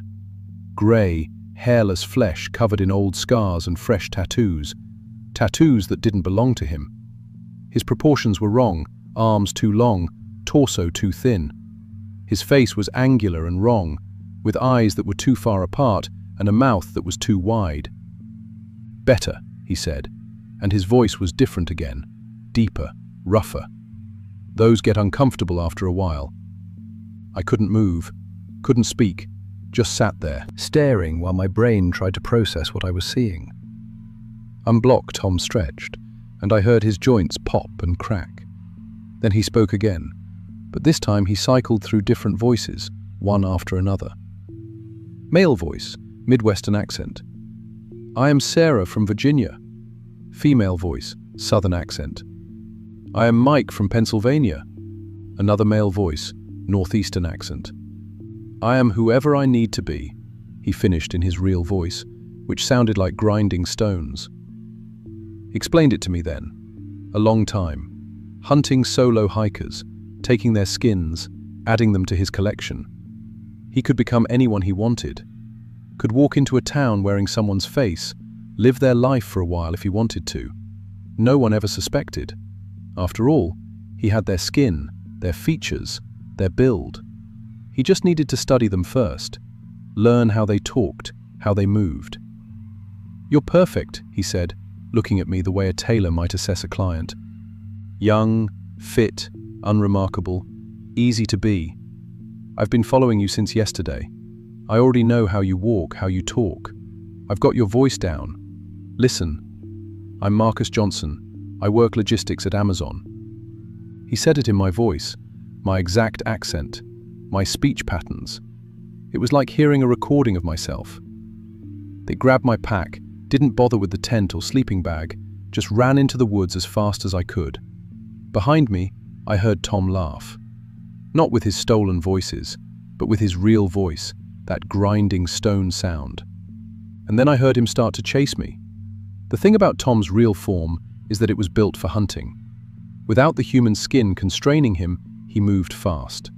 Grey, hairless flesh covered in old scars and fresh tattoos. Tattoos that didn't belong to him. His proportions were wrong, arms too long, torso too thin. His face was angular and wrong, with eyes that were too far apart and a mouth that was too wide. "Better," he said, and his voice was different again, deeper, rougher. Those get uncomfortable after a while. I couldn't move, couldn't speak, just sat there, staring while my brain tried to process what I was seeing. Unblocked, Tom stretched, and I heard his joints pop and crack. Then he spoke again, but this time he cycled through different voices, one after another. Male voice, Midwestern accent. "I am Sarah from Virginia." Female voice, Southern accent. "I am Mike from Pennsylvania." Another male voice, Northeastern accent. "I am whoever I need to be," he finished in his real voice, which sounded like grinding stones. Explained it to me then. A long time. Hunting solo hikers, taking their skins, adding them to his collection. He could become anyone he wanted. Could walk into a town wearing someone's face, live their life for a while if he wanted to. No one ever suspected. After all, he had their skin, their features, their build. He just needed to study them first, learn how they talked, how they moved. "You're perfect," he said, looking at me the way a tailor might assess a client. "Young, fit, unremarkable, easy to be. I've been following you since yesterday. I already know how you walk, how you talk. I've got your voice down. Listen, I'm Marcus Johnson. I work logistics at Amazon." He said it in my voice, my exact accent, my speech patterns. It was like hearing a recording of myself. They grabbed my pack, didn't bother with the tent or sleeping bag, just ran into the woods as fast as I could. Behind me, I heard Tom laugh. Not with his stolen voices, but with his real voice, that grinding stone sound. And then I heard him start to chase me. The thing about Tom's real form is that it was built for hunting. Without the human skin constraining him, he moved fast.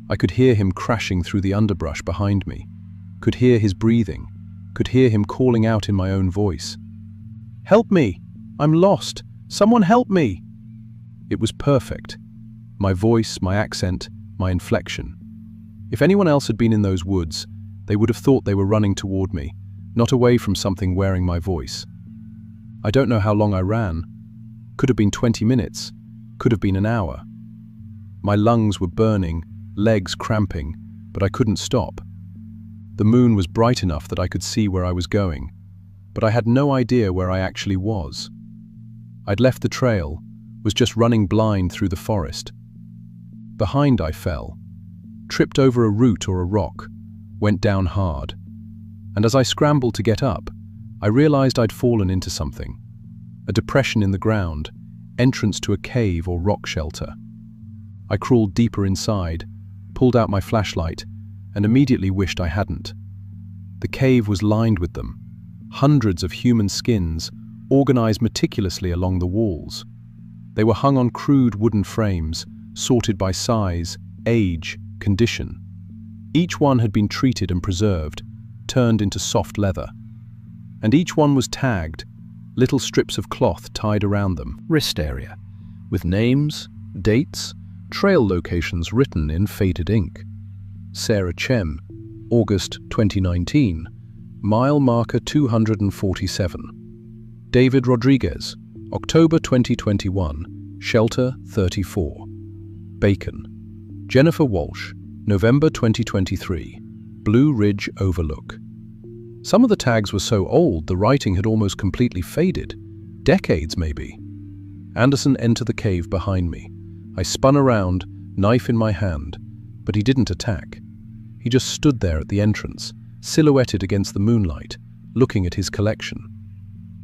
I could hear him crashing through the underbrush behind me, could hear his breathing, could hear him calling out in my own voice. "Help me! I'm lost! Someone help me!" It was perfect. My voice, my accent, my inflection. If anyone else had been in those woods, they would have thought they were running toward me, not away from something wearing my voice. I don't know how long I ran. Could have been 20 minutes, could have been an hour. My lungs were burning, legs cramping, but I couldn't stop. The moon was bright enough that I could see where I was going, but I had no idea where I actually was. I'd left the trail, was just running blind through the forest. Behind I fell, tripped over a root or a rock, went down hard. And as I scrambled to get up, I realized I'd fallen into something. A depression in the ground, entrance to a cave or rock shelter. I crawled deeper inside, pulled out my flashlight, and immediately wished I hadn't. The cave was lined with them, hundreds of human skins organized meticulously along the walls. They were hung on crude wooden frames, sorted by size, age, condition. Each one had been treated and preserved, turned into soft leather. And each one was tagged, little strips of cloth tied around them, wrist area, with names, dates, trail locations written in faded ink. Sarah Chem, August 2019, mile marker 247. David Rodriguez, October 2021, shelter 34. Bacon. Jennifer Walsh, November 2023, Blue Ridge Overlook. Some of the tags were so old the writing had almost completely faded, decades maybe. Anderson entered the cave behind me. I spun around, knife in my hand, but he didn't attack. He just stood there at the entrance, silhouetted against the moonlight, looking at his collection.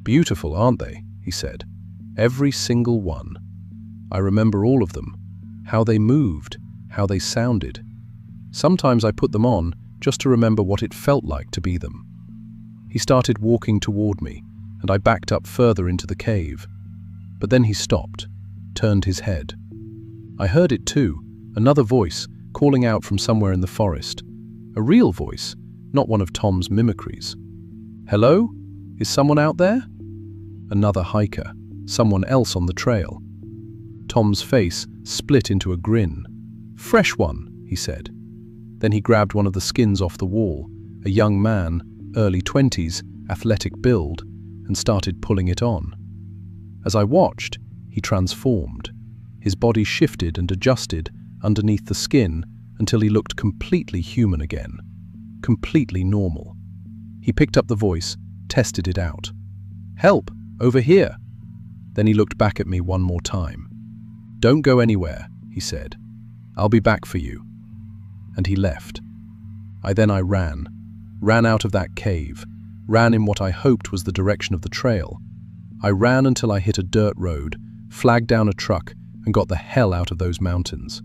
"Beautiful, aren't they?" he said. "Every single one. I remember all of them, how they moved, how they sounded. Sometimes I put them on just to remember what it felt like to be them." He started walking toward me, and I backed up further into the cave. But then he stopped, turned his head. I heard it too, another voice calling out from somewhere in the forest. A real voice, not one of Tom's mimicries. "Hello? Is someone out there?" Another hiker, someone else on the trail. Tom's face split into a grin. "Fresh one," he said. Then he grabbed one of the skins off the wall, a young man, early 20s, athletic build, and started pulling it on. As I watched, he transformed. His body shifted and adjusted underneath the skin until he looked completely human again, completely normal. He picked up the voice, tested it out. "Help! Over here!" Then he looked back at me one more time. "Don't go anywhere," he said. "I'll be back for you." And he left. I ran out of that cave, ran in what I hoped was the direction of the trail. I ran until I hit a dirt road, flagged down a truck, and got the hell out of those mountains.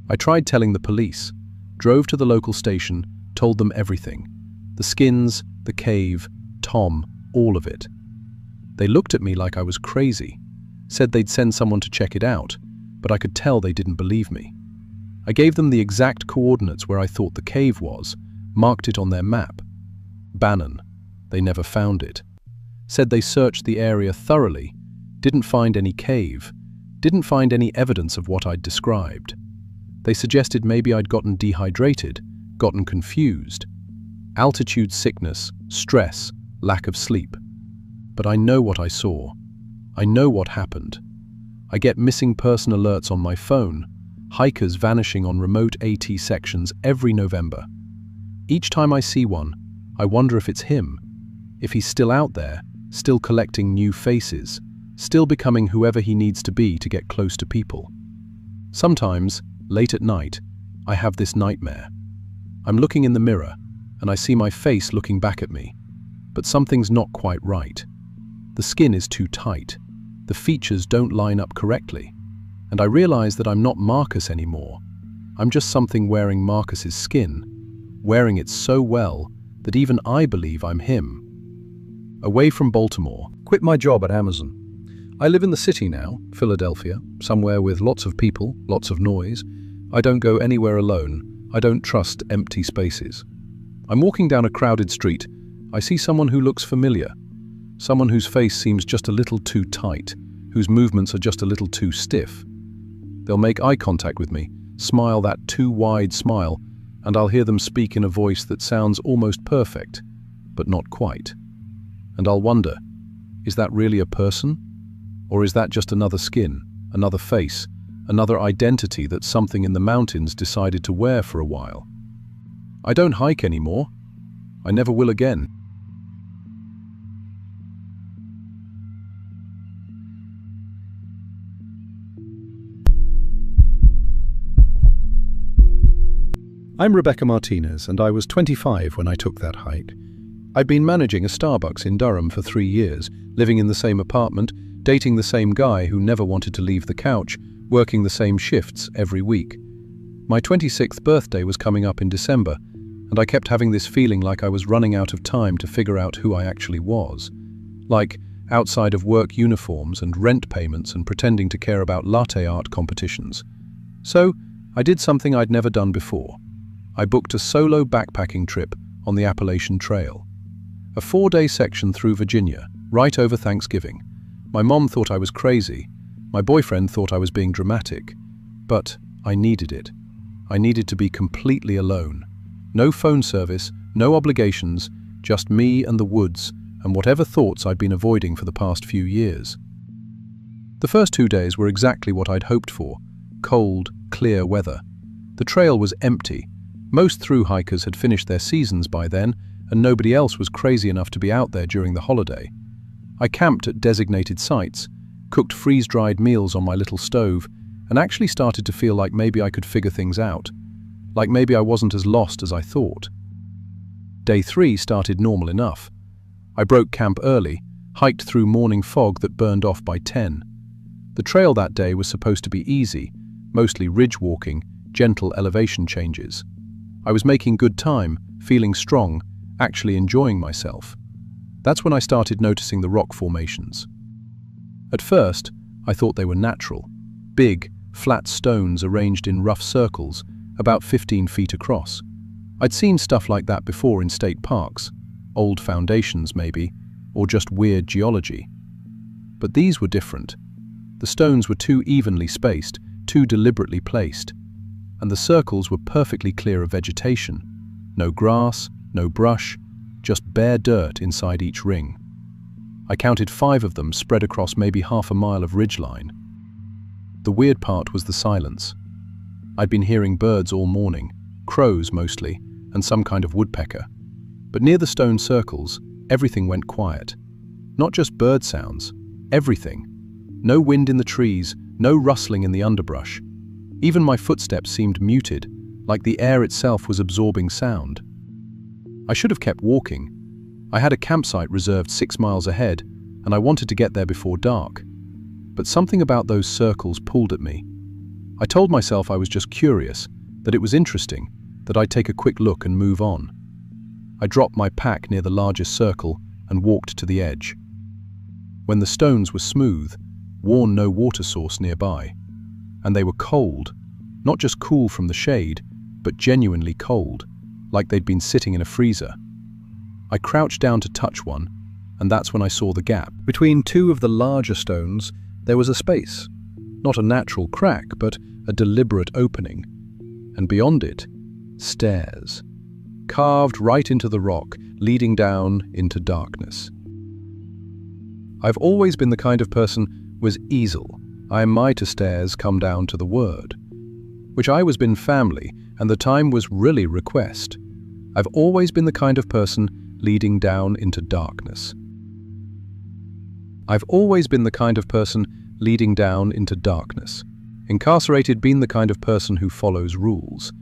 I tried telling the police, drove to the local station, told them everything. The skins, the cave, Tom, all of it. They looked at me like I was crazy, said they'd send someone to check it out, but I could tell they didn't believe me. I gave them the exact coordinates where I thought the cave was, marked it on their map. Bannon. They never found it. Said they searched the area thoroughly, didn't find any cave, didn't find any evidence of what I'd described. They suggested maybe I'd gotten dehydrated, gotten confused. Altitude sickness, stress, lack of sleep. But I know what I saw. I know what happened. I get missing person alerts on my phone, hikers vanishing on remote AT sections every November. Each time I see one, I wonder if it's him, if he's still out there, still collecting new faces, still becoming whoever he needs to be to get close to people. Sometimes, late at night, I have this nightmare. I'm looking in the mirror, and I see my face looking back at me, but something's not quite right. The skin is too tight, the features don't line up correctly, and I realize that I'm not Marcus anymore. I'm just something wearing Marcus's skin, wearing it so well that even I believe I'm him. Away from Baltimore, quit my job at Amazon. I live in the city now, Philadelphia, somewhere with lots of people, lots of noise. I don't go anywhere alone. I don't trust empty spaces. I'm walking down a crowded street. I see someone who looks familiar. Someone whose face seems just a little too tight, whose movements are just a little too stiff. They'll make eye contact with me, smile that too wide smile, and I'll hear them speak in a voice that sounds almost perfect, but not quite. And I'll wonder, is that really a person? Or is that just another skin, another face, another identity that something in the mountains decided to wear for a while. I don't hike anymore. I never will again. I'm Rebecca Martinez, and I was 25 when I took that hike. I'd been managing a Starbucks in Durham for 3 years, living in the same apartment, dating the same guy who never wanted to leave the couch, working the same shifts every week. My 26th birthday was coming up in December, and I kept having this feeling like I was running out of time to figure out who I actually was. Like, outside of work uniforms and rent payments and pretending to care about latte art competitions. So, I did something I'd never done before. I booked a solo backpacking trip on the Appalachian Trail. A 4-day section through Virginia, right over Thanksgiving. My mom thought I was crazy. My boyfriend thought I was being dramatic. But I needed it. I needed to be completely alone. No phone service, no obligations, just me and the woods and whatever thoughts I'd been avoiding for the past few years. The first 2 days were exactly what I'd hoped for. Cold, clear weather. The trail was empty. Most through hikers had finished their seasons by then, and nobody else was crazy enough to be out there during the holiday. I camped at designated sites, cooked freeze-dried meals on my little stove, and actually started to feel like maybe I could figure things out. Like maybe I wasn't as lost as I thought. Day 3 started normal enough. I broke camp early, hiked through morning fog that burned off by 10. The trail that day was supposed to be easy, mostly ridge walking, gentle elevation changes. I was making good time, feeling strong, actually enjoying myself. That's when I started noticing the rock formations. At first, I thought they were natural. Big, flat stones arranged in rough circles, about 15 feet across. I'd seen stuff like that before in state parks, old foundations maybe, or just weird geology. But these were different. The stones were too evenly spaced, too deliberately placed, and the circles were perfectly clear of vegetation. No grass, no brush, just bare dirt inside each ring. I counted 5 of them spread across maybe half a mile of ridgeline. The weird part was the silence. I'd been hearing birds all morning, crows mostly, and some kind of woodpecker. But near the stone circles, everything went quiet. Not just bird sounds, everything. No wind in the trees, no rustling in the underbrush. Even my footsteps seemed muted, like the air itself was absorbing sound. I should have kept walking. I had a campsite reserved 6 miles ahead, and I wanted to get there before dark. But something about those circles pulled at me. I told myself I was just curious, that it was interesting, that I'd take a quick look and move on. I dropped my pack near the largest circle and walked to the edge. When the stones were smooth, worn no water source nearby, and they were cold, not just cool from the shade, but genuinely cold, like they'd been sitting in a freezer. I crouched down to touch one, and that's when I saw the gap. Between 2 of the larger stones, there was a space. Not a natural crack, but a deliberate opening. And beyond it, stairs. Carved right into the rock, leading down into darkness. I've always been the kind of person was easel. I am my to stairs come down to the word. Which I was been family, and the time was really request. I've always been the kind of person leading down into darkness. I've always been the kind of person leading down into darkness. Incarcerated, been the kind of person who follows rules.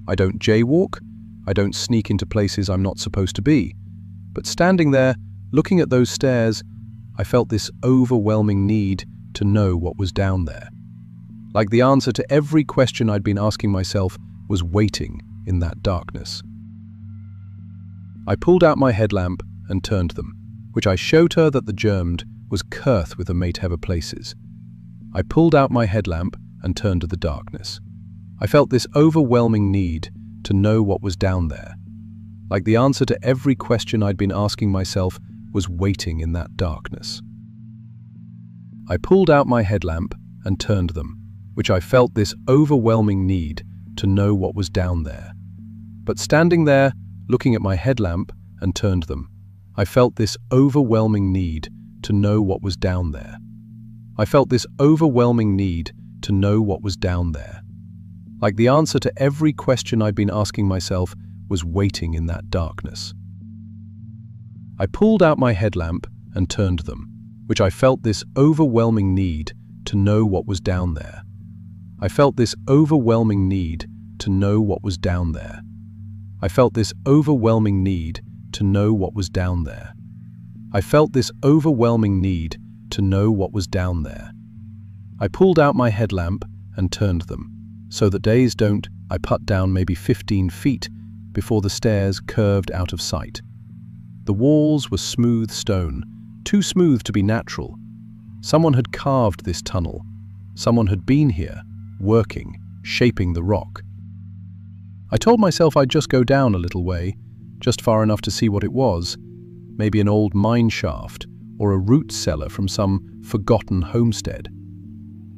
I don't jaywalk, I don't sneak into places I'm not supposed to be. But standing there, looking at those stairs, I felt this overwhelming need to know what was down there. Like the answer to every question I'd been asking myself was waiting in that darkness. I pulled out my headlamp and turned them, which I showed her that the germed was curth with the mate hever places. I pulled out my headlamp and turned to the darkness. I felt this overwhelming need to know what was down there. Like the answer to every question I'd been asking myself was waiting in that darkness. I pulled out my headlamp and turned them, which I felt this overwhelming need to know what was down there. But standing there, looking at my headlamp and turned them, I felt this overwhelming need to know what was down there. I felt this overwhelming need to know what was down there. Like the answer to every question I'd been asking myself was waiting in that darkness. I pulled out my headlamp and turned them, which I felt this overwhelming need to know what was down there. I felt this overwhelming need to know what was down there. I felt this overwhelming need to know what was down there. I felt this overwhelming need to know what was down there. I pulled out my headlamp and turned them, so that days don't, I put down maybe 15 feet before the stairs curved out of sight. The walls were smooth stone, too smooth to be natural. Someone had carved this tunnel. Someone had been here, working, shaping the rock. I told myself I'd just go down a little way, just far enough to see what it was, maybe an old mine shaft or a root cellar from some forgotten homestead.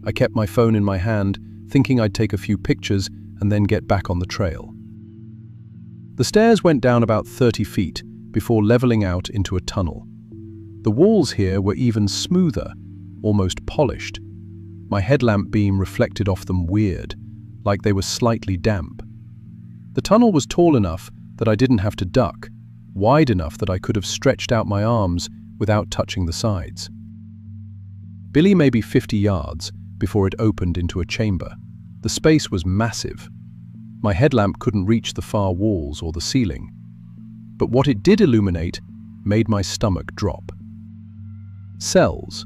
I kept my phone in my hand, thinking I'd take a few pictures and then get back on the trail. The stairs went down about 30 feet before leveling out into a tunnel. The walls here were even smoother, almost polished. My headlamp beam reflected off them weird, like they were slightly damp. The tunnel was tall enough that I didn't have to duck, wide enough that I could have stretched out my arms without touching the sides. Billy maybe 50 yards before it opened into a chamber. The space was massive. My headlamp couldn't reach the far walls or the ceiling, but what it did illuminate made my stomach drop. Cells,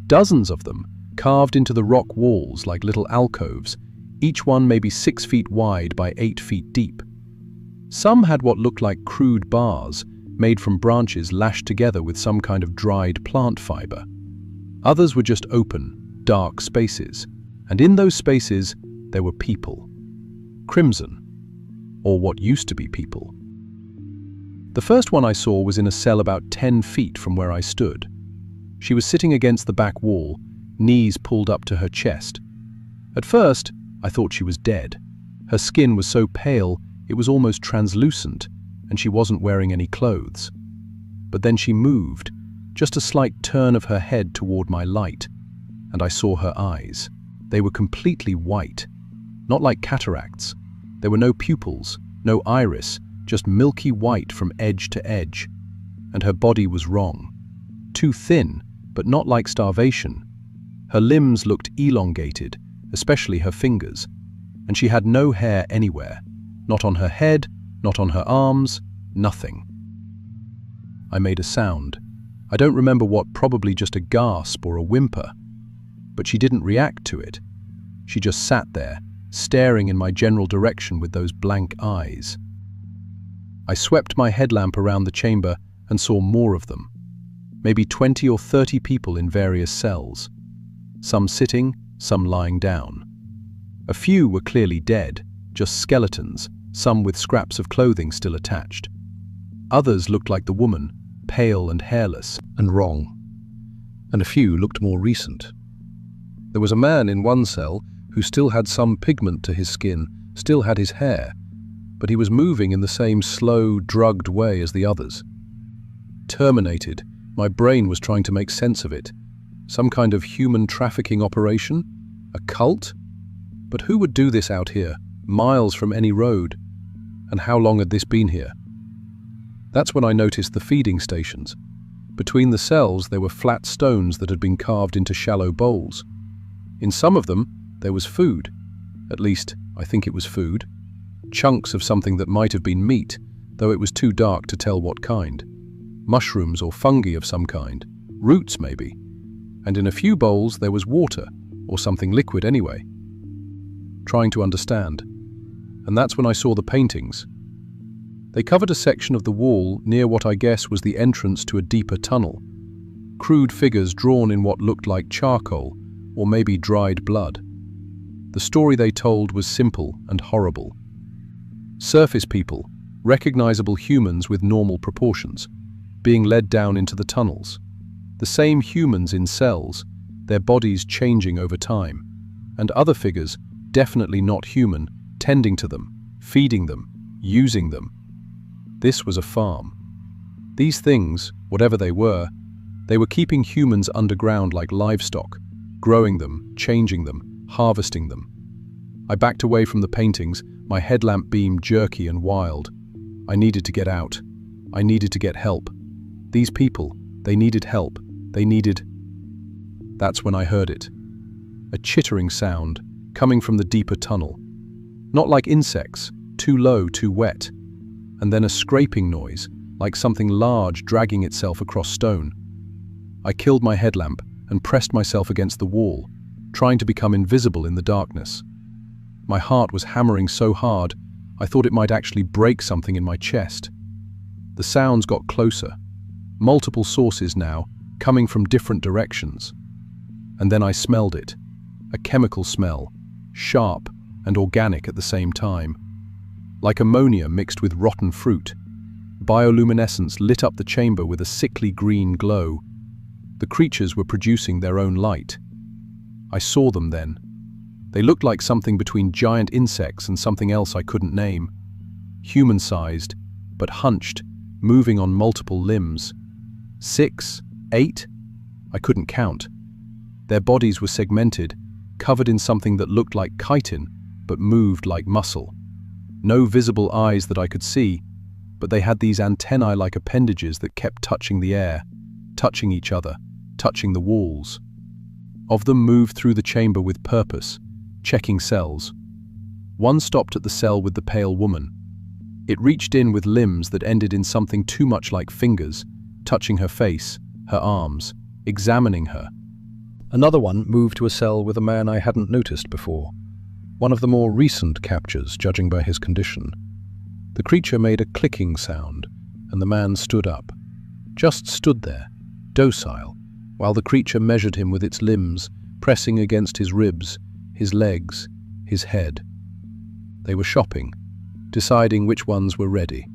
dozens of them, carved into the rock walls like little alcoves, each one maybe 6 feet wide by 8 feet deep. Some had what looked like crude bars made from branches lashed together with some kind of dried plant fiber. Others were just open, dark spaces, and in those spaces there were people. Crimson, or what used to be people. The first one I saw was in a cell about 10 feet from where I stood. She was sitting against the back wall, knees pulled up to her chest. At first, I thought she was dead. Her skin was so pale it was almost translucent, and she wasn't wearing any clothes. But then she moved, just a slight turn of her head toward my light, and I saw her eyes. They were completely white, not like cataracts. There were no pupils, no iris, just milky white from edge to edge. And her body was wrong. Too thin, but not like starvation. Her limbs looked elongated, especially her fingers, and she had no hair anywhere. Not on her head, not on her arms, nothing. I made a sound. I don't remember what, probably just a gasp or a whimper. But she didn't react to it. She just sat there, staring in my general direction with those blank eyes. I swept my headlamp around the chamber and saw more of them. Maybe 20 or 30 people in various cells. Some sitting, some lying down. A few were clearly dead, just skeletons, some with scraps of clothing still attached. Others looked like the woman, pale and hairless and wrong. And a few looked more recent. There was a man in one cell who still had some pigment to his skin, still had his hair, but he was moving in the same slow, drugged way as the others. Terminated, my brain was trying to make sense of it. Some kind of human trafficking operation? A cult? But who would do this out here, miles from any road? And how long had this been here? That's when I noticed the feeding stations. Between the cells there were flat stones that had been carved into shallow bowls. In some of them, there was food. At least, I think it was food. Chunks of something that might have been meat, though it was too dark to tell what kind. Mushrooms or fungi of some kind. Roots, maybe. And in a few bowls there was water, or something liquid anyway. Trying to understand. And that's when I saw the paintings. They covered a section of the wall near what I guess was the entrance to a deeper tunnel. Crude figures drawn in what looked like charcoal, or maybe dried blood. The story they told was simple and horrible. Surface people, recognizable humans with normal proportions, being led down into the tunnels. The same humans in cells, their bodies changing over time, and other figures, definitely not human, tending to them, feeding them, using them. This was a farm. These things, whatever they were keeping humans underground like livestock, growing them, changing them, harvesting them. I backed away from the paintings, my headlamp beam jerky and wild. I needed to get out. I needed to get help. These people, they needed help. They needed... That's when I heard it. A chittering sound coming from the deeper tunnel. Not like insects, too low, too wet. And then a scraping noise, like something large dragging itself across stone. I killed my headlamp and pressed myself against the wall, trying to become invisible in the darkness. My heart was hammering so hard, I thought it might actually break something in my chest. The sounds got closer, multiple sources now, coming from different directions. And then I smelled it, a chemical smell, sharp and organic at the same time. Like ammonia mixed with rotten fruit, bioluminescence lit up the chamber with a sickly green glow. The creatures were producing their own light. I saw them then. They looked like something between giant insects and something else I couldn't name. Human-sized, but hunched, moving on multiple limbs. 6, 8? I couldn't count. Their bodies were segmented, covered in something that looked like chitin, but moved like muscle. No visible eyes that I could see, but they had these antennae-like appendages that kept touching the air, touching each other, touching the walls. Of them moved through the chamber with purpose, checking cells. One stopped at the cell with the pale woman. It reached in with limbs that ended in something too much like fingers, touching her face, her arms, examining her. Another one moved to a cell with a man I hadn't noticed before. One of the more recent captures, judging by his condition. The creature made a clicking sound, and the man stood up. Just stood there, docile, while the creature measured him with its limbs, pressing against his ribs, his legs, his head. They were shopping, deciding which ones were ready.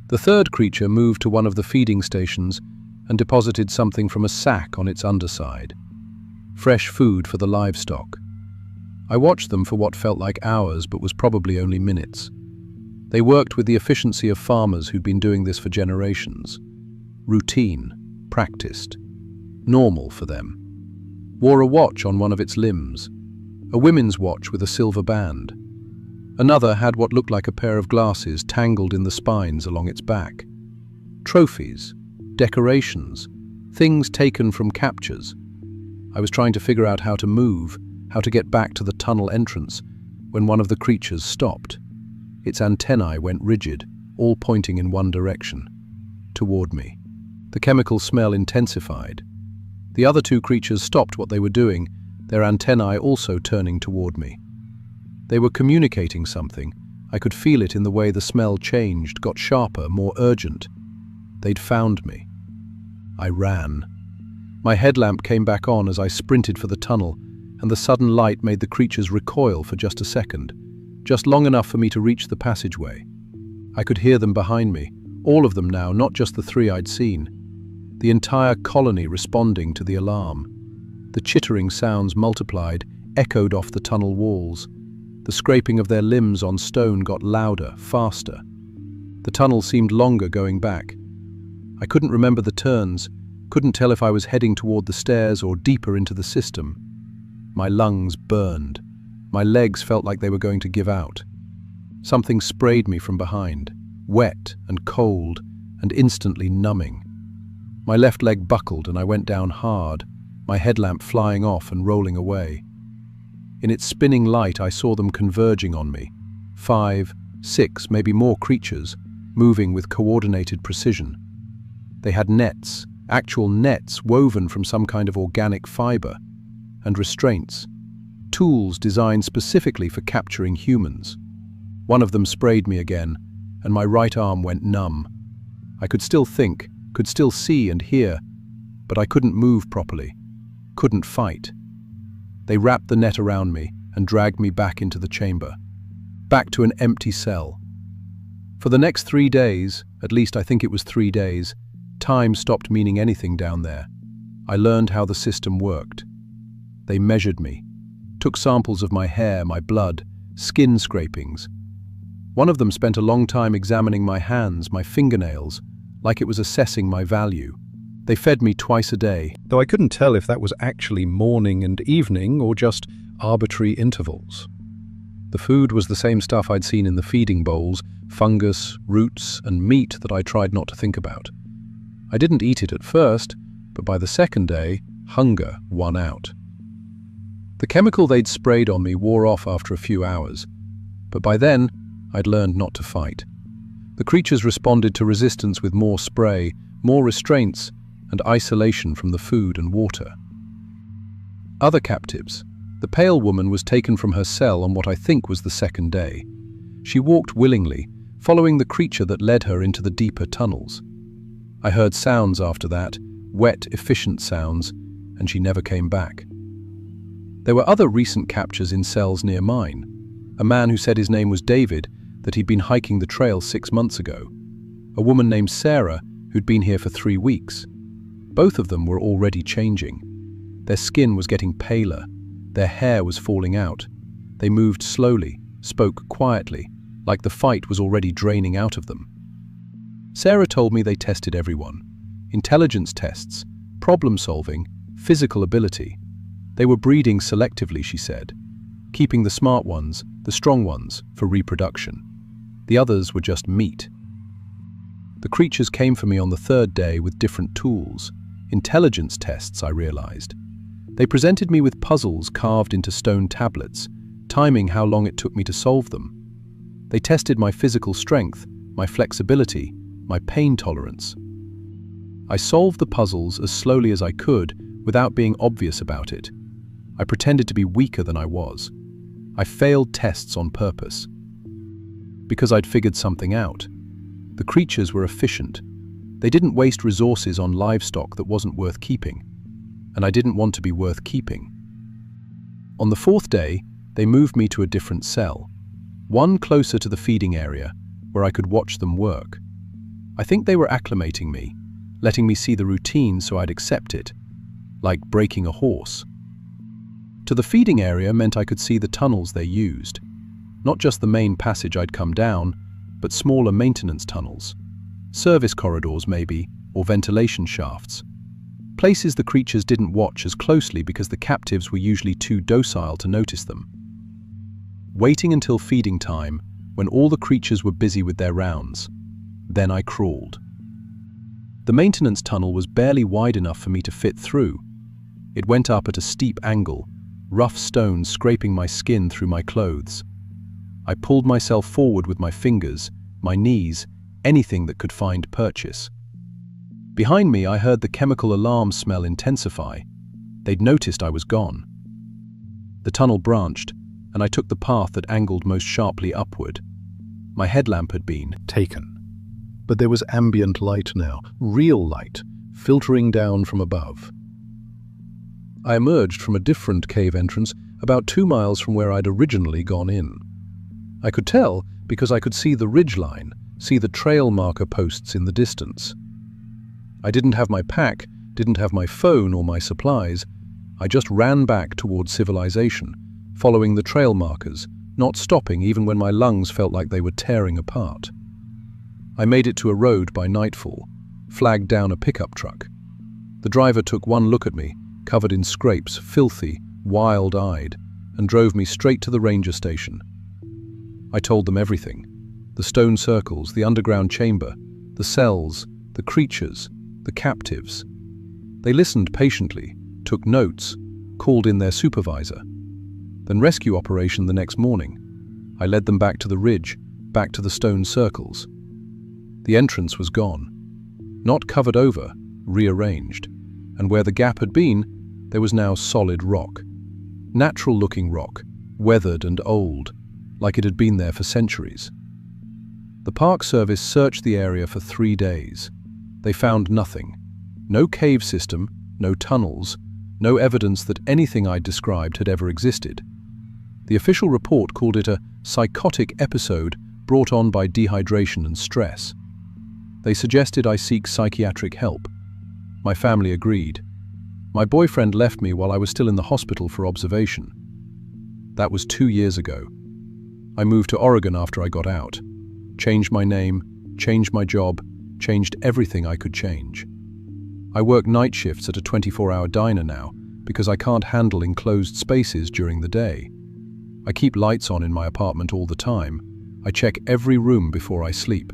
The third creature moved to one of the feeding stations and deposited something from a sack on its underside. Fresh food for the livestock. I watched them for what felt like hours but was probably only minutes. They worked with the efficiency of farmers who'd been doing this for generations. Routine, practiced, normal for them. Wore a watch on one of its limbs, a women's watch with a silver band. Another had what looked like a pair of glasses tangled in the spines along its back. Trophies, decorations, things taken from captures. I was trying to figure out how to move, how to get back to the tunnel entrance, when one of the creatures stopped. Its antennae went rigid, all pointing in one direction, toward me. The chemical smell intensified. The other two creatures stopped what they were doing, their antennae also turning toward me. They were communicating something. I could feel it in the way the smell changed, got sharper, more urgent. They'd found me. I ran. My headlamp came back on as I sprinted for the tunnel, and the sudden light made the creatures recoil for just a second, just long enough for me to reach the passageway. I could hear them behind me, all of them now, not just the three I'd seen. The entire colony responding to the alarm. The chittering sounds multiplied, echoed off the tunnel walls. The scraping of their limbs on stone got louder, faster. The tunnel seemed longer going back. I couldn't remember the turns, couldn't tell if I was heading toward the stairs or deeper into the system. My lungs burned. My legs felt like they were going to give out. Something sprayed me from behind, wet and cold and instantly numbing. My left leg buckled and I went down hard, my headlamp flying off and rolling away. In its spinning light, I saw them converging on me. 5, 6, maybe more creatures, moving with coordinated precision. They had nets, actual nets woven from some kind of organic fiber, and restraints, tools designed specifically for capturing humans. One of them sprayed me again, and my right arm went numb. I could still think, could still see and hear, but I couldn't move properly, couldn't fight. They wrapped the net around me and dragged me back into the chamber, back to an empty cell. For the next 3 days, at least I think it was 3 days, time stopped meaning anything down there. I learned how the system worked. They measured me, took samples of my hair, my blood, skin scrapings. One of them spent a long time examining my hands, my fingernails, like it was assessing my value. They fed me twice a day, though I couldn't tell if that was actually morning and evening or just arbitrary intervals. The food was the same stuff I'd seen in the feeding bowls, fungus, roots, and meat that I tried not to think about. I didn't eat it at first, but by the second day, hunger won out. The chemical they'd sprayed on me wore off after a few hours, but by then, I'd learned not to fight. The creatures responded to resistance with more spray, more restraints, and isolation from the food and water. Other captives. The pale woman was taken from her cell on what I think was the second day. She walked willingly, following the creature that led her into the deeper tunnels. I heard sounds after that, wet, efficient sounds, and she never came back. There were other recent captures in cells near mine. A man who said his name was David, that he'd been hiking the trail 6 months ago. A woman named Sarah, who'd been here for 3 weeks. Both of them were already changing. Their skin was getting paler. Their hair was falling out. They moved slowly, spoke quietly, like the fight was already draining out of them. Sarah told me they tested everyone. Intelligence tests, problem solving, physical ability. They were breeding selectively, she said, keeping the smart ones, the strong ones, for reproduction. The others were just meat. The creatures came for me on the third day with different tools. Intelligence tests, I realized. They presented me with puzzles carved into stone tablets, timing how long it took me to solve them. They tested my physical strength, my flexibility, my pain tolerance. I solved the puzzles as slowly as I could without being obvious about it. I pretended to be weaker than I was. I failed tests on purpose. Because I'd figured something out. The creatures were efficient. They didn't waste resources on livestock that wasn't worth keeping. And I didn't want to be worth keeping. On the fourth day, they moved me to a different cell, one closer to the feeding area, where I could watch them work. I think they were acclimating me, letting me see the routine so I'd accept it, like breaking a horse. To the feeding area meant I could see the tunnels they used, not just the main passage I'd come down, but smaller maintenance tunnels, service corridors maybe, or ventilation shafts. Places the creatures didn't watch as closely because the captives were usually too docile to notice them. Waiting until feeding time, when all the creatures were busy with their rounds. Then I crawled. The maintenance tunnel was barely wide enough for me to fit through. It went up at a steep angle, rough stones scraping my skin through my clothes. I pulled myself forward with my fingers, my knees, anything that could find purchase. Behind me, I heard the chemical alarm smell intensify. They'd noticed I was gone. The tunnel branched, and I took the path that angled most sharply upward. My headlamp had been Taken. but there was ambient light now, real light, filtering down from above. I emerged from a different cave entrance about 2 miles from where I'd originally gone in. I could tell because I could see the ridgeline, see the trail marker posts in the distance. I didn't have my pack, didn't have my phone or my supplies. I just ran back towards civilization, following the trail markers, not stopping even when my lungs felt like they were tearing apart. I made it to a road by nightfall, flagged down a pickup truck. The driver took one look at me, covered in scrapes, filthy, wild-eyed, and drove me straight to the ranger station. I told them everything. The stone circles, the underground chamber, the cells, the creatures, the captives. They listened patiently, took notes, called in their supervisor. Then rescue operation the next morning. I led them back to the ridge, back to the stone circles. The entrance was gone. Not covered over, rearranged. And where the gap had been, there was now solid rock. Natural-looking rock, weathered and old, like it had been there for centuries. The Park Service searched the area for 3 days. They found nothing. No cave system, no tunnels, no evidence that anything I'd described had ever existed. The official report called it a psychotic episode brought on by dehydration and stress. They suggested I seek psychiatric help. My family agreed. My boyfriend left me while I was still in the hospital for observation. That was 2 years ago. I moved to Oregon after I got out. Changed my name, changed my job, changed everything I could change. I work night shifts at a 24-hour diner now because I can't handle enclosed spaces during the day. I keep lights on in my apartment all the time. I check every room before I sleep.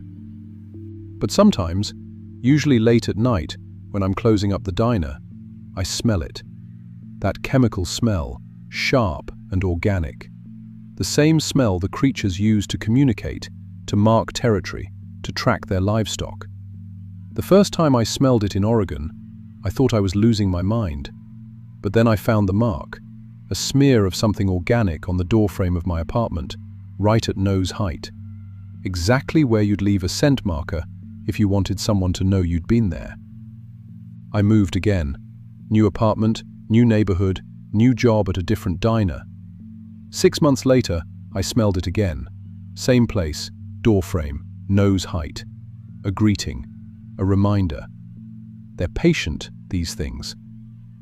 But sometimes, usually late at night, when I'm closing up the diner, I smell it. That chemical smell, sharp and organic. The same smell the creatures use to communicate, to mark territory, to track their livestock. The first time I smelled it in Oregon, I thought I was losing my mind. But then I found the mark, a smear of something organic on the doorframe of my apartment, right at nose height. Exactly where you'd leave a scent marker if you wanted someone to know you'd been there. I moved again. New apartment, new neighborhood, new job at a different diner. 6 months later, I smelled it again. Same place, doorframe, nose height. A greeting, a reminder. They're patient, these things.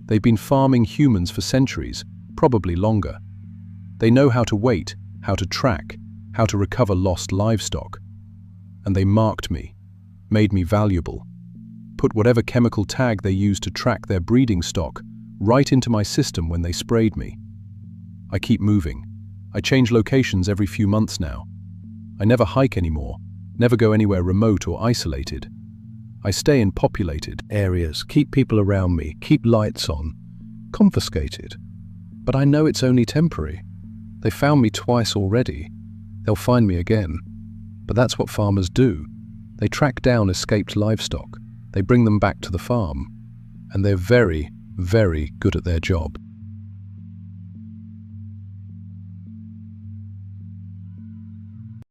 They've been farming humans for centuries, probably longer. They know how to wait, how to track, how to recover lost livestock. And they marked me, made me valuable, put whatever chemical tag they used to track their breeding stock right into my system when they sprayed me. I keep moving. I change locations every few months now. I never hike anymore, never go anywhere remote or isolated. I stay in populated areas, keep people around me, keep lights on, confiscated. But I know it's only temporary. They found me twice already. They'll find me again. But that's what farmers do. They track down escaped livestock. They bring them back to the farm. And they're very, very good at their job.